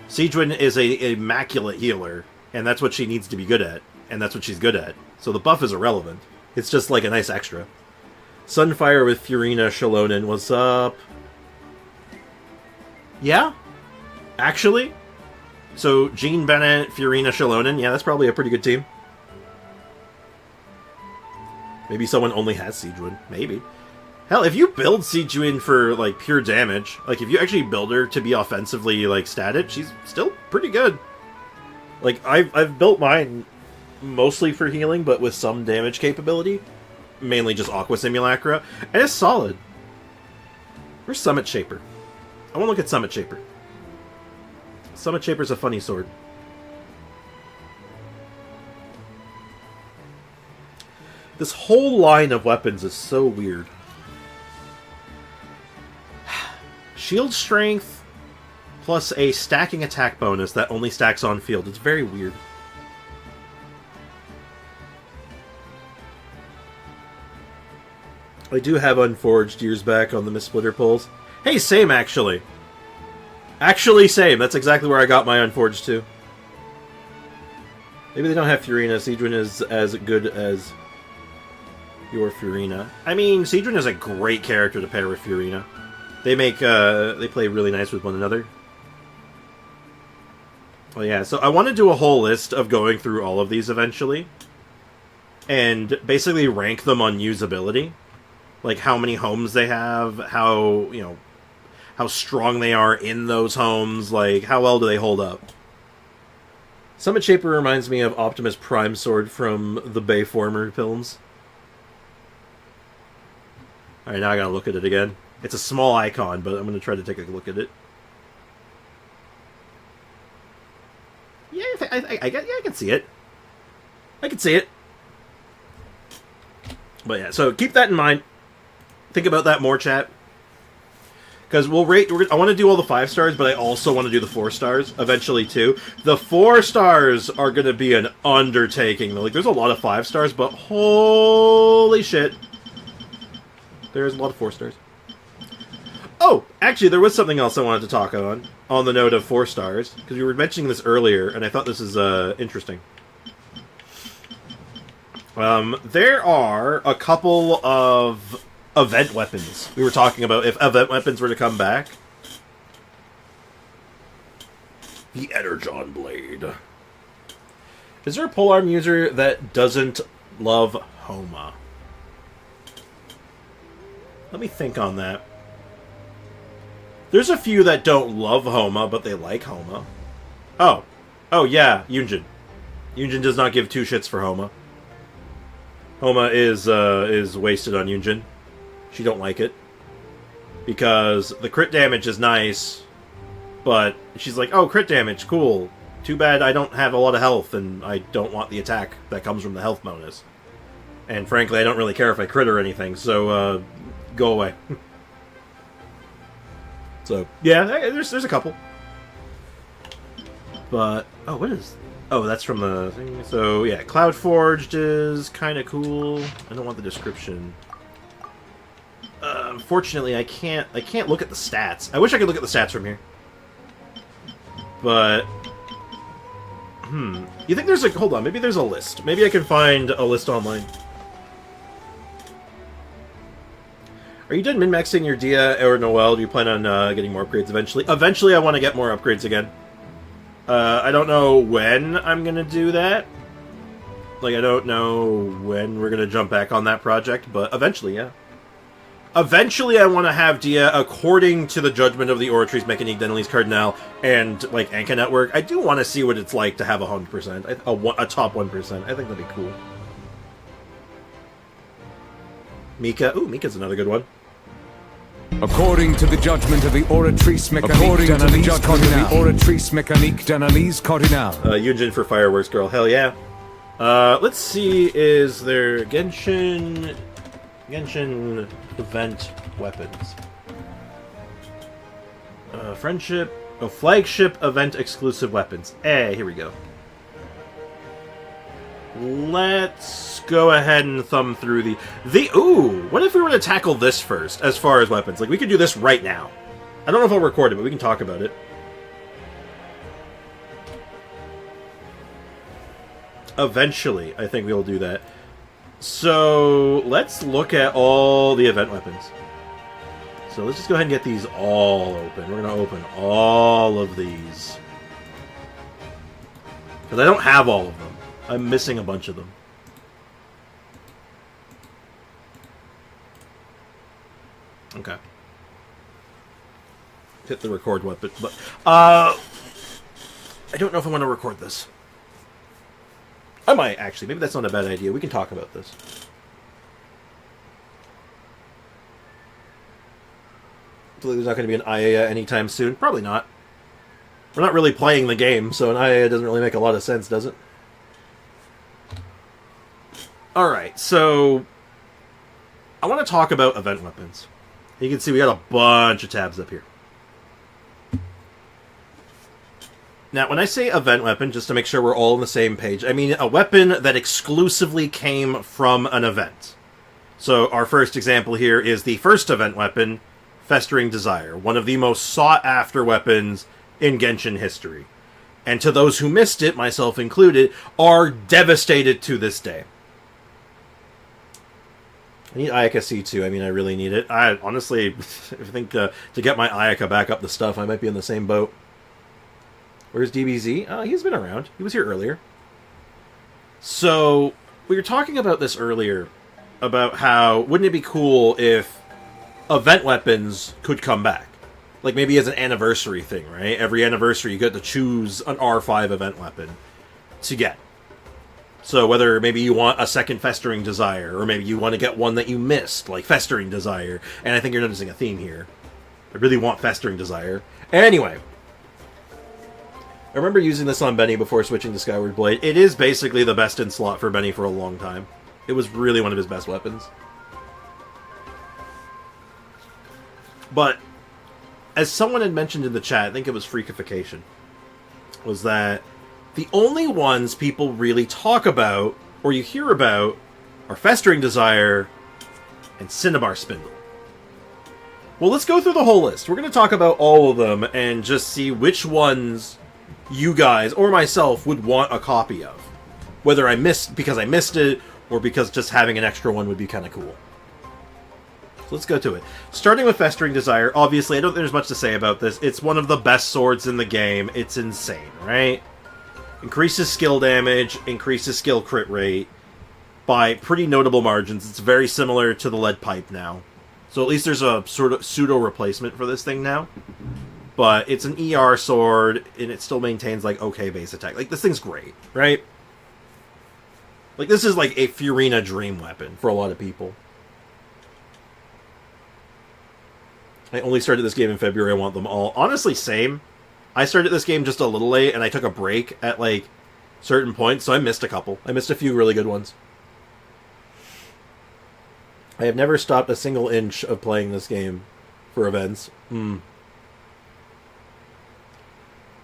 Siegwyn is a immaculate healer, and that's what she needs to be good at. And that's what she's good at. So the buff is irrelevant. It's just like a nice extra. Sunfire with Fiorina Shalonen, what's up? Yeah? Actually? So, Jean Bennett, Fiorina Shalonen, yeah, that's probably a pretty good team. Maybe someone only has Siegwyn. Maybe. Hell, if you build Siegwyn for, like, pure damage, like, if you actually build her to be offensively, like, static, she's still pretty good. Like, I've built mine mostly for healing, but with some damage capability. Mainly just Aqua Simulacra. And it's solid. Where's Summit Shaper? I want to look at Summit Shaper. Summit Shaper's a funny sword. This whole line of weapons is so weird. Shield strength plus a stacking attack bonus that only stacks on field. It's very weird. I do have Unforged years back on the Mistsplitter pulls. Hey, same actually. Actually, same. That's exactly where I got my Unforged too. Maybe they don't have Furina. Seadrin is as good as your Furina. I mean, Seadrin is a great character to pair with Furina. They play really nice with one another. Well, yeah, so I want to do a whole list of going through all of these eventually. And basically rank them on usability. Like how many homes they have, how strong they are in those homes, like how well do they hold up. Summit Shaper reminds me of Optimus Prime Sword from the Bayformer films. Alright, now I gotta look at it again. It's a small icon, but I'm gonna try to take a look at it. Yeah, I can see it. I can see it. But yeah, so keep that in mind. Think about that more, chat. Because we'll rate... I want to do all the 5 stars, but I also want to do the 4 stars eventually, too. The 4 stars are going to be an undertaking. Like, there's a lot of 5 stars, but holy shit. There's a lot of 4 stars. Oh, actually, there was something else I wanted to talk on the note of 4 stars. Because we were mentioning this earlier, and I thought this is interesting. There are a couple of event weapons we were talking about if event weapons were to come back. The Energon Blade. Is there a polearm user that doesn't love Homa? Let me think on that. There's a few that don't love Homa, but they like Homa. Oh yeah, Yunjin. Yunjin does not give 2 shits for Homa. Homa is wasted on Yunjin. She don't like it. Because the crit damage is nice, but she's like, oh, crit damage, cool. Too bad I don't have a lot of health, and I don't want the attack that comes from the health bonus. And frankly, I don't really care if I crit or anything, so, go away. So, yeah, there's a couple. But, oh, what is... Oh, that's from the thing. So, yeah, Cloudforged is kind of cool. I don't want the description. Unfortunately, I can't look at the stats. I wish I could look at the stats from here. But, you think there's a... Hold on, maybe there's a list. Maybe I can find a list online. Are you done min-maxing your Dehya or Noelle? Do you plan on getting more upgrades eventually? Eventually, I want to get more upgrades again. I don't know when I'm going to do that. Like, I don't know when we're going to jump back on that project, but eventually, yeah. Eventually, I want to have Dehya according to the judgment of the Oratrice, Mécanique, d'Analyse, Cardinal, and, like, Anka Network. I do want to see what it's like to have 100%. A top 1%. I think that'd be cool. Mika. Ooh, Mika's another good one. According to the judgment of the Oratrice Mécanique d'Analyse Cardinal. Yunjin for Fireworks Girl. Hell yeah. Let's see, is there Genshin event weapons? Friendship. Oh, flagship event exclusive weapons. Here we go. Let's go ahead and thumb through ooh, what if we were to tackle this first, as far as weapons? Like, we could do this right now. I don't know if I'll record it, but we can talk about it. Eventually, I think we'll do that. So, let's look at all the event weapons. So, let's just go ahead and get these all open. We're going to open all of these. Because I don't have all of them. I'm missing a bunch of them. Okay. Hit the record button. But I don't know if I want to record this. I might, actually. Maybe that's not a bad idea. We can talk about this. Hopefully there's not going to be an ayaya anytime soon. Probably not. We're not really playing the game, so an ayaya doesn't really make a lot of sense, does it? Alright, so I want to talk about event weapons. You can see we got a bunch of tabs up here. Now, when I say event weapon, just to make sure we're all on the same page, I mean a weapon that exclusively came from an event. So our first example here is the first event weapon Festering Desire, one of the most sought-after weapons in Genshin history. And to those who missed it, myself included, are devastated to this day. I need Ayaka C2. I mean, I really need it. I honestly, I think to get my Ayaka back up the stuff, I might be in the same boat. Where's DBZ? He's been around. He was here earlier. So, we were talking about this earlier, about how, wouldn't it be cool if event weapons could come back? Like, maybe as an anniversary thing, right? Every anniversary, you get to choose an R5 event weapon to get. So whether maybe you want a second Festering Desire, or maybe you want to get one that you missed, like Festering Desire. And I think you're noticing a theme here. I really want Festering Desire. Anyway. I remember using this on Benny before switching to Skyward Blade. It is basically the best in slot for Benny for a long time. It was really one of his best weapons. But, as someone had mentioned in the chat, I think it was Freakification, was that the only ones people really talk about, or you hear about, are Festering Desire and Cinnabar Spindle. Well, let's go through the whole list. We're going to talk about all of them and just see which ones you guys, or myself, would want a copy of. Whether I missed because I missed it, or because just having an extra one would be kind of cool. So let's go to it. Starting with Festering Desire, obviously, I don't think there's much to say about this. It's one of the best swords in the game. It's insane, right? Increases skill damage, increases skill crit rate by pretty notable margins. It's very similar to the lead pipe now. So at least there's a sort of pseudo replacement for this thing now. But it's an ER sword, and it still maintains, like, okay base attack. Like, this thing's great, right? Like, this is like a Furina dream weapon for a lot of people. I only started this game in February. I want them all. Honestly, same. I started this game just a little late, and I took a break at, like, certain points, so I missed a couple. I missed a few really good ones. I have never stopped a single inch of playing this game for events. I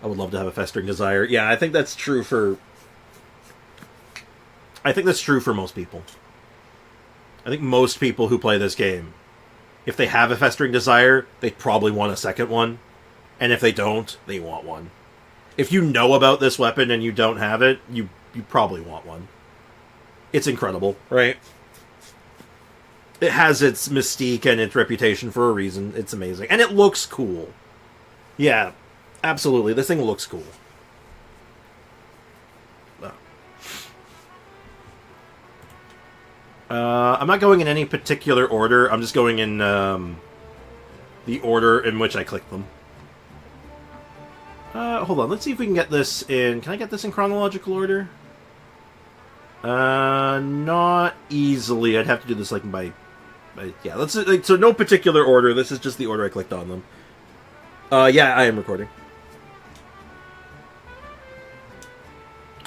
would love to have a Festering Desire. Yeah, I think that's true for... I think that's true for most people. I think most people who play this game, if they have a Festering Desire, they probably want a second one. And if they don't, they want one. If you know about this weapon and you don't have it, you probably want one. It's incredible, right? It has its mystique and its reputation for a reason. It's amazing. And it looks cool. Yeah, absolutely. This thing looks cool. I'm not going in any particular order. I'm just going in the order in which I clicked them. Hold on. Let's see if we can get this in... Can I get this in chronological order? Not easily. I'd have to do this, like, by yeah, let's... so no particular order. This is just the order I clicked on them. Yeah, I am recording.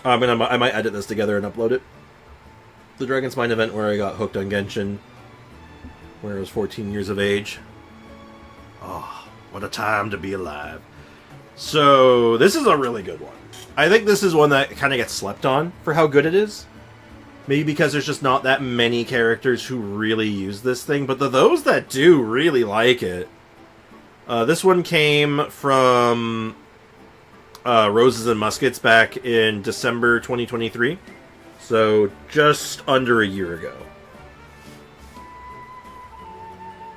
I might edit this together and upload it. The Dragon's Mine event where I got hooked on Genshin, where I was 14 years of age. Oh, what a time to be alive. So, this is a really good one. I think this is one that kind of gets slept on for how good it is. Maybe because there's just not that many characters who really use this thing, but those that do really like it. This one came from Roses and Muskets back in December 2023. So, just under a year ago.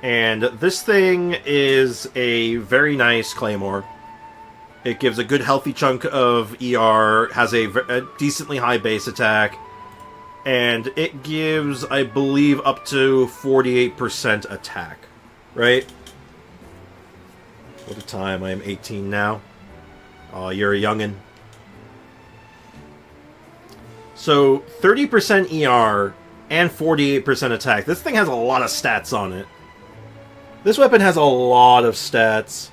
And this thing is a very nice claymore. It gives a good healthy chunk of ER, has a decently high base attack, and it gives, I believe, up to 48% attack. Right? What a time. I am 18 now. Oh, you're a youngin'. So, 30% ER and 48% attack. This thing has a lot of stats on it. This weapon has a lot of stats.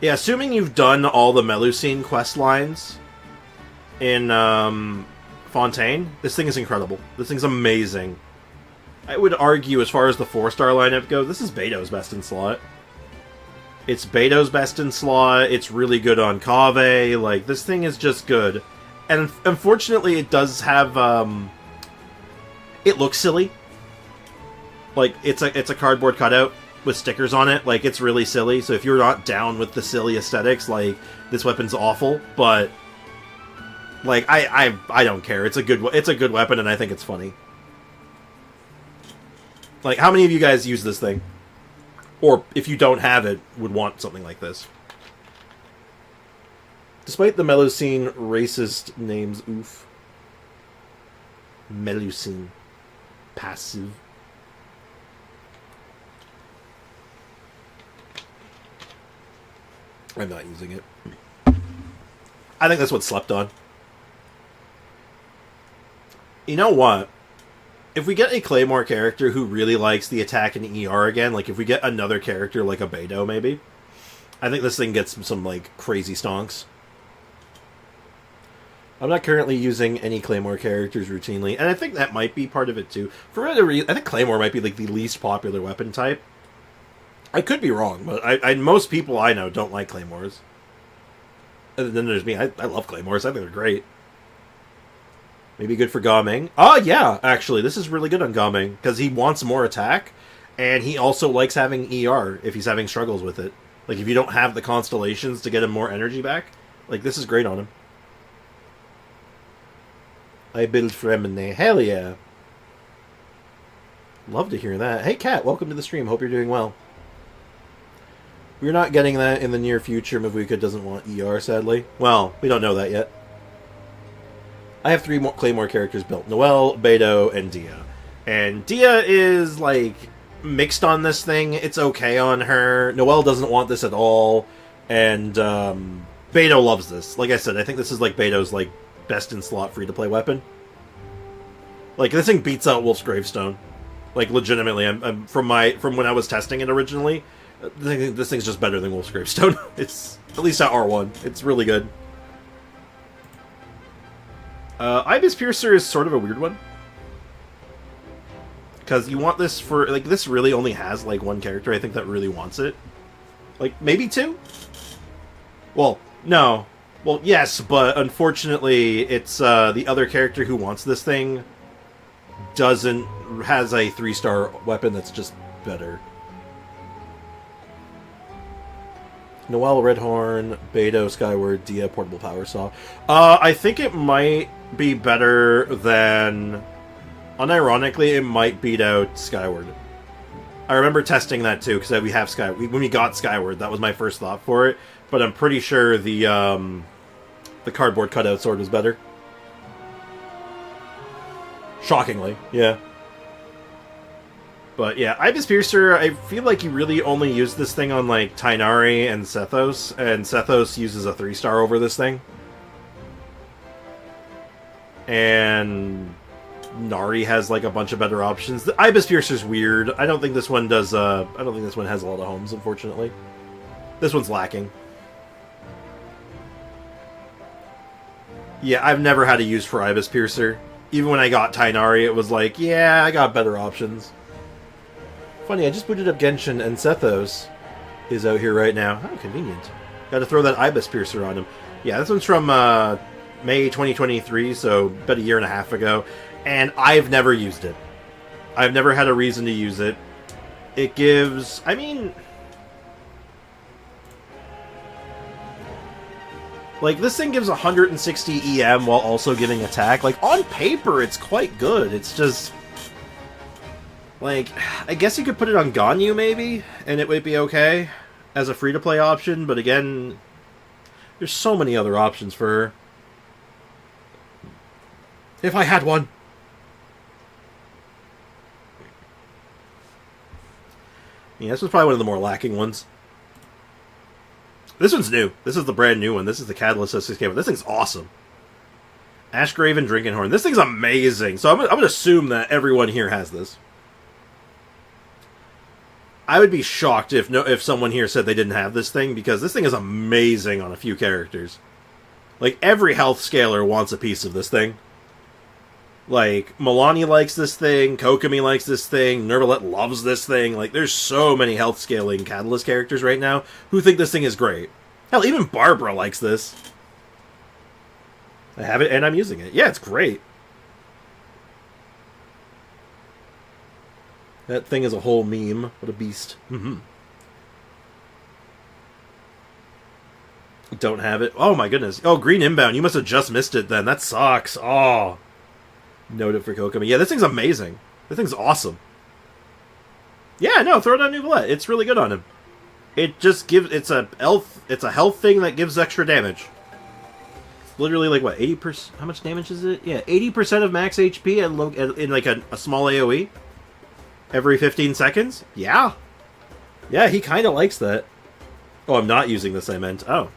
Yeah, assuming you've done all the Melusine quest lines in Fontaine, this thing is incredible. This thing's amazing. I would argue, as far as the 4-star lineup goes, this is Beto's best in slot. It's Beto's best in slot. It's really good on Kaveh. Like, this thing is just good. And unfortunately, it does have, it looks silly. Like, it's a cardboard cutout. with stickers on it. Like, it's really silly. So if you're not down with the silly aesthetics, like, this weapon's awful. But like, I don't care. It's a good weapon, and I think it's funny. Like, how many of you guys use this thing? Or, if you don't have it, would want something like this? Despite the Melusine racist names, oof. Melusine. Passive. I'm not using it. I think that's what's slept on. You know what? If we get a Claymore character who really likes the attack and ER again, like if we get another character like a Beidou maybe, I think this thing gets some like crazy stonks. I'm not currently using any Claymore characters routinely, and I think that might be part of it too. For whatever reason, I think Claymore might be like the least popular weapon type. I could be wrong, but most people I know don't like Claymores. And then there's me. I love Claymores. I think they're great. Maybe good for Gaming. Oh, yeah, actually. This is really good on Gaming, because he wants more attack, and he also likes having ER if he's having struggles with it. Like, if you don't have the constellations to get him more energy back, like, this is great on him. I build Fremine. Hell yeah. Love to hear that. Hey, Kat, welcome to the stream. Hope you're doing well. We're not getting that in the near future. Mavuka doesn't want ER, sadly. Well, we don't know that yet. I have 3 more Claymore characters built. Noelle, Beidou, and Dehya. And Dehya is, like, mixed on this thing. It's okay on her. Noelle doesn't want this at all. And, Beidou loves this. Like I said, I think this is, like, Beidou's, like, best-in-slot free-to-play weapon. Like, this thing beats out Wolf's Gravestone. Like, legitimately. From when I was testing it originally, this thing's just better than Wolf's Gravestone. It's, at least at R1. It's really good. Ibis Piercer is sort of a weird one. Because you want this for... Like, this really only has, like, 1 character, I think, that really wants it. Like, maybe 2? Well, no. Well, yes, but unfortunately, it's, the other character who wants this thing has a 3-star weapon that's just better. Noelle, Redhorn, Beidou, Skyward, Dehya, Portable Power Saw. I think it might be better than... Unironically, it might beat out Skyward. I remember testing that too, because we have Skyward. When we got Skyward, that was my first thought for it. But I'm pretty sure the cardboard cutout sword was better. Shockingly, yeah. But yeah, Ibis Piercer, I feel like you really only use this thing on, like, Tainari and Sethos, and Sethos uses a 3-star over this thing. And Nari has, like, a bunch of better options. The Ibis Piercer's weird. I don't think this one does, I don't think this one has a lot of homes, unfortunately. This one's lacking. Yeah, I've never had a use for Ibis Piercer. Even when I got Tainari, it was like, yeah, I got better options. Funny, I just booted up Genshin, and Sethos is out here right now. How convenient. Gotta throw that Ibis Piercer on him. Yeah, this one's from May 2023, so about a year and a half ago. And I've never used it. I've never had a reason to use it. It gives... I mean... Like, this thing gives 160 EM while also giving attack. Like, on paper, it's quite good. It's just... Like, I guess you could put it on Ganyu, maybe, and it would be okay as a free-to-play option, but again, there's so many other options for her. If I had one! Yeah, this was probably one of the more lacking ones. This one's new. This is the brand new one. This is the Catalyst S6K. This thing's awesome. Ashgrave and Drinkenhorn. This thing's amazing. So I'm gonna assume that everyone here has this. I would be shocked if someone here said they didn't have this thing, because this thing is amazing on a few characters. Like, every health scaler wants a piece of this thing. Like, Milani likes this thing, Kokomi likes this thing, Nervalet loves this thing. Like, there's so many health scaling Catalyst characters right now who think this thing is great. Hell, even Barbruh likes this. I have it and I'm using it. Yeah, it's great. That thing is a whole meme. What a beast. Don't have it. Oh my goodness. Oh, green inbound. You must have just missed it then. That sucks. Oh. Noted for Kokomi. Yeah, this thing's amazing. This thing's awesome. Yeah, no, throw down Nouvellette. It's really good on him. It just gives... It's a health thing that gives extra damage. Literally, like, what, 80%? How much damage is it? Yeah, 80% of max HP in like, a small AoE. Every 15 seconds? Yeah. Yeah, he kind of likes that. Oh, I'm not using this, I meant. Oh.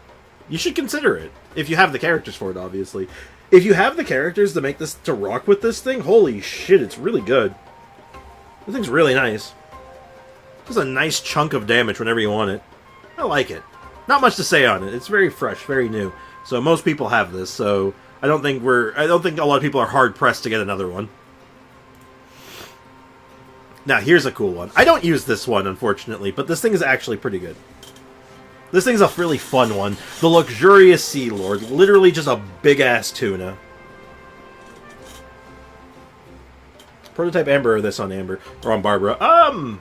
You should consider it. If you have the characters for it, obviously. If you have the characters to make this, to rock with this thing, holy shit, it's really good. This thing's really nice. Just a nice chunk of damage whenever you want it. I like it. Not much to say on it. It's very fresh, very new. So most people have this, so I don't think a lot of people are hard pressed to get another one. Now, here's a cool one. I don't use this one, unfortunately, but this thing is actually pretty good. This thing's a really fun one. The Luxurious Sea Lord. Literally just a big-ass tuna. Prototype Amber or this on Amber? Or on Barbruh?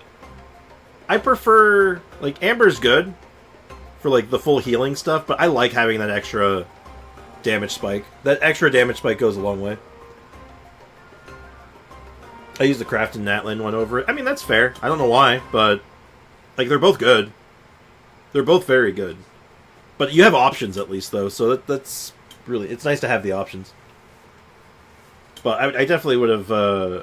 I prefer... Like, Amber's good for, like, the full healing stuff, but I like having that extra damage spike. That extra damage spike goes a long way. I use the Crafted Natlan one over it. I mean, that's fair. I don't know why, but... Like, they're both good. They're both very good. But you have options, at least, though, so that's really... It's nice to have the options. But I definitely would have...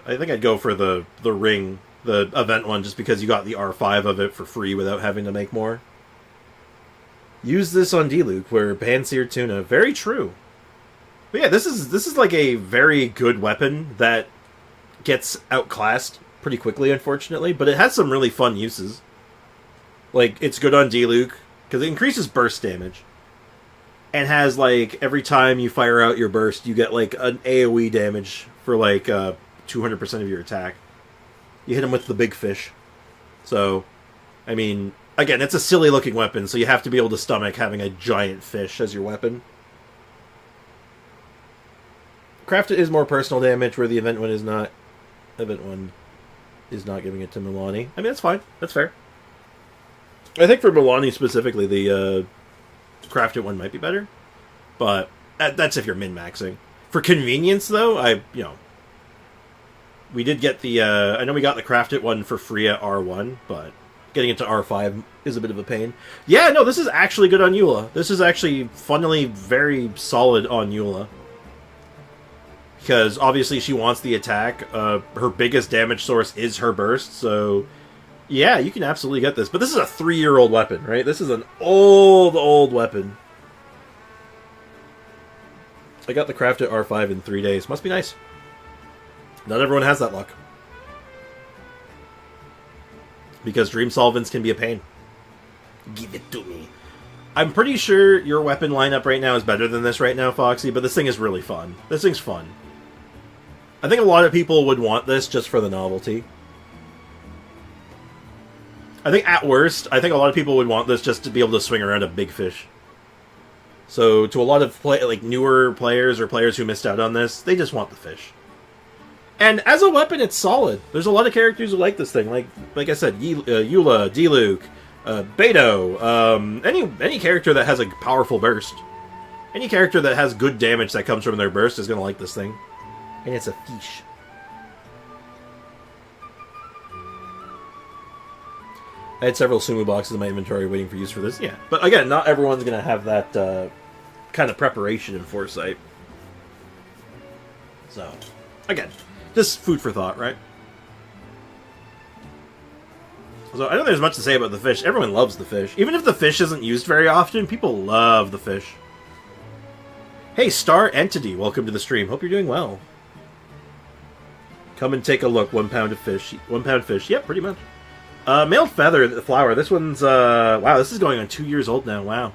I think I'd go for the ring, the event one, just because you got the R5 of it for free without having to make more. Use this on Diluc, where pan-seared tuna. Very true. But yeah, this is like a very good weapon that gets outclassed pretty quickly, unfortunately, but it has some really fun uses. Like, it's good on Diluc, because it increases burst damage. And has, like, every time you fire out your burst, you get, like, an AoE damage for, like, 200% of your attack. You hit him with the big fish. So, I mean, again, it's a silly-looking weapon, so you have to be able to stomach having a giant fish as your weapon. Crafted is more personal damage, where the event one is not. Event one is not giving it to Milani. I mean, that's fine. That's fair. I think for Milani specifically, the crafted one might be better. But that's if you're min-maxing. For convenience, though, we did get the... I know we got the crafted one for free at R1, but getting it to R5 is a bit of a pain. Yeah, no, this is actually good on Eula. This is actually, funnily, very solid on Eula. Because, obviously, she wants the attack. Her biggest damage source is her burst, so... Yeah, you can absolutely get this. But this is a 3-year-old weapon, right? This is an old weapon. I got the crafted R5 in 3 days. Must be nice. Not everyone has that luck. Because dream solvents can be a pain. Give it to me. I'm pretty sure your weapon lineup right now is better than this right now, Foxy, but this thing is really fun. This thing's fun. I think a lot of people would want this just for the novelty. I think at worst, I think a lot of people would want this just to be able to swing around a big fish. So to a lot of newer players or players who missed out on this, they just want the fish. And as a weapon, it's solid. There's a lot of characters who like this thing. Like I said, Eula, Diluc, Beto, any character that has a powerful burst. Any character that has good damage that comes from their burst is going to like this thing. And it's a fish. I had several Sumu boxes in my inventory waiting for use for this. Yeah, but again, not everyone's going to have that kind of preparation and foresight. So, again, just food for thought, right? So, I know there's much to say about the fish. Everyone loves the fish. Even if the fish isn't used very often, people love the fish. Hey, Star Entity, welcome to the stream. Hope you're doing well. Come and take a look. 1 pound of fish. 1 pound fish. Yep, pretty much. Mailed Feather, the flower. This one's, wow, this is going on 2 years old now. Wow.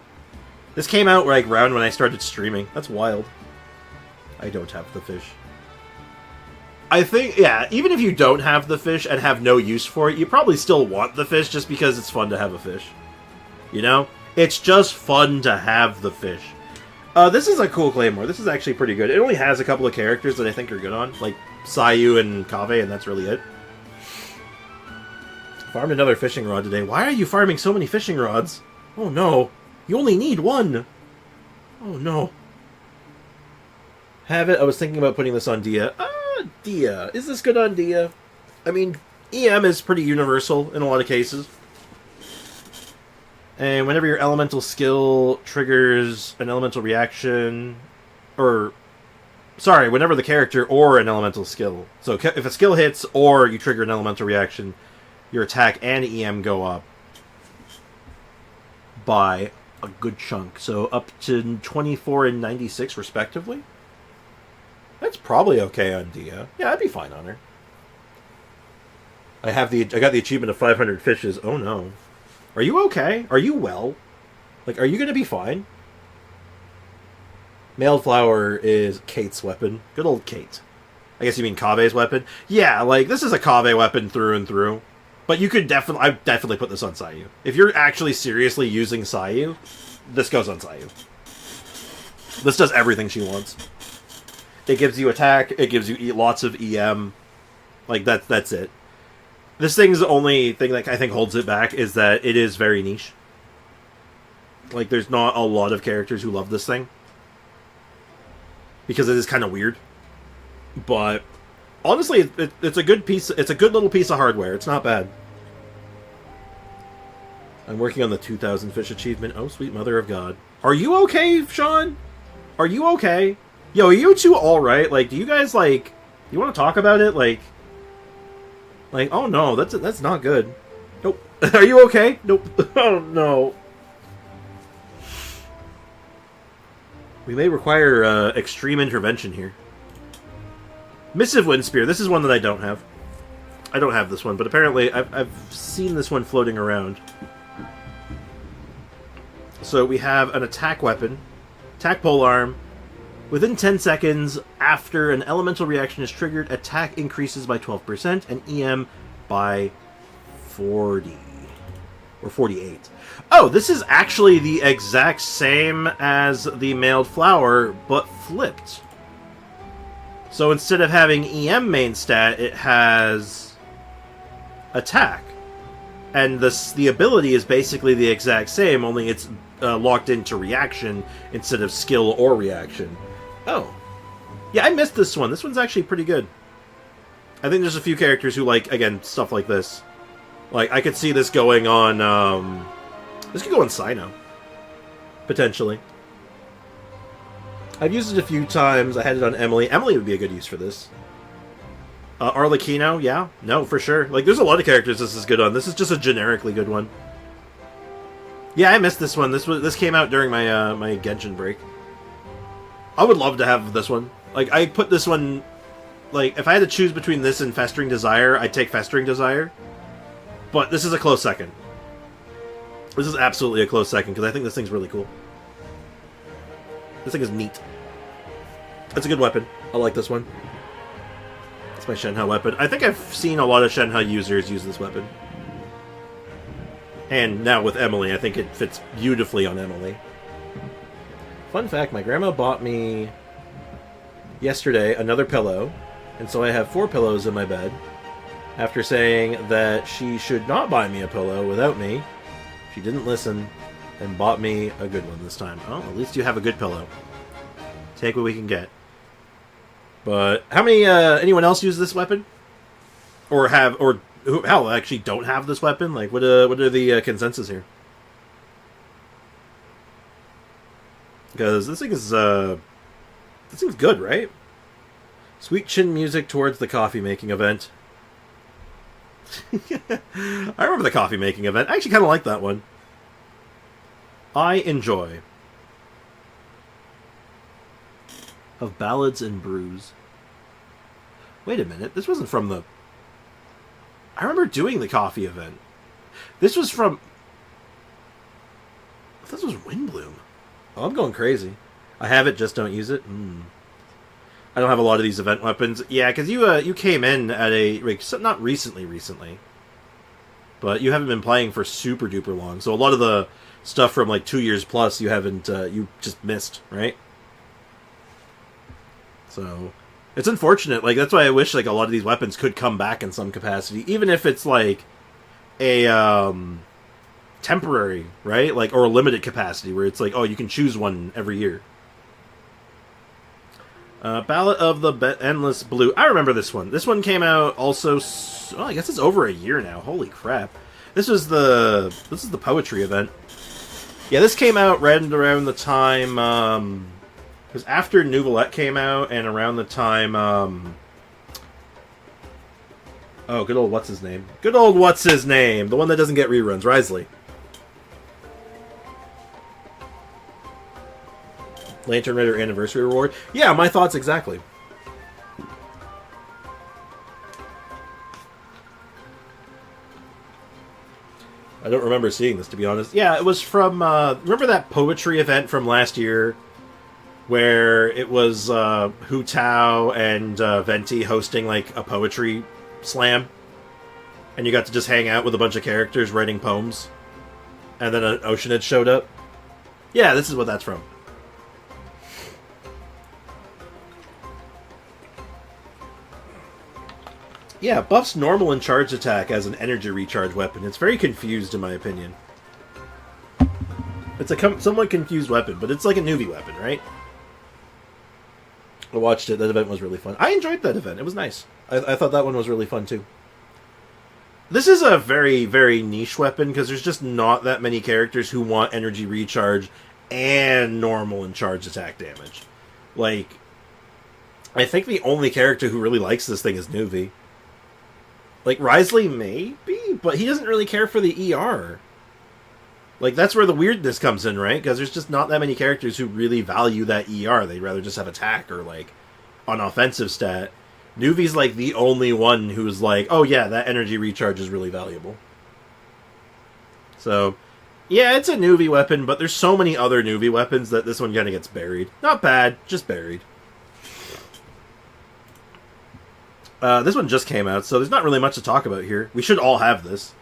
This came out, like, around when I started streaming. That's wild. I don't have the fish. I think, yeah, even if you don't have the fish and have no use for it, you probably still want the fish just because it's fun to have a fish. You know? It's just fun to have the fish. This is a cool Claymore. This is actually pretty good. It only has a couple of characters that I think are good on, like Sayu and Kave, and that's really it. Farmed another fishing rod today. Why are you farming so many fishing rods? Oh no. You only need one. Oh no. Have it. I was thinking about putting this on Dehya. Dehya. Is this good on Dehya? I mean, EM is pretty universal in a lot of cases. And whenever your elemental skill triggers an elemental reaction, or... Sorry, whenever the character or an elemental skill. So if a skill hits or you trigger an elemental reaction, your attack and EM go up by a good chunk. So up to 24 and 96 respectively. That's probably okay on Dehya. Yeah, I'd be fine on her. I got the achievement of 500 fishes. Oh no. Are you okay? Are you well? Like, are you gonna be fine? Mailed Flower is Kate's weapon. Good old Kate. I guess you mean Kave's weapon? Yeah, like, this is a Kave weapon through and through. But you could I'd definitely put this on Sayu. If you're actually seriously using Sayu, this goes on Sayu. This does everything she wants. It gives you attack, it gives you lots of EM. Like, that's it. This thing's the only thing that I think holds it back is that it is very niche. Like, there's not a lot of characters who love this thing. Because it is kind of weird. But, honestly, it's a good piece. It's a good little piece of hardware. It's not bad. I'm working on the 2,000 fish achievement. Oh, sweet mother of God. Are you okay, Sean? Are you okay? Yo, are you two alright? Like, do you guys, like... You want to talk about it? Like, oh no, that's not good. Nope. Are you okay? Nope. Oh no. We may require extreme intervention here. Missive Wind Spear. This is one that I don't have. I don't have this one, but apparently I've seen this one floating around. So we have an attack weapon, attack polearm. Within 10 seconds after an elemental reaction is triggered, attack increases by 12% and EM by 40 or 48. Oh, this is actually the exact same as the Mailed Flower, but flipped. So instead of having EM main stat, it has attack. And the ability is basically the exact same, only it's locked into reaction instead of skill or reaction. Oh. Yeah, I missed this one. This one's actually pretty good. I think there's a few characters who like, again, stuff like this. Like, I could see this going on, this could go on Sino. Potentially. I've used it a few times. I had it on Emily. Emily would be a good use for this. Arlecchino, yeah. No, for sure. Like, there's a lot of characters this is good on. This is just a generically good one. Yeah, I missed this one. This came out during my my Genshin break. I would love to have this one. Like, I put this one... Like, if I had to choose between this and Festering Desire, I'd take Festering Desire. But this is a close second. This is absolutely a close second, because I think this thing's really cool. This thing is neat. It's a good weapon. I like this one. It's my Shenhe weapon. I think I've seen a lot of Shenhe users use this weapon. And now with Emily, I think it fits beautifully on Emily. Fun fact, my grandma bought me yesterday another pillow, and so I have 4 pillows in my bed. After saying that she should not buy me a pillow without me, she didn't listen and bought me a good one this time. Oh, at least you have a good pillow. Take what we can get. But how many anyone else use this weapon? Or have, or who, hell, actually don't have this weapon? Like, what are the consensus here? Because this thing is good, right? Sweet chin music towards the coffee making event. I remember the coffee making event. I actually kind of like that one. I enjoy. Of Ballads and Brews. Wait a minute. This wasn't from the... I remember doing the coffee event. This was from... This was Windbloom. Oh, I'm going crazy. I have it, just don't use it. I don't have a lot of these event weapons. Yeah, because you came in at a... Like, not recently. But you haven't been playing for super duper long. So a lot of the stuff from like 2 years plus you haven't... you just missed, right? So... It's unfortunate. Like, that's why I wish like a lot of these weapons could come back in some capacity. Even if it's like... a temporary, right? Like, or a limited capacity where it's like, oh, you can choose one every year. Ballad of the Endless Blue. I remember this one. This one came out also. I guess it's over a year now. Holy crap! This is the poetry event. Yeah, this came out right around the time. It was after Nouvellette came out, and around the time. Oh, good old what's his name? Good old what's his name? The one that doesn't get reruns, Risley. Lantern Rider Anniversary Reward. Yeah, my thoughts exactly. I don't remember seeing this, to be honest. Yeah, it was from... remember that poetry event from last year? Where it was Hu Tao and Venti hosting like a poetry slam? And you got to just hang out with a bunch of characters writing poems? And then an Oceanid showed up? Yeah, this is what that's from. Yeah, buffs normal and charged attack as an energy recharge weapon. It's very confused, in my opinion. It's a somewhat confused weapon, but it's like a newbie weapon, right? I watched it. That event was really fun. I enjoyed that event. It was nice. I thought that one was really fun, too. This is a very, very niche weapon, because there's just not that many characters who want energy recharge and normal and charged attack damage. Like, I think the only character who really likes this thing is Nuvi. Like, Risley maybe, but he doesn't really care for the ER. Like, that's where the weirdness comes in, right? Because there's just not that many characters who really value that ER. They'd rather just have attack or, like, an offensive stat. Nuvi's, like, the only one who's like, oh, yeah, that energy recharge is really valuable. So, yeah, it's a Nuvi weapon, but there's so many other Nuvi weapons that this one kind of gets buried. Not bad, just buried. This one just came out, so there's not really much to talk about here. We should all have this.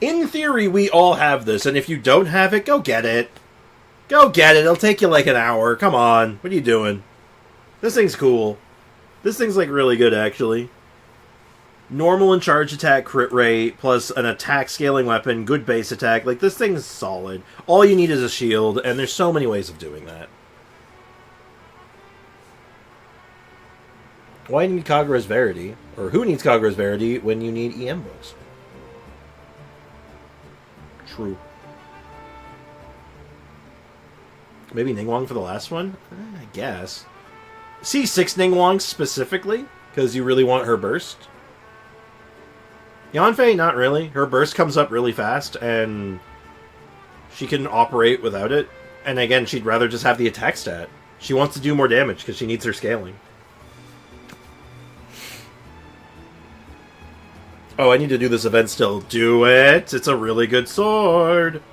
In theory, we all have this, and if you don't have it, go get it. Go get it. It'll take you like an hour. Come on. What are you doing? This thing's cool. This thing's like really good, actually. Normal and charge attack crit rate, plus an attack scaling weapon, good base attack. Like, this thing's solid. All you need is a shield, and there's so many ways of doing that. Why need Kagura's Verity? Or who needs Kagura's Verity when you need EM books? True. Maybe Ningguang for the last one? I guess. C6 Ningguang specifically, because you really want her burst. Yanfei, not really. Her burst comes up really fast, and she can operate without it. And again, she'd rather just have the attack stat. She wants to do more damage, because she needs her scaling. Oh, I need to do this event still. Do it! It's a really good sword!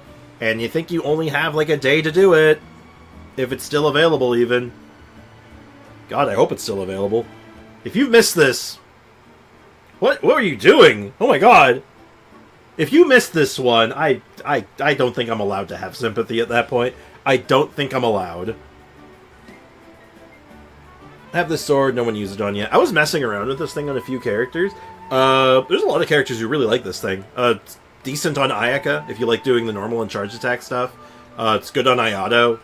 And you think you only have like a day to do it. If it's still available, even. God, I hope it's still available. If you've missed this... What are you doing? Oh my god! If you missed this one, I don't think I'm allowed to have sympathy at that point. I don't think I'm allowed. I have this sword, no one used it on yet. I was messing around with this thing on a few characters. There's a lot of characters who really like this thing. It's decent on Ayaka, if you like doing the normal and charge attack stuff. It's good on Ayato.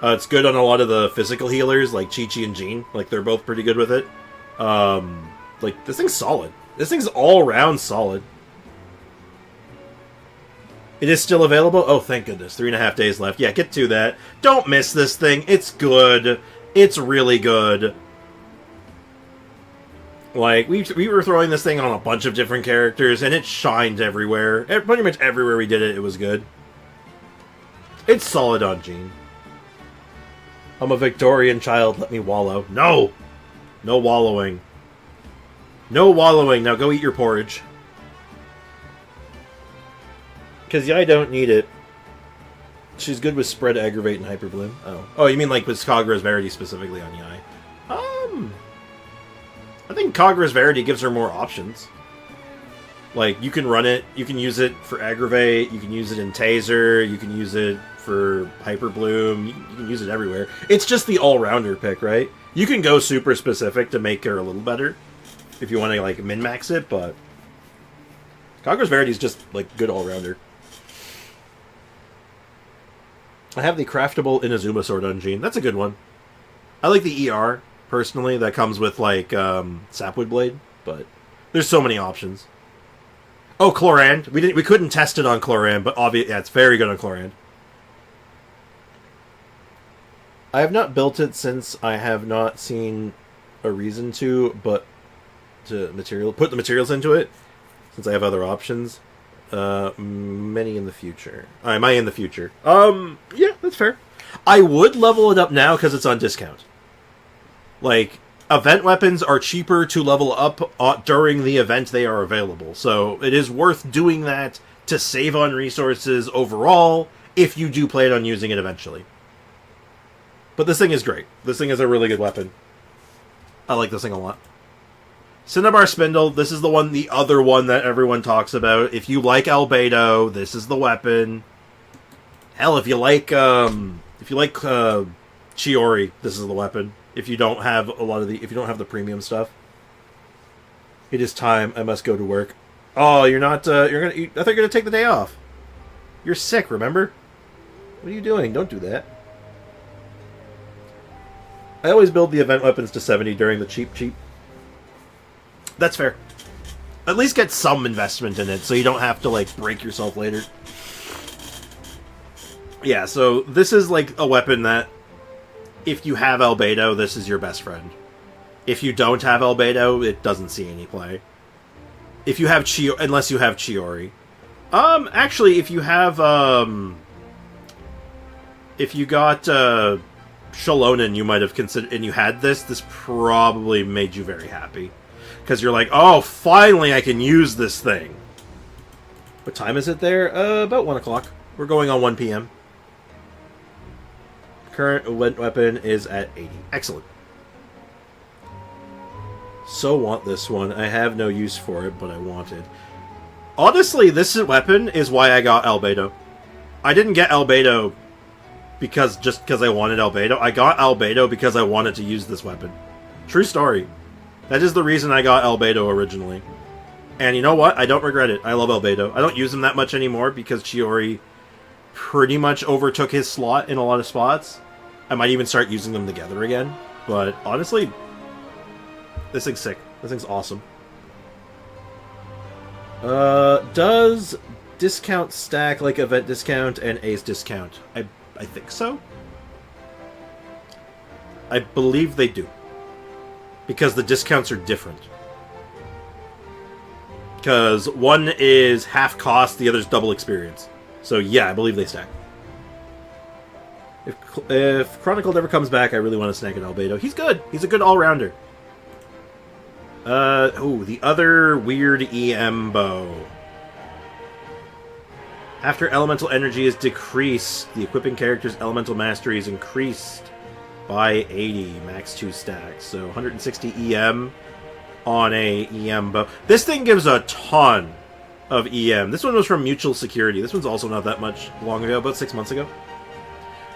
It's good on a lot of the physical healers, like Chi-Chi and Jean. Like, they're both pretty good with it. Like, this thing's solid. This thing's all-around solid. It is still available? Oh, thank goodness. 3.5 days left. Yeah, get to that. Don't miss this thing. It's good. It's really good. Like, we were throwing this thing on a bunch of different characters, and it shined everywhere. Pretty much everywhere we did it, it was good. It's solid on Jean. I'm a Victorian child, let me wallow. No! No wallowing. No wallowing, now go eat your porridge. Because I don't need it. She's good with spread, aggravate, and hyperbloom. Oh, you mean like with Kagura's Verity specifically on Yai? I think Kagura's Verity gives her more options. Like, you can run it, you can use it for aggravate, you can use it in taser, you can use it for hyperbloom, you can use it everywhere. It's just the all-rounder pick, right? You can go super specific to make her a little better if you want to, like, min-max it, but Conqueror's Verity's just, like, good all-rounder. I have the craftable Inazuma Sword Ungene. That's a good one. I like the ER, personally, that comes with, like, Sapwood Blade, but there's so many options. Oh, Chlorand. We couldn't test it on Chlorand, but obviously, yeah, it's very good on Chlorand. I have not built it since I have not seen a reason to, but to put the materials into it, since I have other options. Many in the future. Am I in the future? Yeah, that's fair. I would level it up now because it's on discount. Like, event weapons are cheaper to level up during the event they are available. So it is worth doing that to save on resources overall if you do plan on using it eventually. But this thing is great. This thing is a really good weapon. I like this thing a lot. Cinnabar Spindle, this is the other one that everyone talks about. If you like Albedo, this is the weapon. Hell, if you like Chiori, this is the weapon. If you don't have if you don't have the premium stuff. It is time. I must go to work. Oh, you're not, I thought you were gonna take the day off. You're sick, remember? What are you doing? Don't do that. I always build the event weapons to 70 during the cheap. That's fair. At least get some investment in it, so you don't have to, like, break yourself later. Yeah, so this is, like, a weapon that, if you have Albedo, this is your best friend. If you don't have Albedo, it doesn't see any play. If you have unless you have Chiori. Actually, if you have, if you got, Shalonen, you might have considered, and you had this probably made you very happy. Because you're like, oh, finally I can use this thing. What time is it there? About 1 o'clock. We're going on 1 p.m. Current event weapon is at 80. Excellent. So want this one. I have no use for it, but I want it. Honestly, this weapon is why I got Albedo. I didn't get Albedo just because I wanted Albedo. I got Albedo because I wanted to use this weapon. True story. That is the reason I got Albedo originally. And you know what? I don't regret it. I love Albedo. I don't use him that much anymore because Chiori pretty much overtook his slot in a lot of spots. I might even start using them together again. But honestly, this thing's sick. This thing's awesome. Does discount stack like event discount and ace discount? I think so. I believe they do. Because the discounts are different. Because one is half cost, the other's double experience. So yeah, I believe they stack. If Chronicled ever comes back, I really want to snag an Albedo. He's good. He's a good all-rounder. The other weird EM bow. After elemental energy is decreased, the equipping character's elemental mastery is increased by 80, max 2 stacks. So 160 EM on a EM bow. This thing gives a ton of EM. This one was from Mutual Security. This one's also not that much long ago, about 6 months ago.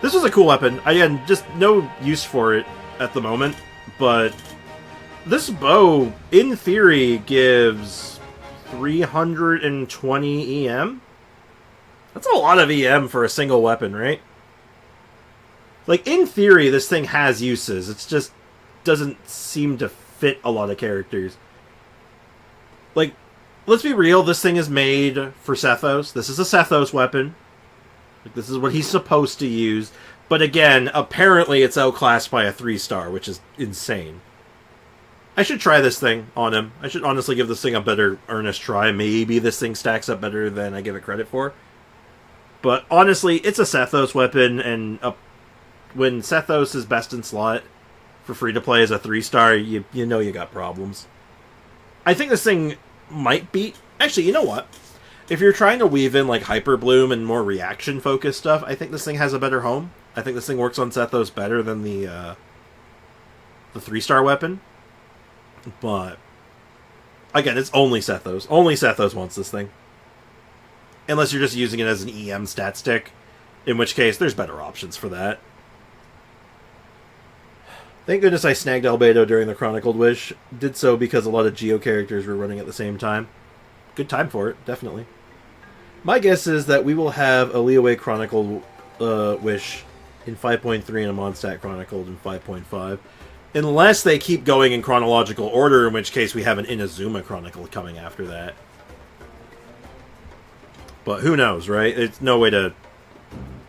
This was a cool weapon. I had just no use for it at the moment, but this bow, in theory, gives 320 EM. That's a lot of EM for a single weapon, right? Like, in theory, this thing has uses. It just doesn't seem to fit a lot of characters. Like, let's be real, this thing is made for Sethos. This is a Sethos weapon. Like, this is what he's supposed to use. But again, apparently it's outclassed by a 3-star, which is insane. I should try this thing on him. I should honestly give this thing a better earnest try. Maybe this thing stacks up better than I give it credit for. But honestly, it's a Sethos weapon, and when Sethos is best in slot for free-to-play as a 3-star, you know you got problems. I think this thing might beat... Actually, you know what? If you're trying to weave in like Hyper Bloom and more reaction-focused stuff, I think this thing has a better home. I think this thing works on Sethos better than the 3-star weapon. But again, it's only Sethos. Only Sethos wants this thing. Unless you're just using it as an EM stat stick, in which case there's better options for that. Thank goodness I snagged Albedo during the Chronicled Wish. Did so because a lot of Geo characters were running at the same time. good time for it, definitely. My guess is that we will have a Leeway Chronicle Wish in 5.3 and a Mondstadt Chronicled in 5.5. Unless they keep going in chronological order, in which case we have an Inazuma Chronicle coming after that. But who knows, right? It's no way to...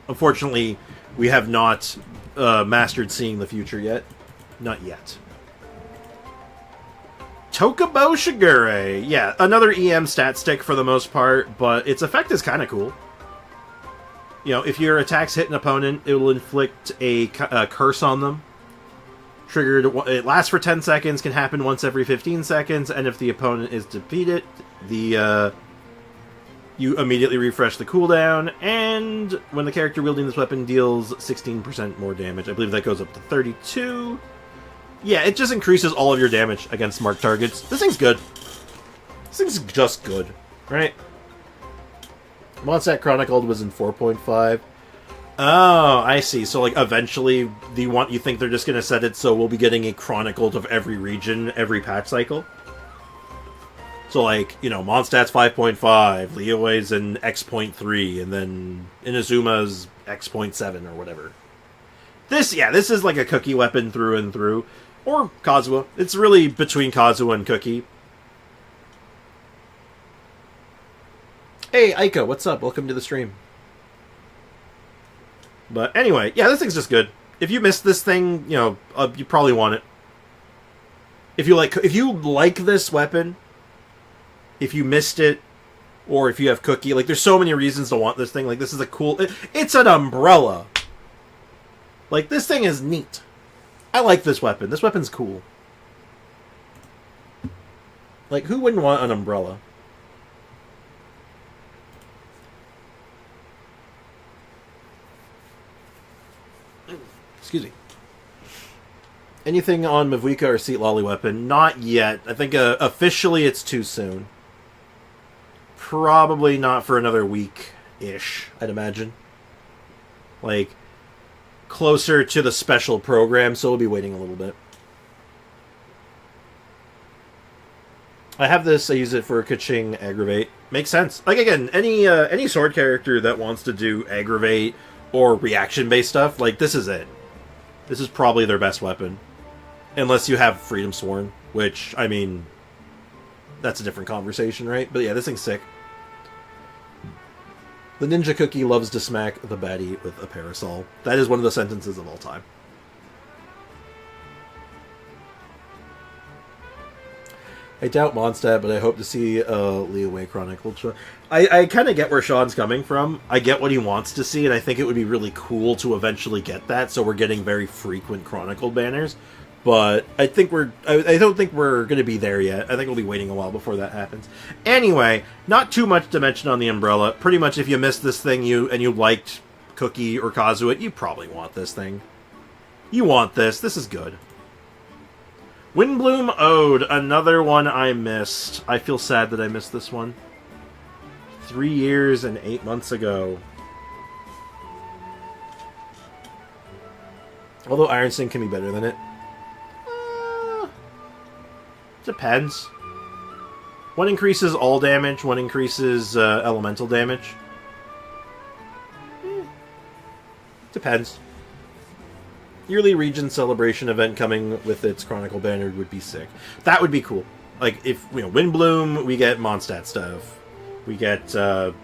Unfortunately, we have not mastered seeing the future yet. Not yet. Tokubo Shigure. Yeah, another EM stat stick for the most part, but its effect is kind of cool. You know, if your attacks hit an opponent, it will inflict a curse on them. Triggered, it lasts for 10 seconds, can happen once every 15 seconds, and if the opponent is defeated, you immediately refresh the cooldown, and when the character wielding this weapon deals 16% more damage. I believe that goes up to 32. Yeah, it just increases all of your damage against marked targets. This thing's good. This thing's just good, right? Mondstadt Chronicled was in 4.5. Oh, I see. So, like, eventually, you think they're just going to set it so we'll be getting a Chronicled of every region, every patch cycle? So, like, you know, Mondstadt's 5.5, Leeway's in X.3, and then Inazuma's X.7 or whatever. This is like a Cookie weapon through and through. Or Kazuha. It's really between Kazuha and Cookie. Hey, Ayaka, what's up? Welcome to the stream. But anyway, yeah, this thing's just good. If you missed this thing, you know, you probably want it. If you like this weapon, if you missed it, or if you have Cookie, like, there's so many reasons to want this thing. Like, this is a cool... It's an umbrella. Like, this thing is neat. I like this weapon. This weapon's cool. Like, who wouldn't want an umbrella? Excuse me. Anything on Mavuika or Seat Lolly weapon? Not yet. I think officially it's too soon. Probably not for another week-ish, I'd imagine. Like, closer to the special program, so we'll be waiting a little bit. I have this, I use it for Kaching Aggravate. Makes sense. Like, again, any sword character that wants to do Aggravate or reaction-based stuff, like, this is it. This is probably their best weapon. Unless you have Freedom Sworn, which, I mean, that's a different conversation, right? But yeah, this thing's sick. The Ninja Cookie loves to smack the baddie with a parasol. That is one of the sentences of all time. I doubt Mondstadt, but I hope to see Leeway Chronicle. I kind of get where Sean's coming from. I get what he wants to see, and I think it would be really cool to eventually get that, so we're getting very frequent Chronicle banners. But I don't think we're going to be there yet. I think we'll be waiting a while before that happens. Anyway, not too much to mention on the umbrella. Pretty much if you missed this thing and you liked Cookie or Kazuha, you probably want this thing. You want this. This is good. Windbloom Ode, another one I missed. I feel sad that I missed this one. 3 years and 8 months ago. Although Iron Sting can be better than it. Depends. One increases all damage, one increases elemental damage. Depends. Yearly region celebration event coming with its Chronicle banner would be sick. That would be cool. Like, if, you know, Windbloom, we get Mondstadt stuff. We get, we're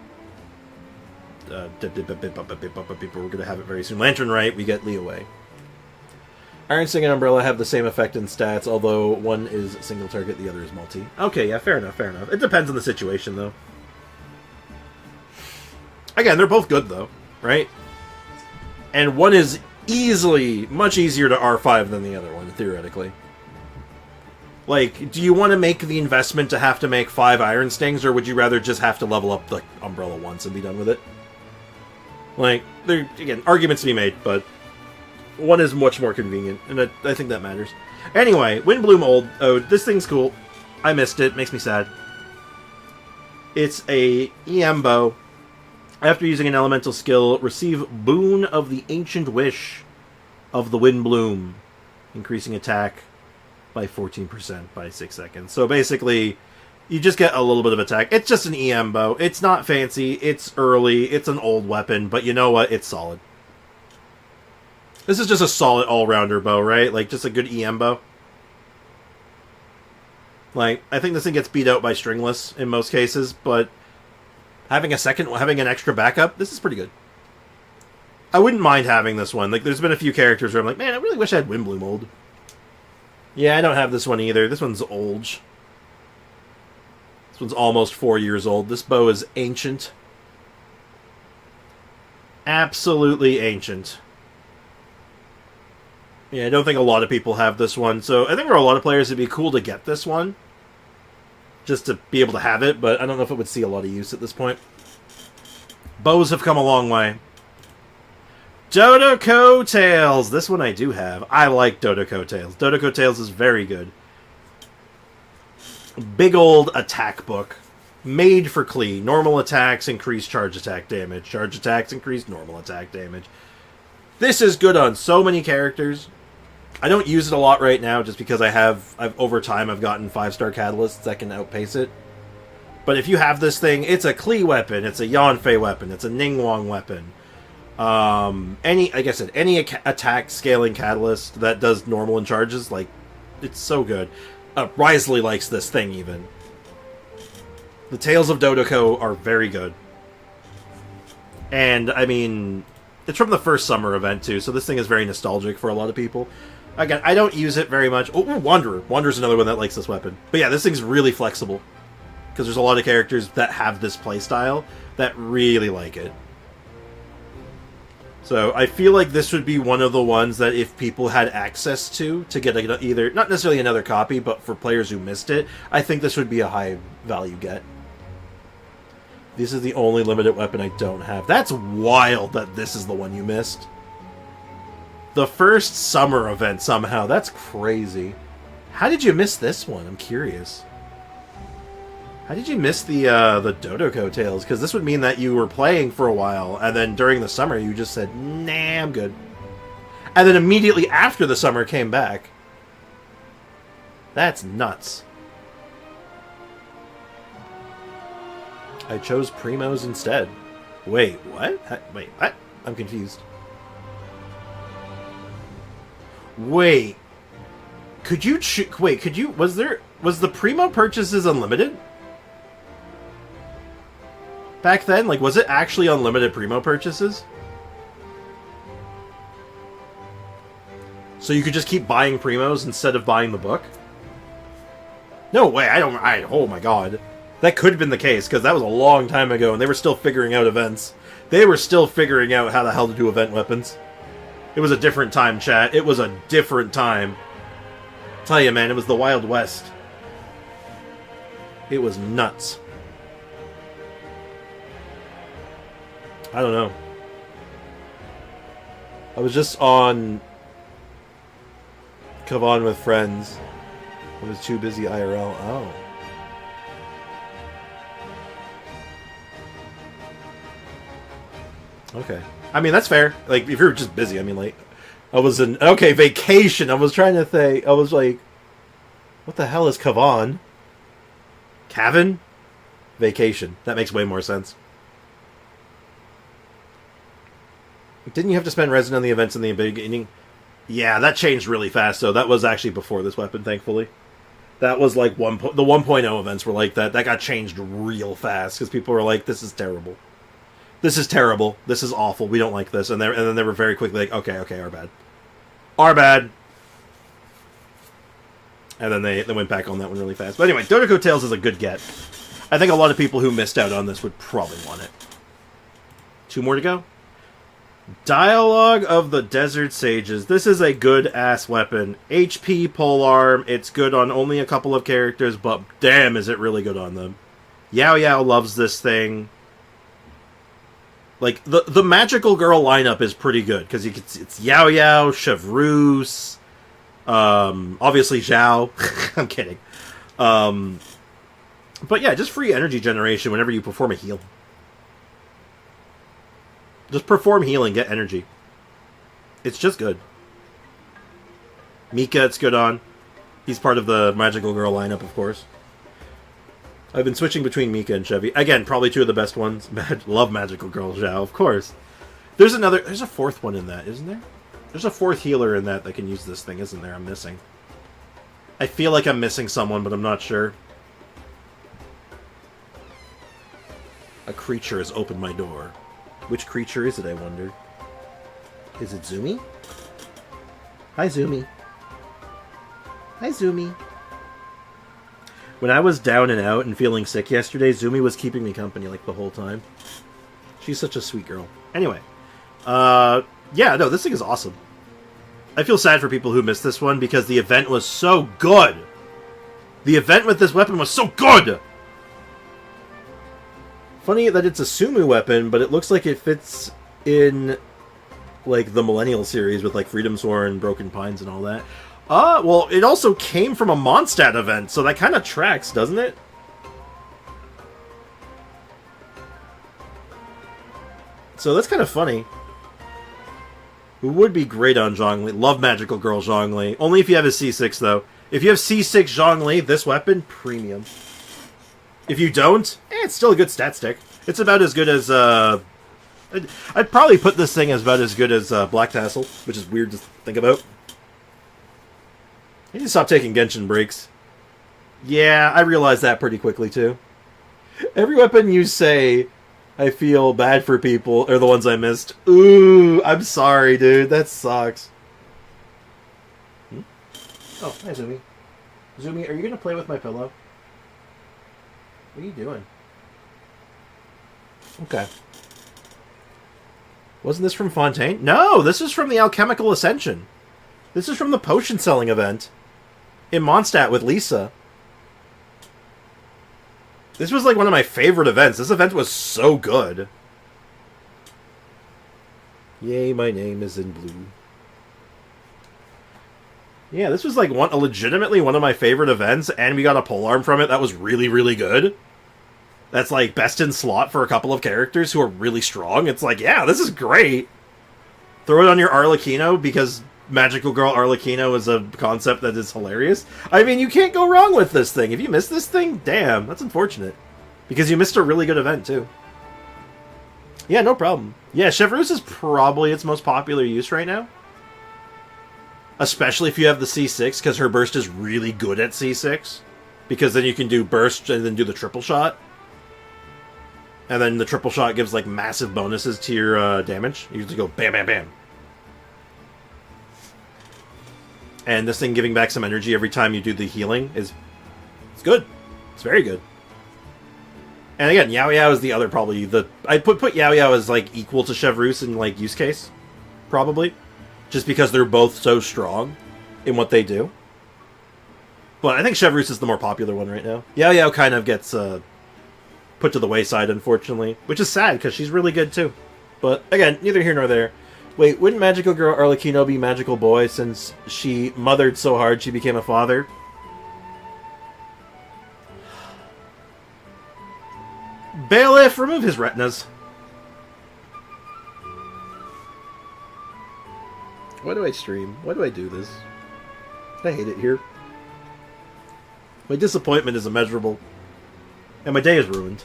gonna have it very soon. Lantern Rite, we get Leeway. Iron Sting and Umbrella have the same effect in stats, although one is single target, the other is multi. Okay, yeah, fair enough, fair enough. It depends on the situation, though. Again, they're both good, though, right? And one is easily much easier to R5 than the other one, theoretically. Like, do you want to make the investment to have to make 5 Iron Stings, or would you rather just have to level up the Umbrella once and be done with it? Like, there, again, arguments to be made, but one is much more convenient, and I think that matters. Anyway, Windbloom Ode, this thing's cool. I missed it, makes me sad. It's a EM bow. After using an elemental skill, receive Boon of the Ancient Wish of the Windbloom, increasing attack by 14% by 6 seconds. So basically, You just get a little bit of attack. It's just an EM bow. It's not fancy. It's early. It's an old weapon. But you know what? It's solid. This is just a solid all-rounder bow, right? Like, just a good EM bow. Like, I think this thing gets beat out by stringless in most cases, but having an extra backup, this is pretty good. I wouldn't mind having this one. Like, there's been a few characters where I'm like, man, I really wish I had Windbloom mold. Yeah, I don't have this one either. This one's old. This one's almost 4 years old. This bow is ancient. Absolutely ancient. Yeah, I don't think a lot of people have this one. So I think for a lot of players it'd be cool to get this one. Just to be able to have it, but I don't know if it would see a lot of use at this point. Bows have come a long way. Dodoko Tails! This one I do have. I like Dodoko Tails. Dodoko Tails is very good. Big old attack book. Made for Klee. Normal attacks increase charge attack damage. Charge attacks increase normal attack damage. This is good on so many characters. I don't use it a lot right now just because I've over time I've gotten 5-star catalysts that can outpace it. But if you have this thing, it's a Klee weapon, it's a Yanfei weapon, it's a Ningguang weapon. Like I said, any attack scaling catalyst that does normal and charges, like, it's so good. Risley likes this thing even. The Tales of Dodoko are very good. And, I mean, it's from the first summer event too, so this thing is very nostalgic for a lot of people. Again, I don't use it very much. Oh, Wanderer. Wanderer's another one that likes this weapon. But yeah, this thing's really flexible. Because there's a lot of characters that have this playstyle that really like it. So I feel like this would be one of the ones that if people had access to get either, not necessarily another copy, but for players who missed it, I think this would be a high value get. This is the only limited weapon I don't have. That's wild that this is the one you missed. The first summer event somehow. That's crazy. How did you miss this one? I'm curious. How did you miss the Dodoko Tales? Because this would mean that you were playing for a while, and then during the summer you just said, nah, I'm good. And then immediately after the summer came back. That's nuts. I chose Primos instead. Wait, what? Wait, what? I'm confused. Wait. Could you wait, could you... Was the Primo purchases unlimited? Back then? Like, was it actually unlimited Primo purchases? So you could just keep buying Primos instead of buying the book? No way, oh my god. That could have been the case, because that was a long time ago, and they were still figuring out events. They were still figuring out how the hell to do event weapons. It was a different time, chat. It was a different time. Tell you, man, it was the Wild West. It was nuts. I don't know. I was just on Kavan with friends. I was too busy IRL. Oh. Okay. I mean, that's fair. Like, if you're just busy, I mean, like, I was in... Okay, vacation. I was trying to think. I was like, what the hell is Kavan? Cavan? Vacation. That makes way more sense. Didn't you have to spend resin on the events in the beginning? Yeah, that changed really fast, so that was actually before this weapon, thankfully. That was like the 1.0 events were like that. That got changed real fast, because people were like, this is terrible. This is terrible. This is awful. We don't like this. And then they were very quickly like, okay, our bad. Our bad. And then they went back on that one really fast. But anyway, Dodoko Tales is a good get. I think a lot of people who missed out on this would probably want it. 2 more to go. Dialogue of the Desert Sages. This is a good-ass weapon. HP polearm. It's good on only a couple of characters, but damn is it really good on them. Yao Yao loves this thing. Like, the Magical Girl lineup is pretty good, because it's Yao Yao, Chevreuse, obviously Zhao. I'm kidding. But yeah, just free energy generation whenever you perform a heal. Just perform healing, get energy. It's just good. Mika, it's good on. He's part of the Magical Girl lineup, of course. I've been switching between Mika and Chevy. Again, probably two of the best ones. Love Magical Girl Zhao, of course. There's a fourth one in that, isn't there? There's a fourth healer in that can use this thing, isn't there? I'm missing. I feel like I'm missing someone, but I'm not sure. A creature has opened my door. Which creature is it, I wonder? Is it Zumi? Hi, Zumi. Hi, Zumi. When I was down and out and feeling sick yesterday, Zumi was keeping me company, like, the whole time. She's such a sweet girl. Anyway. Yeah, no, this thing is awesome. I feel sad for people who missed this one because the event was so good. The event with this weapon was so good! Funny that it's a Sumu weapon, but it looks like it fits in, like, the Millennial series with, like, Freedom Sworn and Broken Pines and all that. Well, it also came from a Mondstadt event, so that kind of tracks, doesn't it? So that's kind of funny. It would be great on Zhongli. Love Magical Girl Zhongli. Only if you have a C6, though. If you have C6 Zhongli, this weapon, premium. If you don't, it's still a good stat stick. It's about as good as, I'd probably put this thing as about as good as Black Tassel, which is weird to think about. I need to stop taking Genshin breaks. Yeah, I realized that pretty quickly, too. Every weapon you say, I feel bad for people, are the ones I missed. Ooh, I'm sorry, dude. That sucks. Oh, hi, Zumi. Zumi, are you going to play with my pillow? What are you doing? Okay. Wasn't this from Fontaine? No, this is from the Alchemical Ascension. This is from the potion selling event in Mondstadt with Lisa. This was like one of my favorite events. This event was so good. Yay, my name is in blue. Yeah, this was like legitimately one of my favorite events, and we got a polearm from it that was really, really good. That's like best in slot for a couple of characters who are really strong. It's like, yeah, this is great. Throw it on your Arlecchino because Magical Girl Arlecchino is a concept that is hilarious. I mean, you can't go wrong with this thing. If you missed this thing, damn, that's unfortunate. Because you missed a really good event, too. Yeah, no problem. Yeah, Chevreuse is probably its most popular use right now. Especially if you have the C6, because her burst is really good at C6. Because then you can do burst and then do the triple shot. And then the triple shot gives, like, massive bonuses to your damage. You just go bam, bam, bam. And this thing giving back some energy every time you do the healing it's good. It's very good. And again, Yao Yao is the other probably I'd put Yao Yao as like equal to Chevreuse in like use case, probably, just because they're both so strong in what they do. But I think Chevreuse is the more popular one right now. Yao Yao kind of gets put to the wayside, unfortunately, which is sad because she's really good too. But again, neither here nor there. Wait, wouldn't Magical Girl Arlecchino be Magical Boy since she mothered so hard she became a father? Bailiff, remove his retinas. Why do I stream? Why do I do this? I hate it here. My disappointment is immeasurable. And my day is ruined.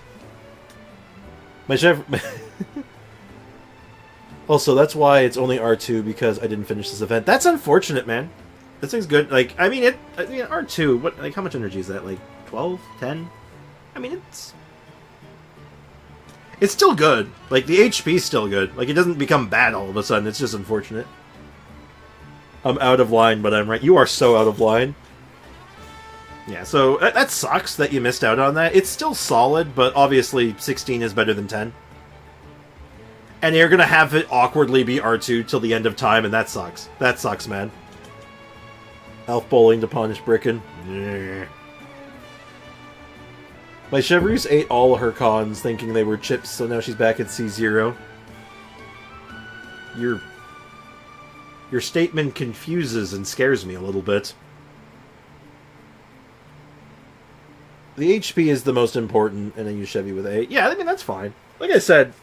My chef... Also, that's why it's only R2, because I didn't finish this event. That's unfortunate, man. This thing's good. Like, I mean, R2, what, like, how much energy is that? Like, 12? 10? I mean, it's still good. Like, the HP's still good. Like, it doesn't become bad all of a sudden. It's just unfortunate. I'm out of line, but I'm right. You are so out of line. Yeah, so that sucks that you missed out on that. It's still solid, but obviously 16 is better than 10. And you're gonna have it awkwardly be R2 till the end of time, and that sucks. That sucks, man. Elf bowling to punish Bricken. Yeah. My Chevreuse ate all her cons thinking they were chips, so now she's back at C0. Your statement confuses and scares me a little bit. The HP is the most important, and I use Chevy with 8. Yeah, I mean, that's fine. Like I said,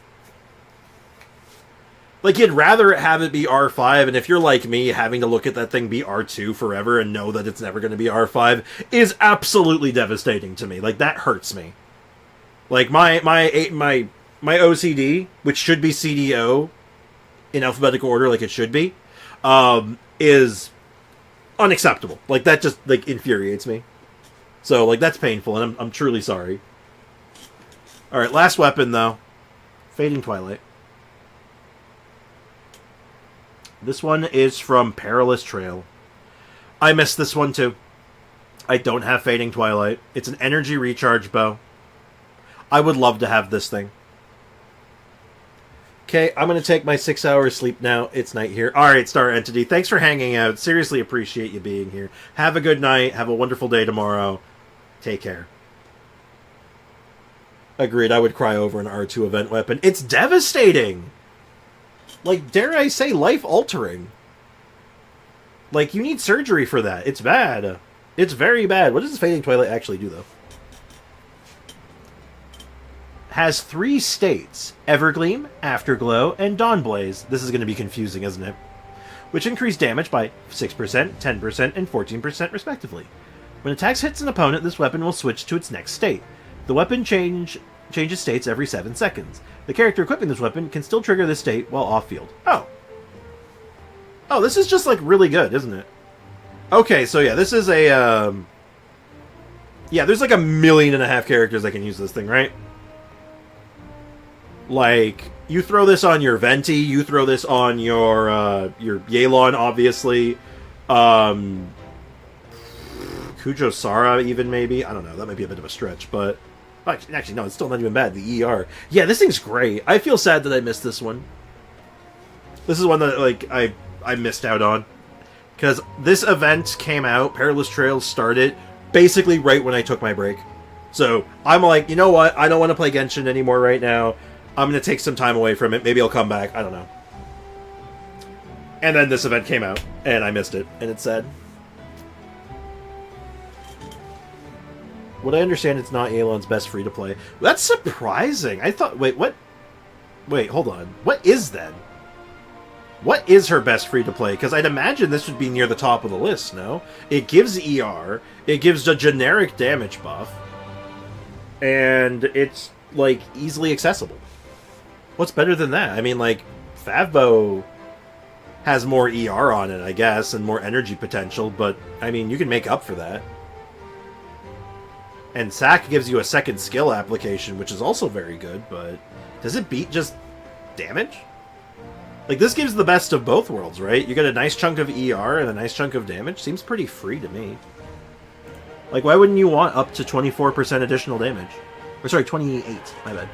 Like, you'd rather have it be R5, and if you're like me, having to look at that thing be R2 forever and know that it's never going to be R5 is absolutely devastating to me. Like, that hurts me. Like, my OCD, which should be CDO in alphabetical order like it should be, is unacceptable. Like, that just, like, infuriates me. So, like, that's painful, and I'm truly sorry. Alright, last weapon, though. Fading Twilight. This one is from Perilous Trail. I missed this one too. I don't have Fading Twilight. It's an energy recharge bow. I would love to have this thing. Okay, I'm going to take my 6 hours sleep now. It's night here. Alright, Star Entity, thanks for hanging out. Seriously appreciate you being here. Have a good night. Have a wonderful day tomorrow. Take care. Agreed, I would cry over an R2 event weapon. It's devastating! Like, dare I say, life-altering. Like, you need surgery for that. It's bad. It's very bad. What does Fading Twilight actually do, though? Has 3 states. Evergleam, Afterglow, and Dawnblaze. This is going to be confusing, isn't it? Which increase damage by 6%, 10%, and 14% respectively. When attacks hits an opponent, this weapon will switch to its next state. The weapon changes states every 7 seconds. The character equipping this weapon can still trigger this state while off-field. Oh. Oh, this is just, like, really good, isn't it? Okay, so yeah, this is a, yeah, there's like 1.5 million characters that can use this thing, right? Like, you throw this on your Venti, you throw this on your Yelan, obviously. Kujo Sara, even, maybe? I don't know, that might be a bit of a stretch, but... Actually, no, it's still not even bad. The ER. Yeah, this thing's great. I feel sad that I missed this one. This is one that, like, I missed out on. Because this event came out, Perilous Trails started, basically right when I took my break. So, I'm like, you know what? I don't want to play Genshin anymore right now. I'm going to take some time away from it. Maybe I'll come back. I don't know. And then this event came out, and I missed it. And it's sad. What I understand, it's not Yelan's best free-to-play. That's surprising. I thought... Wait, what? Wait, hold on. What is then? What is her best free-to-play? Because I'd imagine this would be near the top of the list, no? It gives ER. It gives a generic damage buff. And it's, like, easily accessible. What's better than that? I mean, like, Favbo has more ER on it, I guess, and more energy potential, but, I mean, you can make up for that. And Sack gives you a second skill application, which is also very good, but does it beat just damage? Like, this gives the best of both worlds, right? You get a nice chunk of ER and a nice chunk of damage. Seems pretty free to me. Like, why wouldn't you want up to 24% additional damage? Or, sorry, 28. My bad.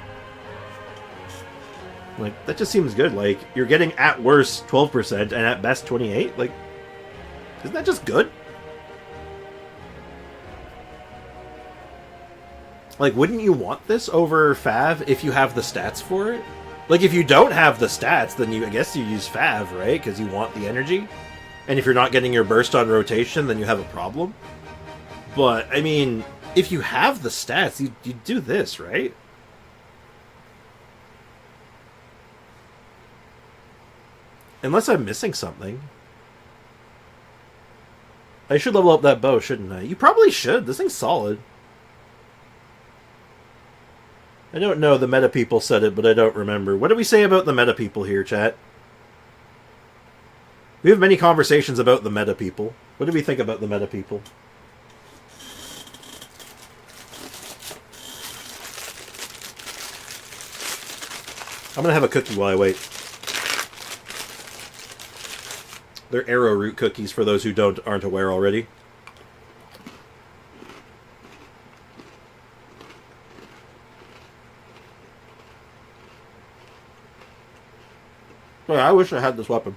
Like, that just seems good. Like, you're getting at worst 12% and at best 28. Like, isn't that just good? Like, wouldn't you want this over Fav if you have the stats for it? Like, if you don't have the stats, then I guess you use Fav, right? Because you want the energy. And if you're not getting your burst on rotation, then you have a problem. But, I mean, if you have the stats, you do this, right? Unless I'm missing something. I should level up that bow, shouldn't I? You probably should. This thing's solid. I don't know, the meta people said it, but I don't remember. What do we say about the meta people here, chat? We have many conversations about the meta people. What do we think about the meta people? I'm gonna have a cookie while I wait. They're arrowroot cookies for those who aren't aware already. Oh, I wish I had this weapon.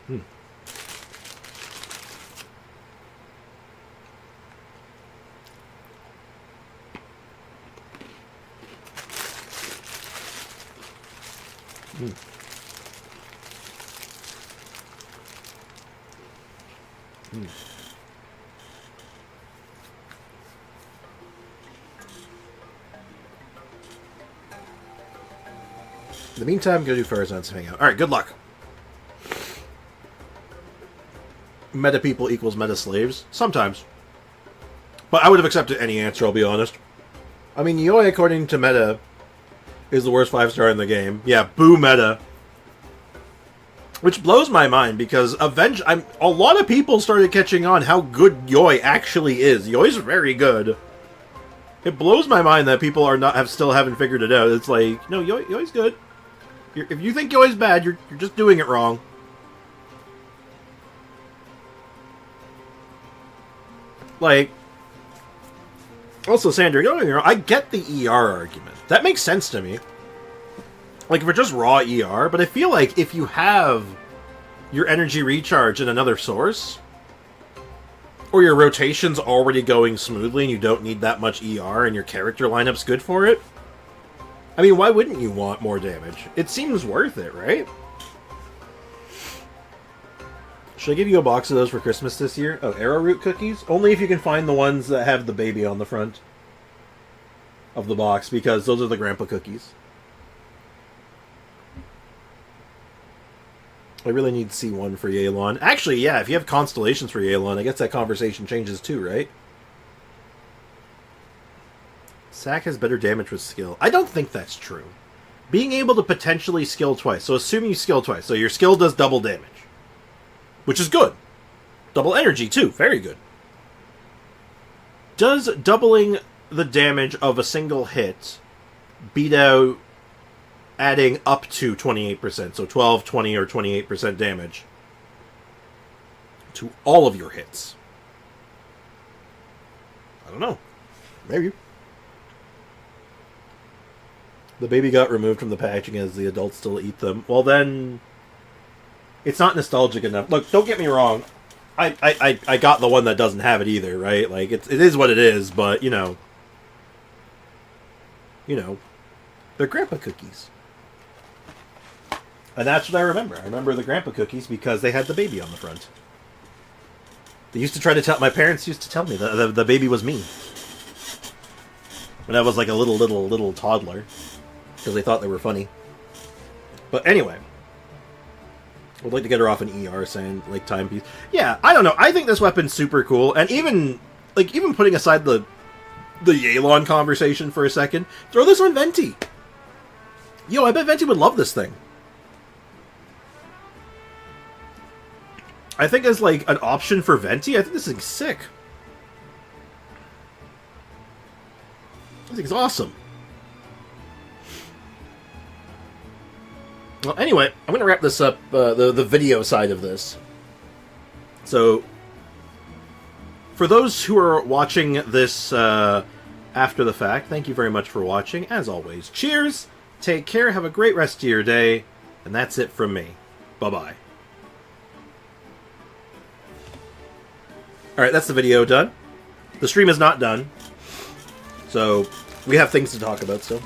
Hmm. Hmm. Hmm. In the meantime, go do Farazan's hang out. Alright, good luck. Meta people equals meta slaves? Sometimes. But I would have accepted any answer, I'll be honest. I mean, Yoi, according to meta, is the worst 5-star in the game. Yeah, boo meta. Which blows my mind, because a lot of people started catching on how good Yoi actually is. Yoi's very good. It blows my mind that people still haven't figured it out. It's like, no, Yoi's good. If you think Yoi's bad, you're just doing it wrong. Like, also, Sandra, don't get me wrong, I get the ER argument. That makes sense to me. Like, if it's just raw ER, but I feel like if you have your energy recharge in another source, or your rotation's already going smoothly and you don't need that much ER and your character lineup's good for it, I mean, why wouldn't you want more damage? It seems worth it, right? Should I give you a box of those for Christmas this year? Oh, arrowroot cookies? Only if you can find the ones that have the baby on the front of the box, because those are the grandpa cookies. I really need C1 for Yelan. Actually, yeah, if you have constellations for Yelan, I guess that conversation changes too, right? Sack has better damage with skill. I don't think that's true. Being able to potentially skill twice. So assume you skill twice. So your skill does double damage. Which is good. Double energy, too. Very good. Does doubling the damage of a single hit beat out adding up to 28%? So 12, 20, or 28% damage to all of your hits? I don't know. Maybe. The baby got removed from the packaging as the adults still eat them. Well, then it's not nostalgic enough. Look, don't get me wrong. I got the one that doesn't have it either, right? Like, it is what it is, but, you know, they're grandpa cookies. And that's what I remember. I remember the grandpa cookies because they had the baby on the front. They used to try to tell... My parents used to tell me that the baby was me. When I was like a little toddler. Because they thought they were funny. But anyway... I would like to get her off an ER saying, like, timepiece. Yeah, I don't know. I think this weapon's super cool. And even putting aside the Yelan conversation for a second, throw this on Venti. Yo, I bet Venti would love this thing. I think as, like, an option for Venti, I think this thing's sick. This thing's awesome. Well, anyway, I'm going to wrap this up, the video side of this. So, for those who are watching this after the fact, thank you very much for watching. As always, cheers, take care, have a great rest of your day, and that's it from me. Bye-bye. Alright, that's the video done. The stream is not done, so we have things to talk about still.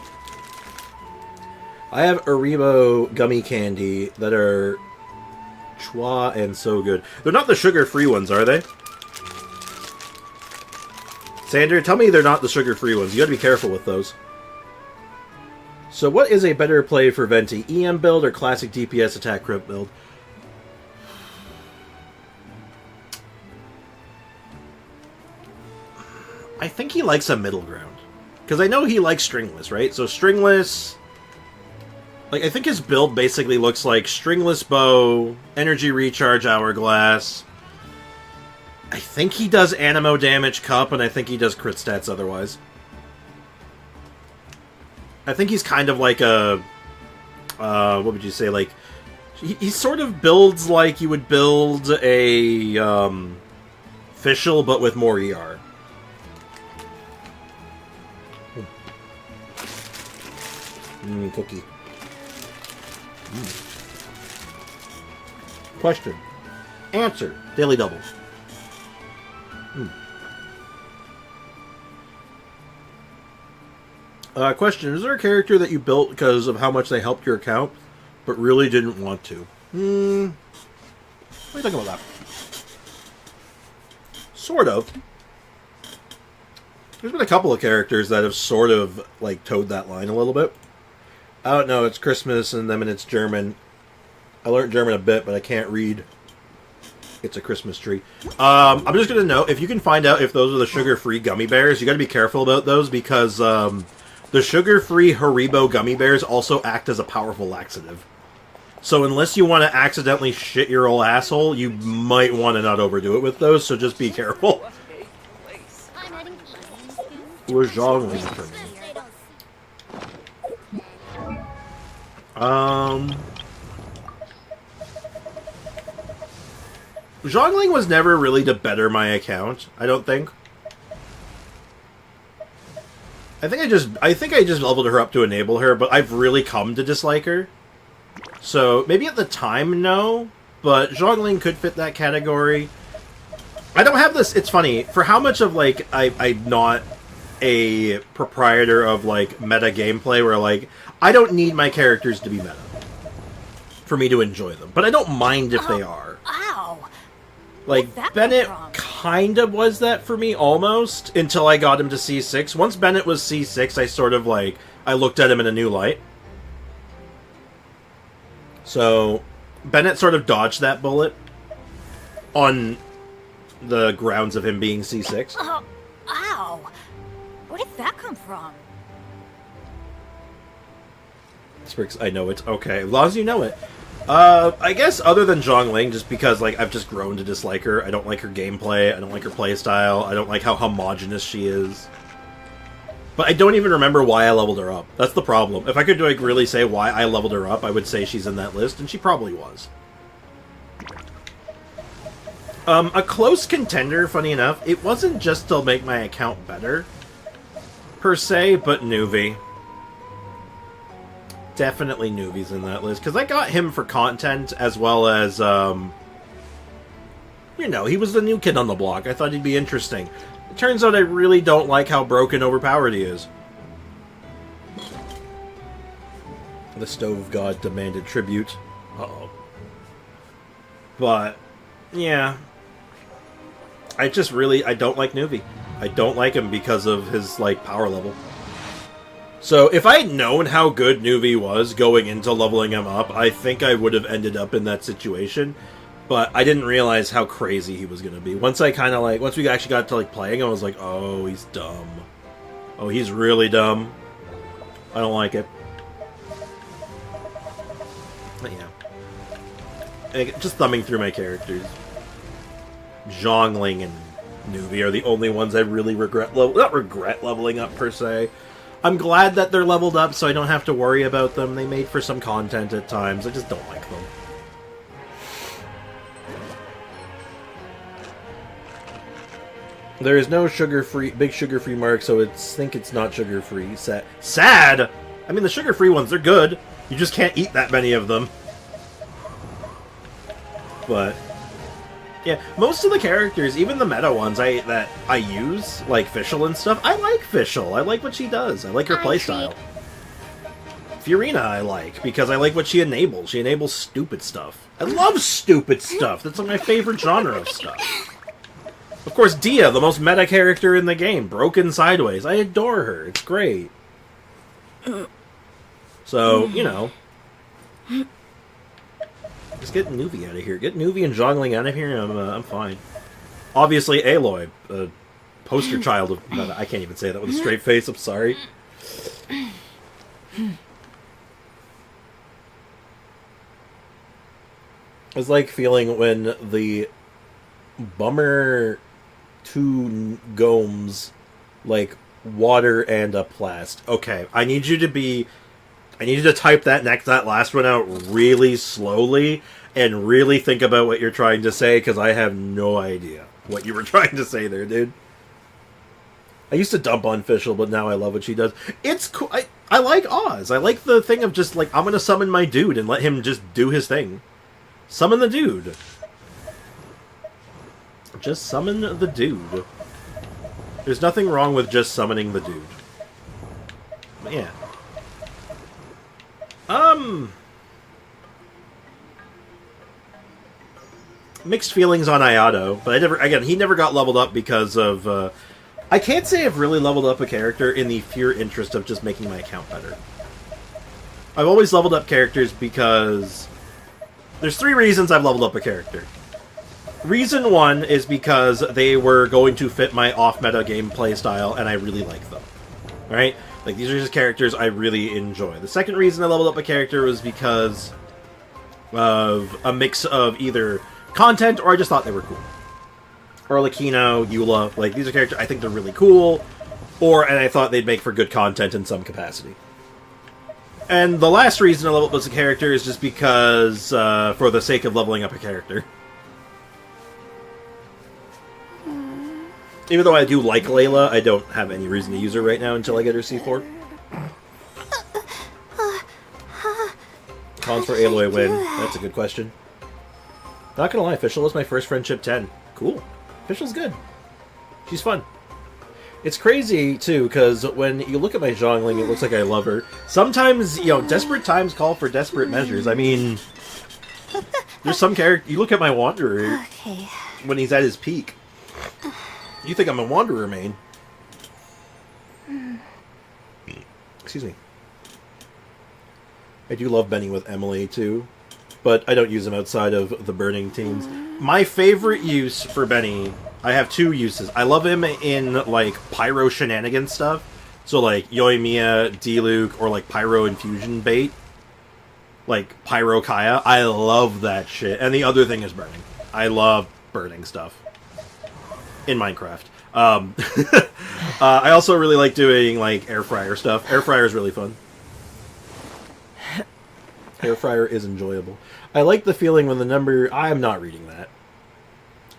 I have Aribo gummy candy that are chua and so good. They're not the sugar-free ones, are they? Sander, tell me they're not the sugar-free ones. You gotta be careful with those. So what is a better play for Venti? EM build or classic DPS attack crit build? I think he likes a middle ground. Because I know he likes stringless, right? So stringless... Like, I think his build basically looks like stringless bow, energy recharge hourglass. I think he does animo damage cup, and I think he does crit stats otherwise. I think he's kind of like a... what would you say? Like, he sort of builds like you would build a... Fischl, but with more ER. Cookie. Question. Answer. Daily doubles. Question. Is there a character that you built because of how much they helped your account, but really didn't want to? What do you think about that? Sort of. There's been a couple of characters that have sort of, like, towed that line a little bit. Oh, no, it's Christmas, and then it's German. I learned German a bit, but I can't read. It's a Christmas tree. I'm just going to note, if you can find out if those are the sugar-free gummy bears, you got to be careful about those, because the sugar-free Haribo gummy bears also act as a powerful laxative. So unless you want to accidentally shit your old asshole, you might want to not overdo it with those, so just be careful. We're Zhongling for me. Zhongling was never really to better my account, I don't think. I think I just leveled her up to enable her, but I've really come to dislike her. So, maybe at the time, no, but Zhongling could fit that category. I don't have this, it's funny, for how much of, like, I'm not a proprietor of, like, meta gameplay, where, like, I don't need my characters to be meta for me to enjoy them, but I don't mind if they are. Ow! Like, Bennett kind of was that for me, almost, until I got him to C6. Once Bennett was C6, I sort of, like, I looked at him in a new light. So, Bennett sort of dodged that bullet on the grounds of him being C6. Oh, ow! Where did that come from? Sprix, I know it. Okay, as long as you know it. I guess other than Zhongling, just because, like, I've just grown to dislike her. I don't like her gameplay, I don't like her playstyle, I don't like how homogenous she is. But I don't even remember why I leveled her up. That's the problem. If I could, like, really say why I leveled her up, I would say she's in that list, and she probably was. A close contender, funny enough, it wasn't just to make my account better, per se, but Nuvi. Definitely Nuvi's in that list, because I got him for content, as well as, you know, he was the new kid on the block. I thought he'd be interesting. It turns out I really don't like how broken overpowered he is. The Stove God demanded tribute. Uh-oh. But, yeah. I just really, I don't like Nuvi. I don't like him because of his, like, power level. So, if I had known how good Nuvi was going into leveling him up, I think I would have ended up in that situation. But I didn't realize how crazy he was going to be. Once I kind of, like, once we actually got to, like, playing, I was like, oh, he's dumb. Oh, he's really dumb. I don't like it. But, yeah. And just thumbing through my characters. Zhongling and Nuvi are the only ones I really regret, not regret leveling up, per se. I'm glad that they're leveled up, so I don't have to worry about them. They made for some content at times. I just don't like them. There is no sugar-free, big sugar-free mark, so think it's not sugar-free. Sad? I mean, the sugar-free ones, they're good. You just can't eat that many of them. But, yeah, most of the characters, even the meta ones that I use, like Fischl and stuff, I like Fischl. I like what she does. I like her playstyle. Fiorina I like, because I like what she enables. She enables stupid stuff. I love stupid stuff. That's like my favorite genre of stuff. Of course, Dehya, the most meta character in the game, broken sideways. I adore her. It's great. So, you know. Just get Nuvi out of here. Get Nuvi and Zhongling out of here, and I'm fine. Obviously, Aloy, poster child of... I can't even say that with a straight face, I'm sorry. It's like feeling when the Bummer 2 Gomes, like, water and a plast. Okay, I need you to type that last one out really slowly and really think about what you're trying to say, because I have no idea what you were trying to say there, dude. I used to dump on Fischl, but now I love what she does. It's cool. I like Oz. I like the thing of just, like, I'm gonna summon my dude and let him just do his thing. Summon the dude. Just summon the dude. There's nothing wrong with just summoning the dude. But yeah. Mixed feelings on Ayato, but he never got leveled up because of, I can't say I've really leveled up a character in the pure interest of just making my account better. I've always leveled up characters because... There's 3 reasons I've leveled up a character. Reason 1 is because they were going to fit my off-meta gameplay style, and I really like them. Right? Like, these are just characters I really enjoy. The second reason I leveled up a character was because of a mix of either content, or I just thought they were cool. Arlecchino, Eula, like, these are characters I think they're really cool, and I thought they'd make for good content in some capacity. And the last reason I leveled up a character is just because, for the sake of leveling up a character. Even though I do like Layla, I don't have any reason to use her right now until I get her C4. Cons for Aloy win. That's a good question. Not gonna lie, Fischl was my first friendship 10. Cool. Fischl's good. She's fun. It's crazy, too, because when you look at my Zhongling, it looks like I love her. Sometimes, you know, desperate times call for desperate measures. I mean, there's some character... You look at my Wanderer when he's at his peak. You think I'm a Wanderer main. Excuse me. I do love Benny with Emily, too. But I don't use him outside of the burning teams. My favorite use for Benny... I have 2 uses. I love him in, like, pyro shenanigan stuff. So, like, Yoimiya, D-Luke, or, like, pyro infusion bait. Like, Pyro Kaya. I love that shit. And the other thing is burning. I love burning stuff. In Minecraft. I also really like doing, like, air fryer stuff. Air fryer is really fun. Air fryer is enjoyable. I like the feeling when the number... I am not reading that.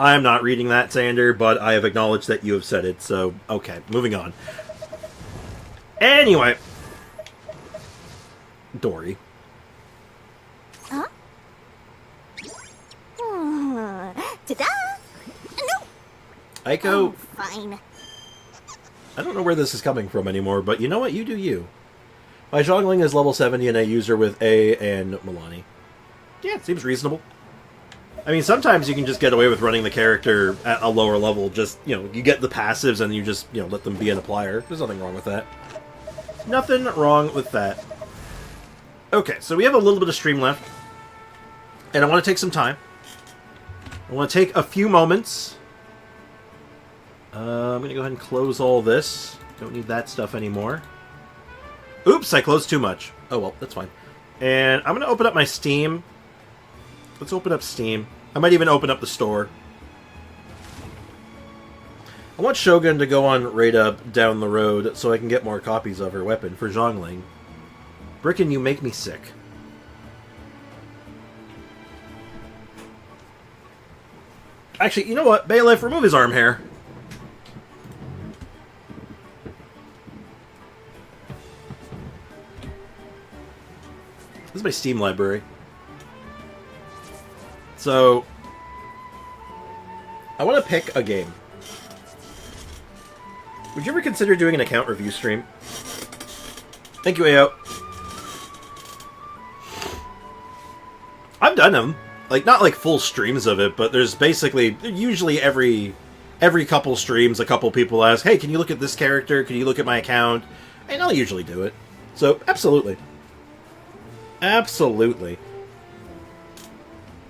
I am not reading that, Sander, but I have acknowledged that you have said it, so, okay, moving on. Anyway. Dory. Huh? Ta-da! No! Aiko... Oh, fine. I don't know where this is coming from anymore, but you know what? You do you. My Zhongling is level 70, and I use her with A and Milani. Yeah, it seems reasonable. I mean, sometimes you can just get away with running the character at a lower level. Just, you know, you get the passives and you just, you know, let them be an applier. There's nothing wrong with that. Nothing wrong with that. Okay, so we have a little bit of stream left. And I want to take some time. I want to take a few moments. I'm going to go ahead and close all this. Don't need that stuff anymore. Oops, I closed too much. Oh, well, that's fine. And I'm going to open up my Steam. Let's open up Steam. I might even open up the store. I want Shogun to go on Raid Up down the road so I can get more copies of her weapon for Zhongling. Bricken, you make me sick. Actually, you know what? Bailiff, remove his arm hair. This is my Steam library. So, I want to pick a game. Would you ever consider doing an account review stream? Thank you, AO. I've done them. Like, not like full streams of it, but there's basically, usually every couple streams, a couple people ask, hey, can you look at this character? Can you look at my account? And I'll usually do it. So, absolutely. Absolutely.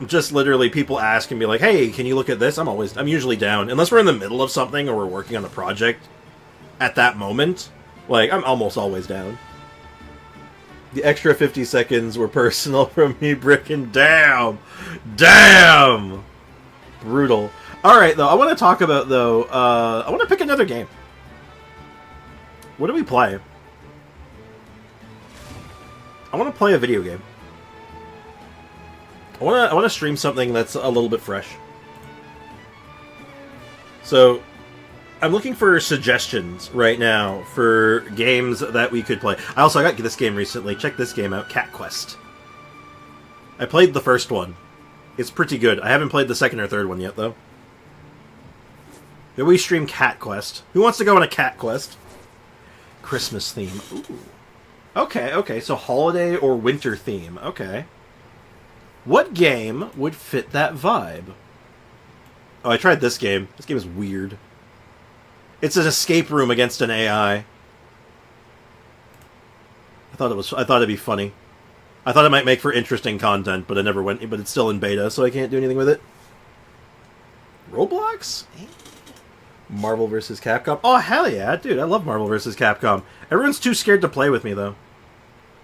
Just literally people ask and be like, hey, can you look at this? I'm usually down. Unless we're in the middle of something or we're working on a project at that moment. Like, I'm almost always down. The extra 50 seconds were personal from me, Bricken. Damn! Damn! Brutal. Alright, though, I want to talk about, though, I want to pick another game. What do we play? I want to play a video game. I want to stream something that's a little bit fresh. So, I'm looking for suggestions right now for games that we could play. I got this game recently. Check this game out, Cat Quest. I played the first one. It's pretty good. I haven't played the second or third one yet, though. Then we stream Cat Quest. Who wants to go on a Cat Quest? Christmas theme. Ooh. Okay, so holiday or winter theme. Okay. What game would fit that vibe? Oh, I tried this game. This game is weird. It's an escape room against an AI. I thought it'd be funny. I thought it might make for interesting content, but I never went. But it's still in beta, so I can't do anything with it. Roblox? Marvel vs. Capcom? Oh, hell yeah, dude, I love Marvel vs. Capcom. Everyone's too scared to play with me, though.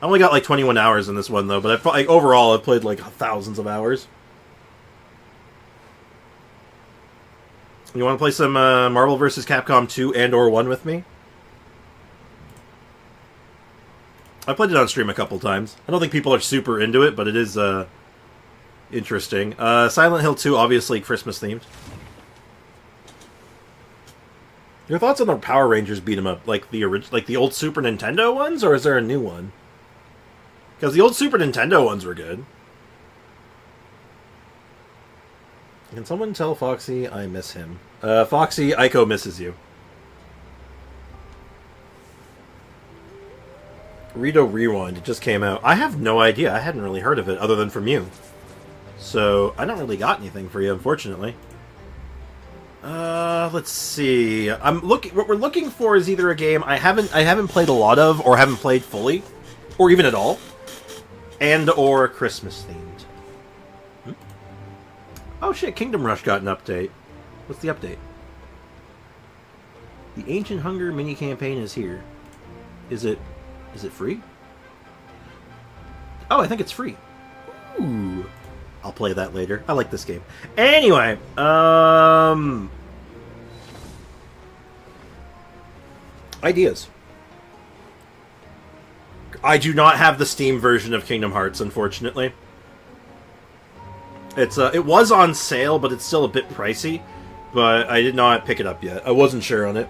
I only got like 21 hours in this one, though, but overall I've played like thousands of hours. You want to play some Marvel vs. Capcom 2 and or 1 with me? I played it on stream a couple times. I don't think people are super into it, but it is interesting. Silent Hill 2, obviously Christmas themed. Your thoughts on the Power Rangers beat 'em up, like the old Super Nintendo ones, or is there a new one? Because the old Super Nintendo ones were good. Can someone tell Foxy I miss him? Foxy, Aiko misses you. Rito Rewind, it just came out. I have no idea. I hadn't really heard of it, other than from you. So, I don't really got anything for you, unfortunately. Let's see. What we're looking for is either a game I haven't played a lot of, or haven't played fully, or even at all, and or Christmas themed. Oh shit! Kingdom Rush got an update. What's the update? The Ancient Hunger mini campaign is here. Is it free? Oh, I think it's free. Ooh. I'll play that later. I like this game. Anyway, ideas. I do not have the Steam version of Kingdom Hearts, unfortunately. It was on sale, but it's still a bit pricey. But I did not pick it up yet. I wasn't sure on it.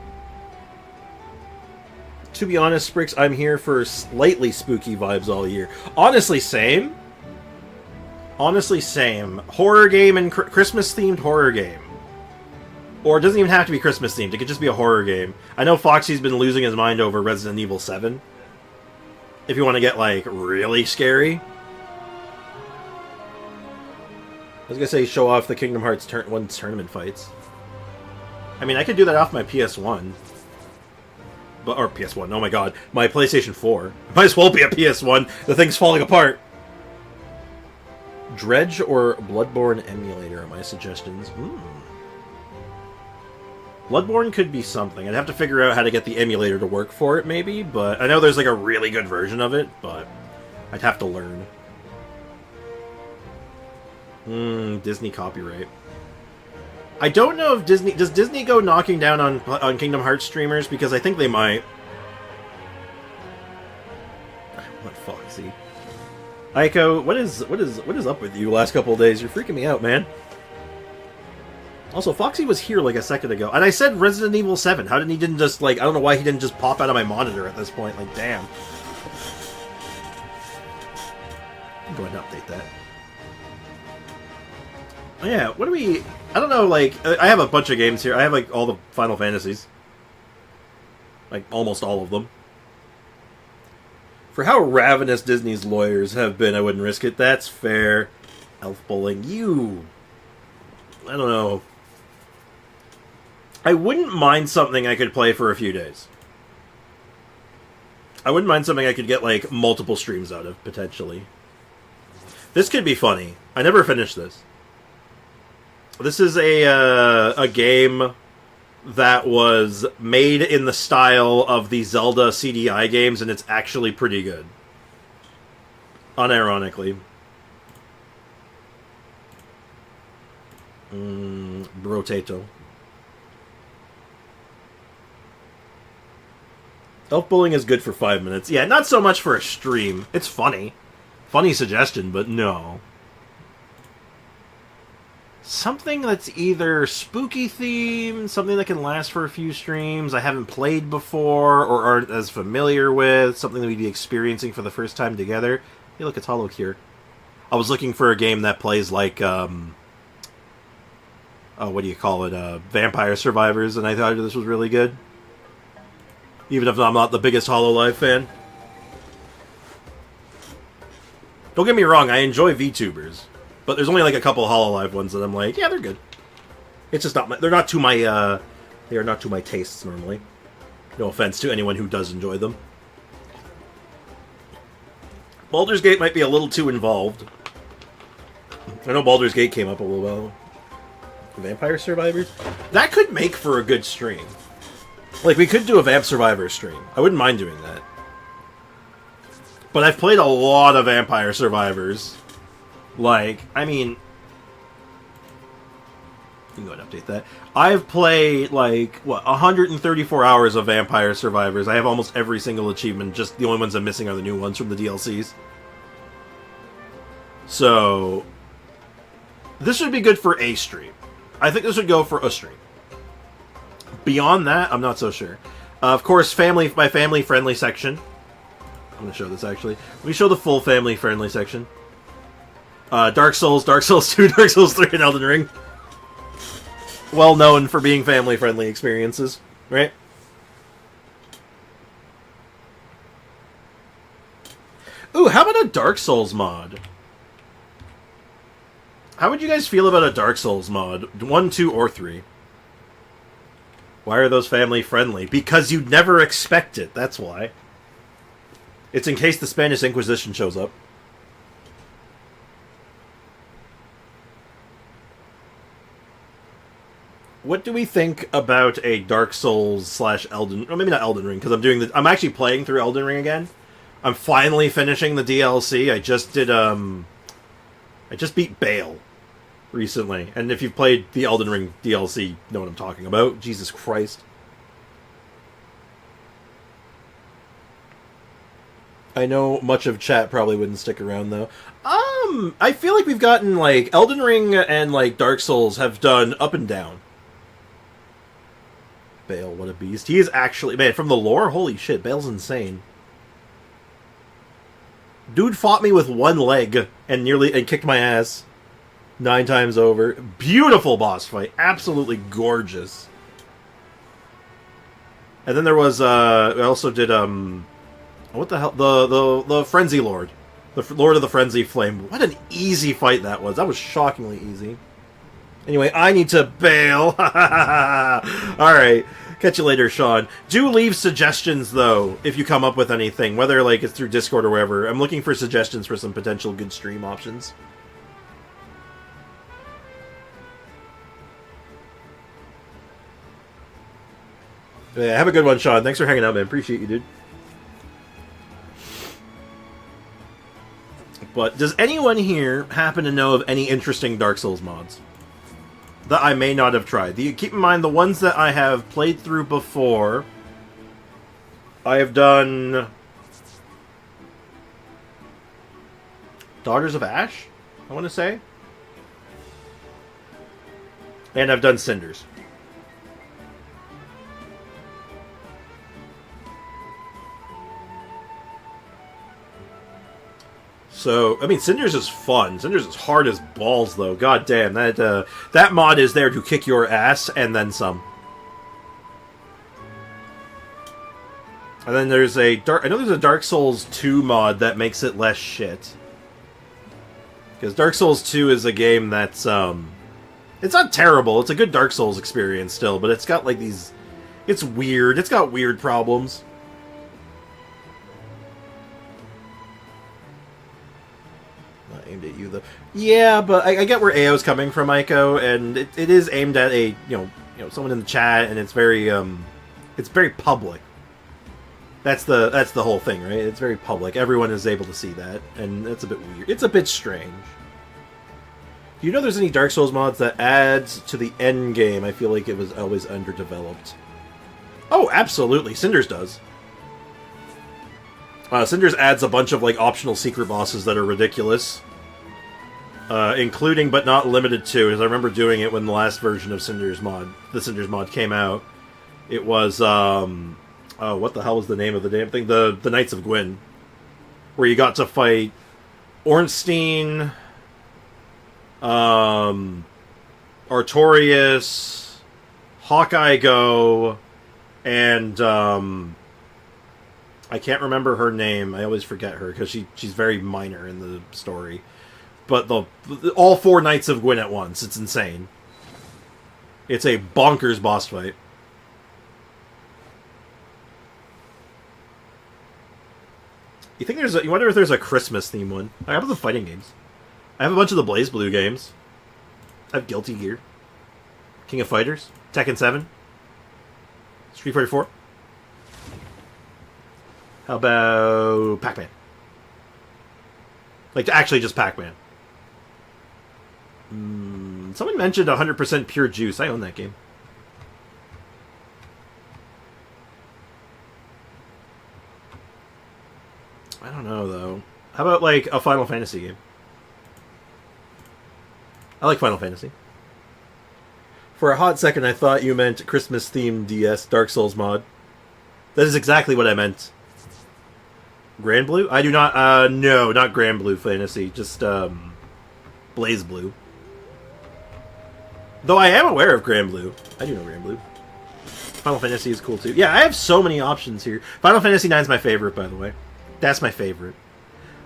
To be honest, Sprix, I'm here for slightly spooky vibes all year. Honestly, same. Honestly, same. Horror game and Christmas-themed horror game. Or it doesn't even have to be Christmas-themed. It could just be a horror game. I know Foxy's been losing his mind over Resident Evil 7. If you want to get, like, really scary. I was gonna say show off the Kingdom Hearts 1 tournament fights. I mean, I could do that off my PS1. Or PS1, oh my god. My PlayStation 4. It might as well be a PS1. The thing's falling apart. Dredge or Bloodborne emulator are my suggestions. Bloodborne could be something. I'd have to figure out how to get the emulator to work for it, maybe. But I know there's like a really good version of it, but I'd have to learn. Disney copyright. I don't know if Disney... Does Disney go knocking down on Kingdom Hearts streamers? Because I think they might. What Foxy? Aiko, what is up with you last couple of days? You're freaking me out, man. Also, Foxy was here like a second ago. And I said Resident Evil 7. How did he didn't just, like... I don't know why he didn't just pop out of my monitor at this point. Like, damn. I'm going to update that. Oh, yeah, what do we... I don't know, like... I have a bunch of games here. I have, like, all the Final Fantasies. Like, almost all of them. For how ravenous Disney's lawyers have been, I wouldn't risk it. That's fair. Elf bowling. You... I don't know. I wouldn't mind something I could play for a few days. I wouldn't mind something I could get, like, multiple streams out of, potentially. This could be funny. I never finished this. This is a game that was made in the style of the Zelda CDI games, and it's actually pretty good. Unironically. Brotato. Elf bowling is good for 5 minutes. Yeah, not so much for a stream. It's funny. Funny suggestion, but no. Something that's either spooky themed, something that can last for a few streams, I haven't played before, or aren't as familiar with, something that we'd be experiencing for the first time together. Hey, look, it's Hollow Cure. I was looking for a game that plays like, what do you call it, Vampire Survivors, and I thought this was really good. Even if I'm not the biggest HoloLive fan. Don't get me wrong, I enjoy VTubers. But there's only like a couple of HoloLive ones that I'm like, yeah, they're good. It's just not they're not to my they are not to my tastes normally. No offense to anyone who does enjoy them. Baldur's Gate might be a little too involved. I know Baldur's Gate came up a little while. Vampire Survivors? That could make for a good stream. Like, we could do a Vamp Survivor stream. I wouldn't mind doing that. But I've played a lot of Vampire Survivors. Like, I mean... You can go ahead and update that. I've played, like, what, 134 hours of Vampire Survivors. I have almost every single achievement. Just the only ones I'm missing are the new ones from the DLCs. So... This would be good for a stream. I think this would go for a stream. Beyond that, I'm not so sure. Of course, my family-friendly section. I'm going to show this, actually. Let me show the full family-friendly section. Dark Souls 2, Dark Souls 3, and Elden Ring. Well known for being family-friendly experiences, right? Ooh, how about a Dark Souls mod? How would you guys feel about a Dark Souls mod? 1, 2, or 3? Why are those family-friendly? Because you'd never expect it, that's why. It's in case the Spanish Inquisition shows up. What do we think about a Dark Souls / Elden... Or maybe not Elden Ring, because I'm actually playing through Elden Ring again. I'm finally finishing the DLC. I just beat Bale recently. And if you've played the Elden Ring DLC, you know what I'm talking about. Jesus Christ. I know much of chat probably wouldn't stick around, though. I feel like we've gotten, like, Elden Ring and, like, Dark Souls have done up and down. Bale, what a beast. He is actually... Man, from the lore? Holy shit, Bale's insane. Dude fought me with one leg and kicked my ass 9 times over. Beautiful boss fight. Absolutely gorgeous. And then there was, I also did, what the hell? The Frenzy Lord. The Lord of the Frenzy Flame. What an easy fight that was. That was shockingly easy. Anyway, I need to bail. Alright. Catch you later, Sean. Do leave suggestions, though, if you come up with anything. Whether, like, it's through Discord or wherever. I'm looking for suggestions for some potential good stream options. Yeah, have a good one, Sean. Thanks for hanging out, man. Appreciate you, dude. But does anyone here happen to know of any interesting Dark Souls mods that I may not have tried? Keep in mind, the ones that I have played through before, I have done Daughters of Ash, I want to say. And I've done Cinders. So, I mean, Cinders is fun. Cinders is hard as balls, though. God damn, that mod is there to kick your ass, and then some. And then there's I know there's a Dark Souls 2 mod that makes it less shit. Because Dark Souls 2 is a game that's, it's not terrible. It's a good Dark Souls experience still, but it's got, like, these... It's weird. It's got weird problems. Aimed at you, though. Yeah, but I get where AO's coming from, Aiko, and it is aimed at a you know someone in the chat, and it's very public. That's the whole thing, right? It's very public. Everyone is able to see that, and that's a bit weird. It's a bit strange. Do you know there's any Dark Souls mods that adds to the end game? I feel like it was always underdeveloped. Oh, absolutely. Cinders does. Cinders adds a bunch of, like, optional secret bosses that are ridiculous. Including, but not limited to, because I remember doing it when the last version of Cinders mod came out. It was, oh, what the hell was the name of the damn thing? The Knights of Gwyn. Where you got to fight Ornstein, Artorias, Hawkeye Go, and, I can't remember her name. I always forget her, because she's very minor in the story. But all 4 Knights of Gwyn at once. It's insane. It's a bonkers boss fight. You think there's a... You wonder if there's a Christmas theme one. I have the fighting games. I have a bunch of the Blaze Blue games. I have Guilty Gear. King of Fighters. Tekken 7. Street Fighter 4. How about Pac-Man? Like, actually just Pac-Man. Someone mentioned 100% Pure Juice. I own that game. I don't know, though. How about, like, a Final Fantasy game? I like Final Fantasy. For a hot second, I thought you meant Christmas-themed DS Dark Souls mod. That is exactly what I meant. Grand Blue? I do not, no, not Grand Blue Fantasy. Just, Blaze Blue. Though I am aware of Grand Blue. I do know Grand Blue. Final Fantasy is cool, too. Yeah, I have so many options here. Final Fantasy 9 is my favorite, by the way. That's my favorite.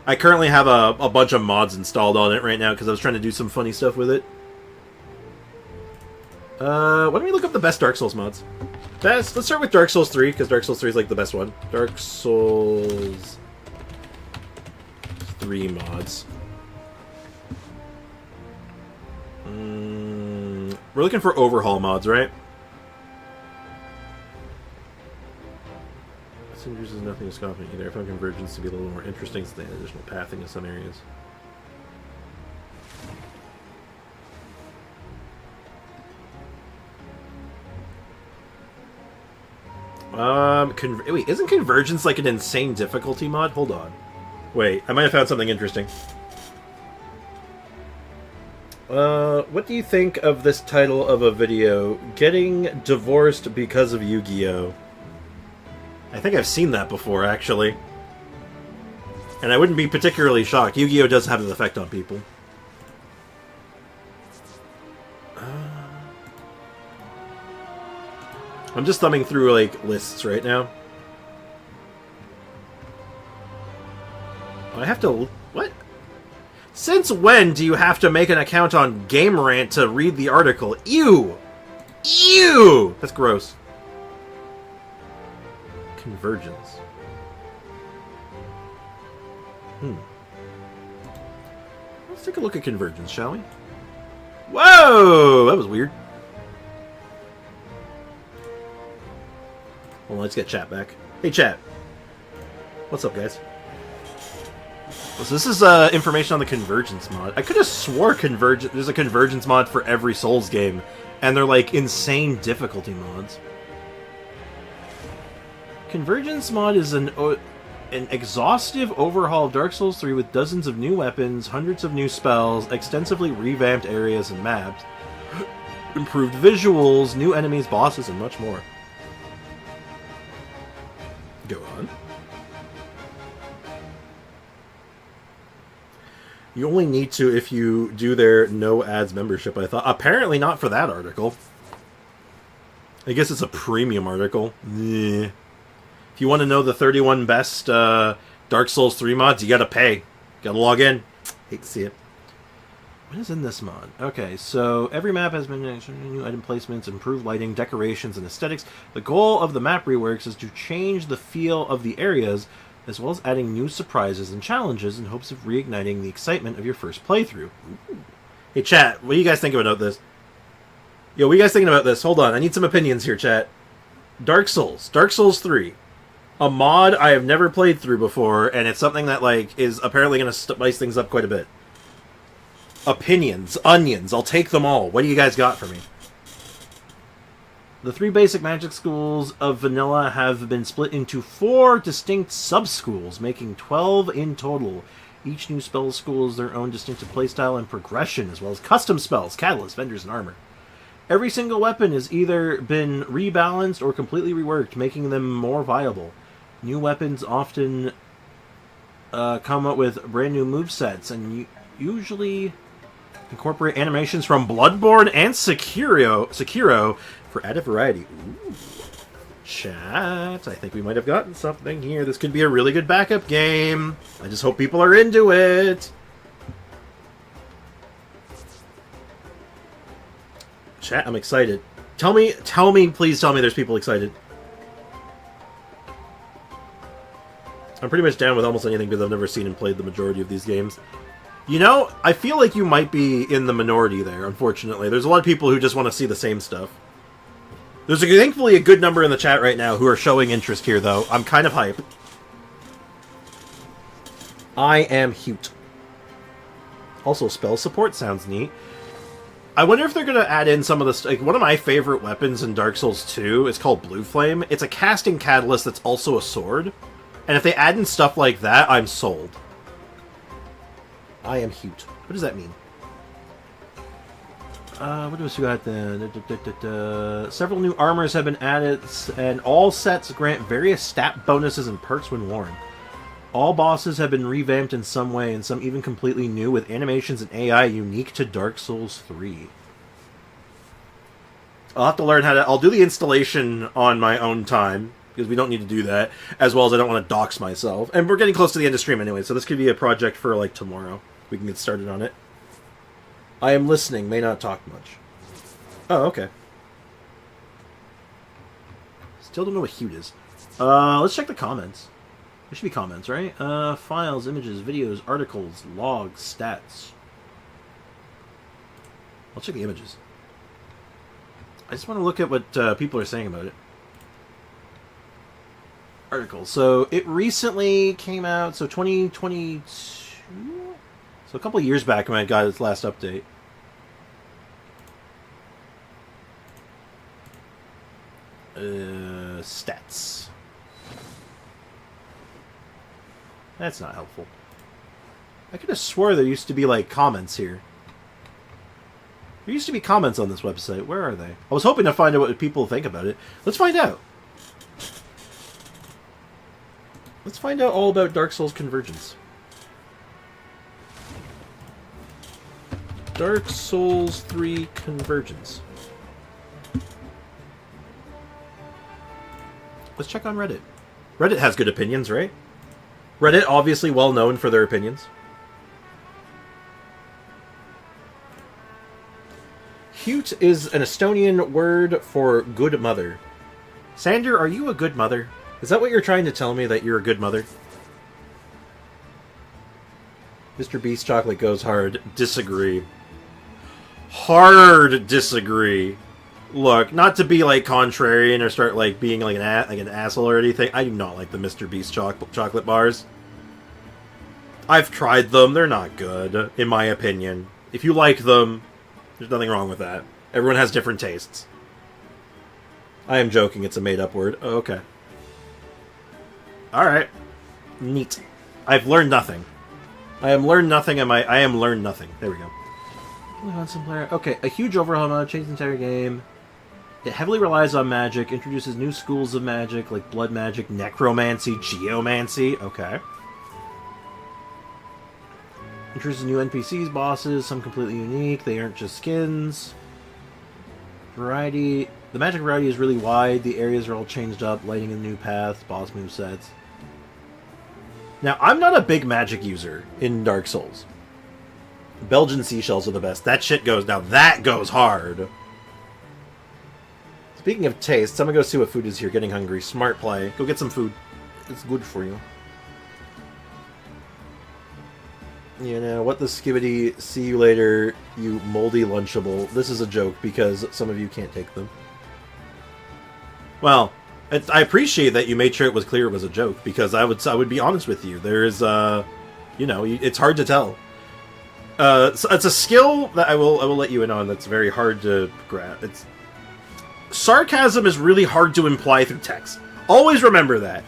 I currently have a bunch of mods installed on it right now because I was trying to do some funny stuff with it. Why don't we look up the best Dark Souls mods? Let's start with Dark Souls 3, because Dark Souls 3 is like the best one. Dark Souls 3 mods. We're looking for overhaul mods, right? Cinders is nothing to stop me either. I found Convergence to be a little more interesting than additional pathing in some areas. Wait, isn't Convergence like an insane difficulty mod? Hold on. Wait, I might have found something interesting. What do you think of this title of a video? Getting divorced because of Yu-Gi-Oh! I think I've seen that before, actually. And I wouldn't be particularly shocked. Yu-Gi-Oh! Does have an effect on people. I'm just thumbing through, like, lists right now. I have to... What? Since when do you have to make an account on GameRant to read the article? Ew! Ew! That's gross. Convergence. Let's take a look at Convergence, shall we? Whoa! That was weird. Well, let's get chat back. Hey, chat. What's up, guys? So this is information on the Convergence mod. I could have swore there's a Convergence mod for every Souls game, and they're like insane difficulty mods. Convergence mod is an exhaustive overhaul of Dark Souls 3 with dozens of new weapons, hundreds of new spells, extensively revamped areas and maps, improved visuals, new enemies, bosses, and much more. Go on. You only need to if you do their no ads membership, I thought. Apparently not for that article. I guess it's a premium article. Yeah. If you want to know the 31 best Dark Souls 3 mods, you gotta pay. Gotta log in. Hate to see it. What is in this mod? Okay, so every map has been new item placements, improved lighting, decorations, and aesthetics. The goal of the map reworks is to change the feel of the areas, as well as adding new surprises and challenges in hopes of reigniting the excitement of your first playthrough. Ooh. Hey, chat, what do you guys think about this? Yo, what are you guys thinking about this? Hold on, I need some opinions here, chat. Dark Souls 3. A mod I have never played through before, and it's something that, like, is apparently going to spice things up quite a bit. Opinions, onions, I'll take them all. What do you guys got for me? The 3 basic magic schools of vanilla have been split into 4 distinct sub-schools, making 12 in total. Each new spell school is their own distinctive playstyle and progression, as well as custom spells, catalysts, vendors, and armor. Every single weapon has either been rebalanced or completely reworked, making them more viable. New weapons often come up with brand new movesets, and usually incorporate animations from Bloodborne and Sekiro for added variety. Ooh. Chat, I think we might have gotten something here. This could be a really good backup game. I just hope people are into it. Chat, I'm excited. Tell me, please tell me there's people excited. I'm pretty much down with almost anything because I've never seen and played the majority of these games. You know, I feel like you might be in the minority there, unfortunately. There's a lot of people who just want to see the same stuff. There's thankfully a good number in the chat right now who are showing interest here, though. I'm kind of hype. I am Hute. Also, spell support sounds neat. I wonder if they're going to add in some of this... Like, one of my favorite weapons in Dark Souls 2 is called Blue Flame. It's a casting catalyst that's also a sword. And if they add in stuff like that, I'm sold. I am Hute. What does that mean? What else we got then? Several new armors have been added, and all sets grant various stat bonuses and perks when worn. All bosses have been revamped in some way, and some even completely new, with animations and AI unique to Dark Souls 3. I'll have to learn how to... I'll do the installation on my own time, because we don't need to do that, as well as I don't want to dox myself. And we're getting close to the end of stream anyway, so this could be a project for, like, tomorrow. We can get started on it. I am listening, may not talk much. Oh, okay. Still don't know what Hute is. Let's check the comments. There should be comments, right? Files, images, videos, articles, logs, stats. I'll check the images. I just want to look at what people are saying about it. Articles. So, it recently came out, so 2022? So a couple of years back when I got its last update. Stats. That's not helpful. I could have swore there used to be, like, comments here. There used to be comments on this website. Where are they? I was hoping to find out what people think about it. Let's find out. Let's find out all about Dark Souls Convergence. Dark Souls 3 Convergence. Let's check on Reddit. Reddit has good opinions, right? Reddit, obviously well known for their opinions. Hute is an Estonian word for good mother. Sander, are you a good mother? Is that what you're trying to tell me, that you're a good mother? Mr. Beast Chocolate goes hard. Disagree. Hard disagree. Look, not to be like contrarian or start like being like an asshole or anything. I do not like the Mr. Beast chocolate bars. I've tried them. They're not good, in my opinion. If you like them, there's nothing wrong with that. Everyone has different tastes. I am joking. It's a made-up word. Oh, okay. All right. Neat. I've learned nothing. I am learned nothing. I am learned nothing. There we go. Okay, a huge overhaul mode, changed the entire game. It heavily relies on magic, introduces new schools of magic, like blood magic, necromancy, geomancy. Okay. Introduces new NPCs, bosses, some completely unique. They aren't just skins. Variety. The magic variety is really wide. The areas are all changed up, lighting a new path, boss movesets. Now, I'm not a big magic user in Dark Souls. Belgian seashells are the best. That shit goes... Now, that goes hard. Speaking of taste, I'm gonna go see what food is here. Getting hungry. Smart play. Go get some food. It's good for you. You know, what the skibbity, see you later, you moldy Lunchable. This is a joke because some of you can't take them. Well, I appreciate that you made sure it was clear it was a joke, because I would be honest with you. There is, you know, it's hard to tell. So it's a skill that I will let you in on that's very hard to grab. Sarcasm is really hard to imply through text. Always remember that.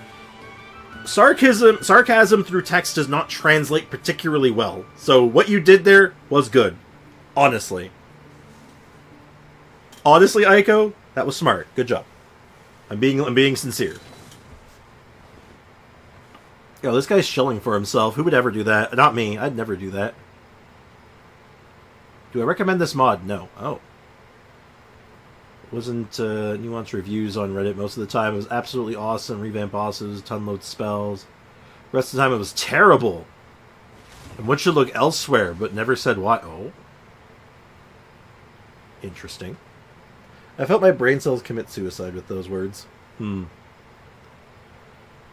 Sarcasm through text does not translate particularly well. So what you did there was good. Honestly. Honestly, Aiko, that was smart. Good job. I'm being sincere. Yo, this guy's shilling for himself. Who would ever do that? Not me. I'd never do that. Do I recommend this mod? No. Oh. Wasn't nuanced reviews on Reddit most of the time. It was absolutely awesome. Revamp bosses, ton load spells. Rest of the time it was terrible. And one should look elsewhere, but never said why. Oh. Interesting. I felt my brain cells commit suicide with those words.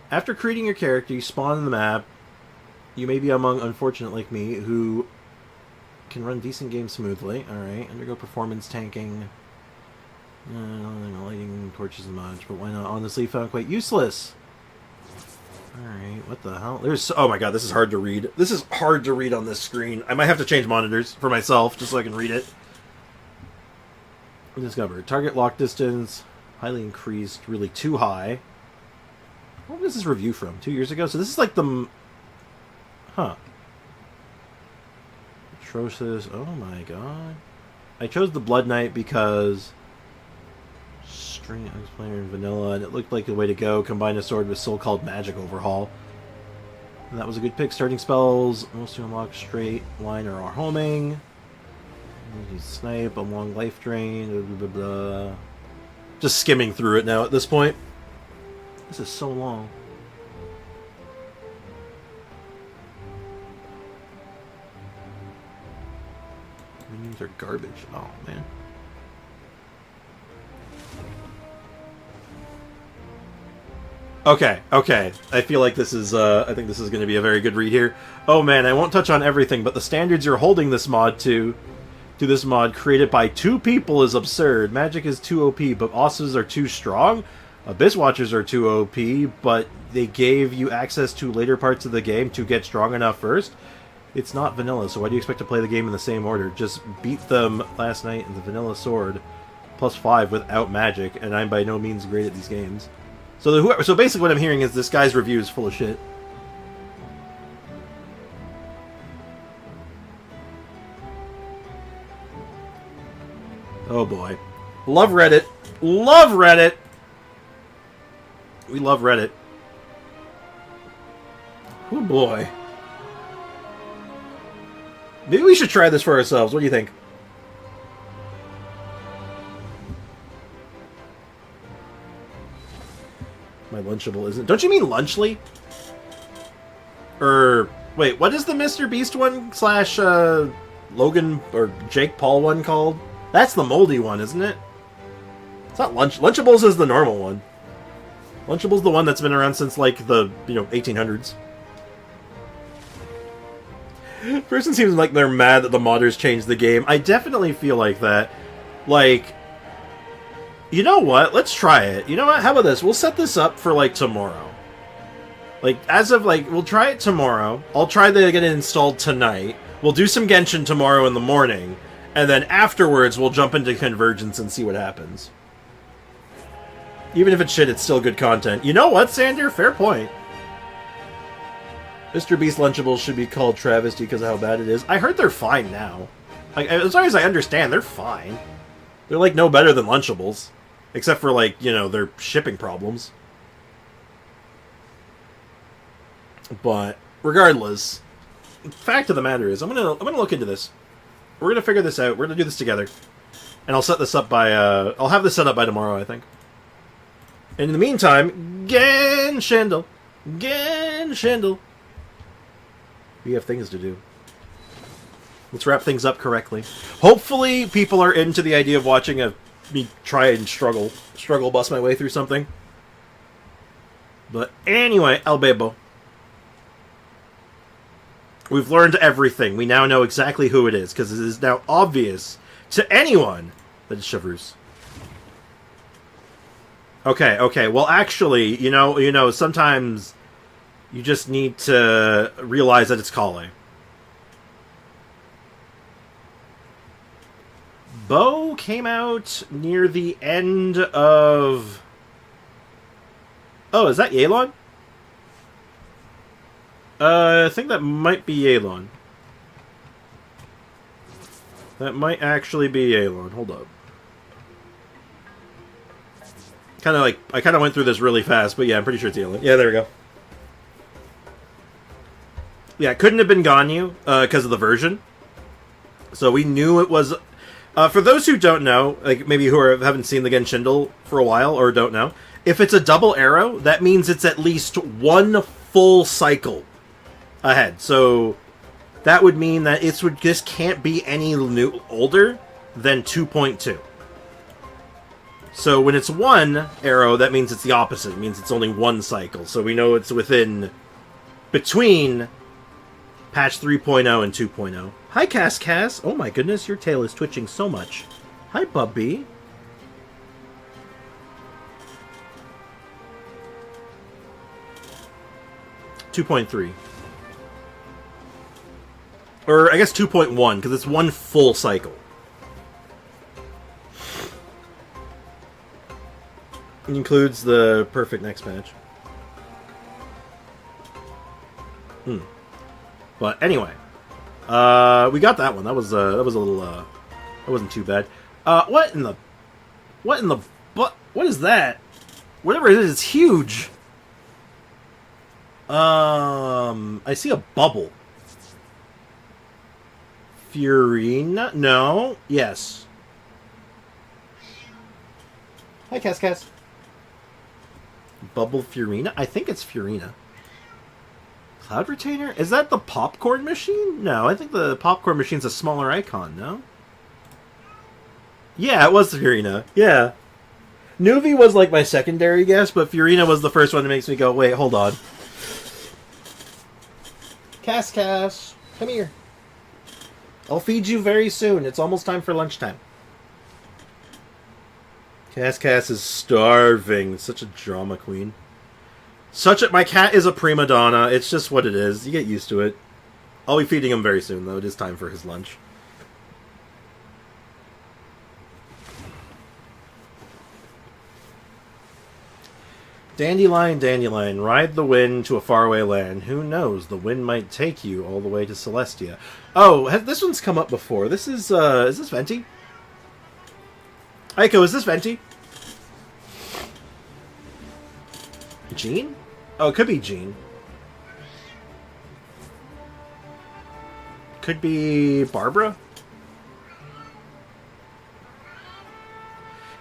After creating your character, you spawn in the map. You may be among unfortunate like me who can run decent games smoothly. Alright, undergo performance tanking. Lighting torches and much, but why not? Honestly, found quite useless. Alright, what the hell? Oh my god, this is hard to read. This is hard to read on this screen. I might have to change monitors for myself, just so I can read it. Discover. Target lock distance. Highly increased. Really too high. What was this review from? 2 years ago? So this is like the... Huh. Atrocious. Oh my god. I chose the Blood Knight because... String player in vanilla, and it looked like the way to go. Combine a sword with so-called magic overhaul. And that was a good pick. Starting spells. Mostly unlock straight line or homing. You snipe, a long life drain. Blah, blah, blah. Just skimming through it now at this point. This is so long. Minions are garbage. Oh, man. Okay, okay. I feel like this is, I think this is going to be a very good read here. Oh man, I won't touch on everything, but the standards you're holding this mod to this mod created by 2 people is absurd. Magic is too OP, but bosses are too strong. Abyss Watchers are too OP, but they gave you access to later parts of the game to get strong enough first. It's not vanilla, so why do you expect to play the game in the same order? Just beat them last night in the vanilla sword, +5 without magic, and I'm by no means great at these games. So basically what I'm hearing is this guy's review is full of shit. Oh boy. Love Reddit. Love Reddit! We love Reddit. Oh boy. Maybe we should try this for ourselves. What do you think? My Lunchable isn't... Don't you mean Lunchly? Wait, what is the Mr. Beast one slash Logan or Jake Paul one called? That's the moldy one, isn't it? It's not Lunchables is the normal one. Lunchable's the one that's been around since, like, the, 1800s. Person seems like they're mad that the modders changed the game. I definitely feel like that. Like... You know what? Let's try it. You know what? How about this? We'll set this up for, like, tomorrow. Like, as of, like, we'll try it tomorrow. I'll try to get it installed tonight. We'll do some Genshin tomorrow in the morning. And then afterwards, we'll jump into Convergence and see what happens. Even if it's shit, it's still good content. You know what, Sander? Fair point. Mr. Beast Lunchables should be called Travesty because of how bad it is. I heard they're fine now. Like, as far as I understand, they're fine. They're, like, no better than Lunchables. Except for, like, their shipping problems. But, regardless, the fact of the matter is, I'm gonna look into this. We're gonna figure this out. We're gonna do this together. And I'll set this up by, I'll have this set up by tomorrow, I think. And in the meantime, Genshin. We have things to do. Let's wrap things up correctly. Hopefully, people are into the idea of watching me try and struggle bust my way through something. But anyway, El Bebo. We've learned everything. We now know exactly who it is, because it is now obvious to anyone that it's Chevreuse. Okay. Well, actually, sometimes you just need to realize that it's calling. Bo came out near the end of... Oh, is that Yelan? I think that might be Yelan. That might actually be Yelan. Hold up. I kind of went through this really fast, but yeah, I'm pretty sure it's Yelan. Yeah, there we go. Yeah, it couldn't have been Ganyu, because of the version. So we knew it was... for those who don't know, like maybe who haven't seen the Genshin for a while or don't know, if it's a double arrow, that means it's at least one full cycle ahead. So that would mean that this can't be any older than 2.2. So when it's one arrow, that means it's the opposite. It means it's only one cycle. So we know it's between patch 3.0 and 2.0. Hi, Cass. Oh my goodness, your tail is twitching so much. Hi, Bubby. .3. Or, I guess 2.1, because it's one full cycle. It includes the perfect next patch. But anyway, we got that one. That was a little, that wasn't too bad. What is that? Whatever it is, it's huge. I see a bubble. Furina? No. Yes. Hi, Cass. Bubble Furina? I think it's Furina. Cloud Retainer? Is that the popcorn machine? No, I think the popcorn machine's a smaller icon, no? Yeah, it was Furina. Yeah. Nuvi was like my secondary guess, but Furina was the first one that makes me go, wait, hold on. Cass, come here. I'll feed you very soon. It's almost time for lunchtime. Cass is starving. Such a drama queen. My cat is a prima donna. It's just what it is. You get used to it. I'll be feeding him very soon, though. It is time for his lunch. Dandelion, ride the wind to a faraway land. Who knows? The wind might take you all the way to Celestia. Oh, this one's come up before. This is this Venti? Aiko, is this Venti? Jean? Oh, it could be Jean. Could be Barbruh?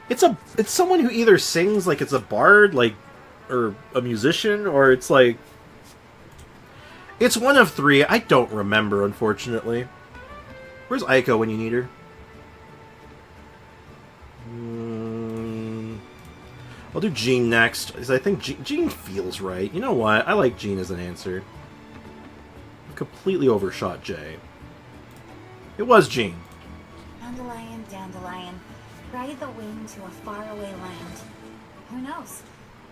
It's someone who either sings like it's a bard, like, or a musician, or it's like... It's one of three. I don't remember, unfortunately. Where's Ayaka when you need her? I'll do Jean next, because I think Jean feels right. You know what? I like Jean as an answer. I've completely overshot Jay. It was Jean. Dandelion, ride the wind to a faraway land. Who knows?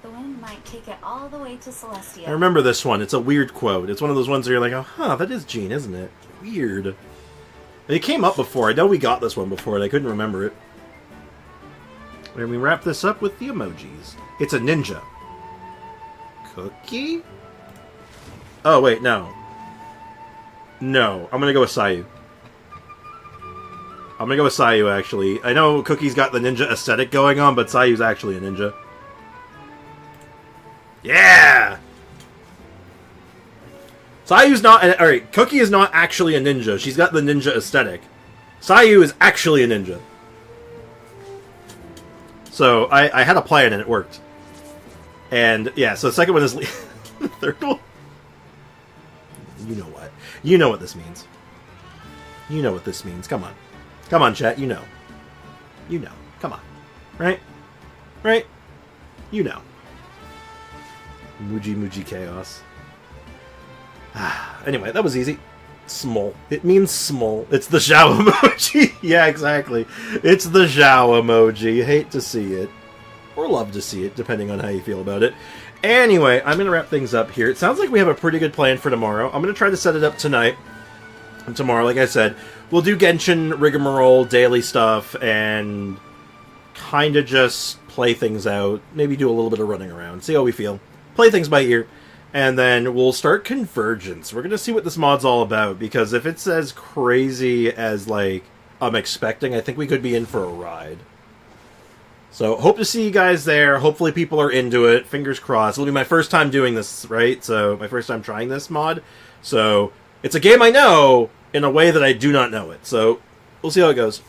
The wind might take it all the way to Celestia. I remember this one. It's a weird quote. It's one of those ones where you're like, oh, huh, that is Jean, isn't it? Weird. It came up before. I know we got this one before, and I couldn't remember it. And we wrap this up with the emojis. It's a ninja. Cookie? Oh, wait, no. No, I'm gonna go with Sayu. I'm gonna go with Sayu, actually. I know Cookie's got the ninja aesthetic going on, but Sayu's actually a ninja. Yeah! Sayu's not... Alright, Cookie is not actually a ninja. She's got the ninja aesthetic. Sayu is actually a ninja. So, I had a plan and it worked. And, yeah, so the second one is... the third one? You know what. You know what this means. You know what this means. Come on. Come on, chat. You know. You know. Come on. Right? Right? You know. Muji chaos. Anyway, that was easy. Small. It means small. It's the Zhao emoji. Yeah, exactly. It's the Zhao emoji. Hate to see it. Or love to see it, depending on how you feel about it. Anyway, I'm going to wrap things up here. It sounds like we have a pretty good plan for tomorrow. I'm going to try to set it up tonight. And tomorrow, like I said, we'll do Genshin, rigmarole, daily stuff, and kind of just play things out. Maybe do a little bit of running around. See how we feel. Play things by ear. And then we'll start Convergence. We're going to see what this mod's all about, because if it's as crazy as, like, I'm expecting, I think we could be in for a ride. So, hope to see you guys there. Hopefully people are into it. Fingers crossed. It'll be my first time doing this, right? So, my first time trying this mod. So, it's a game I know in a way that I do not know it. So, we'll see how it goes.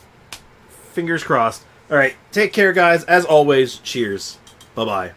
Fingers crossed. Alright, take care, guys. As always, cheers. Bye-bye.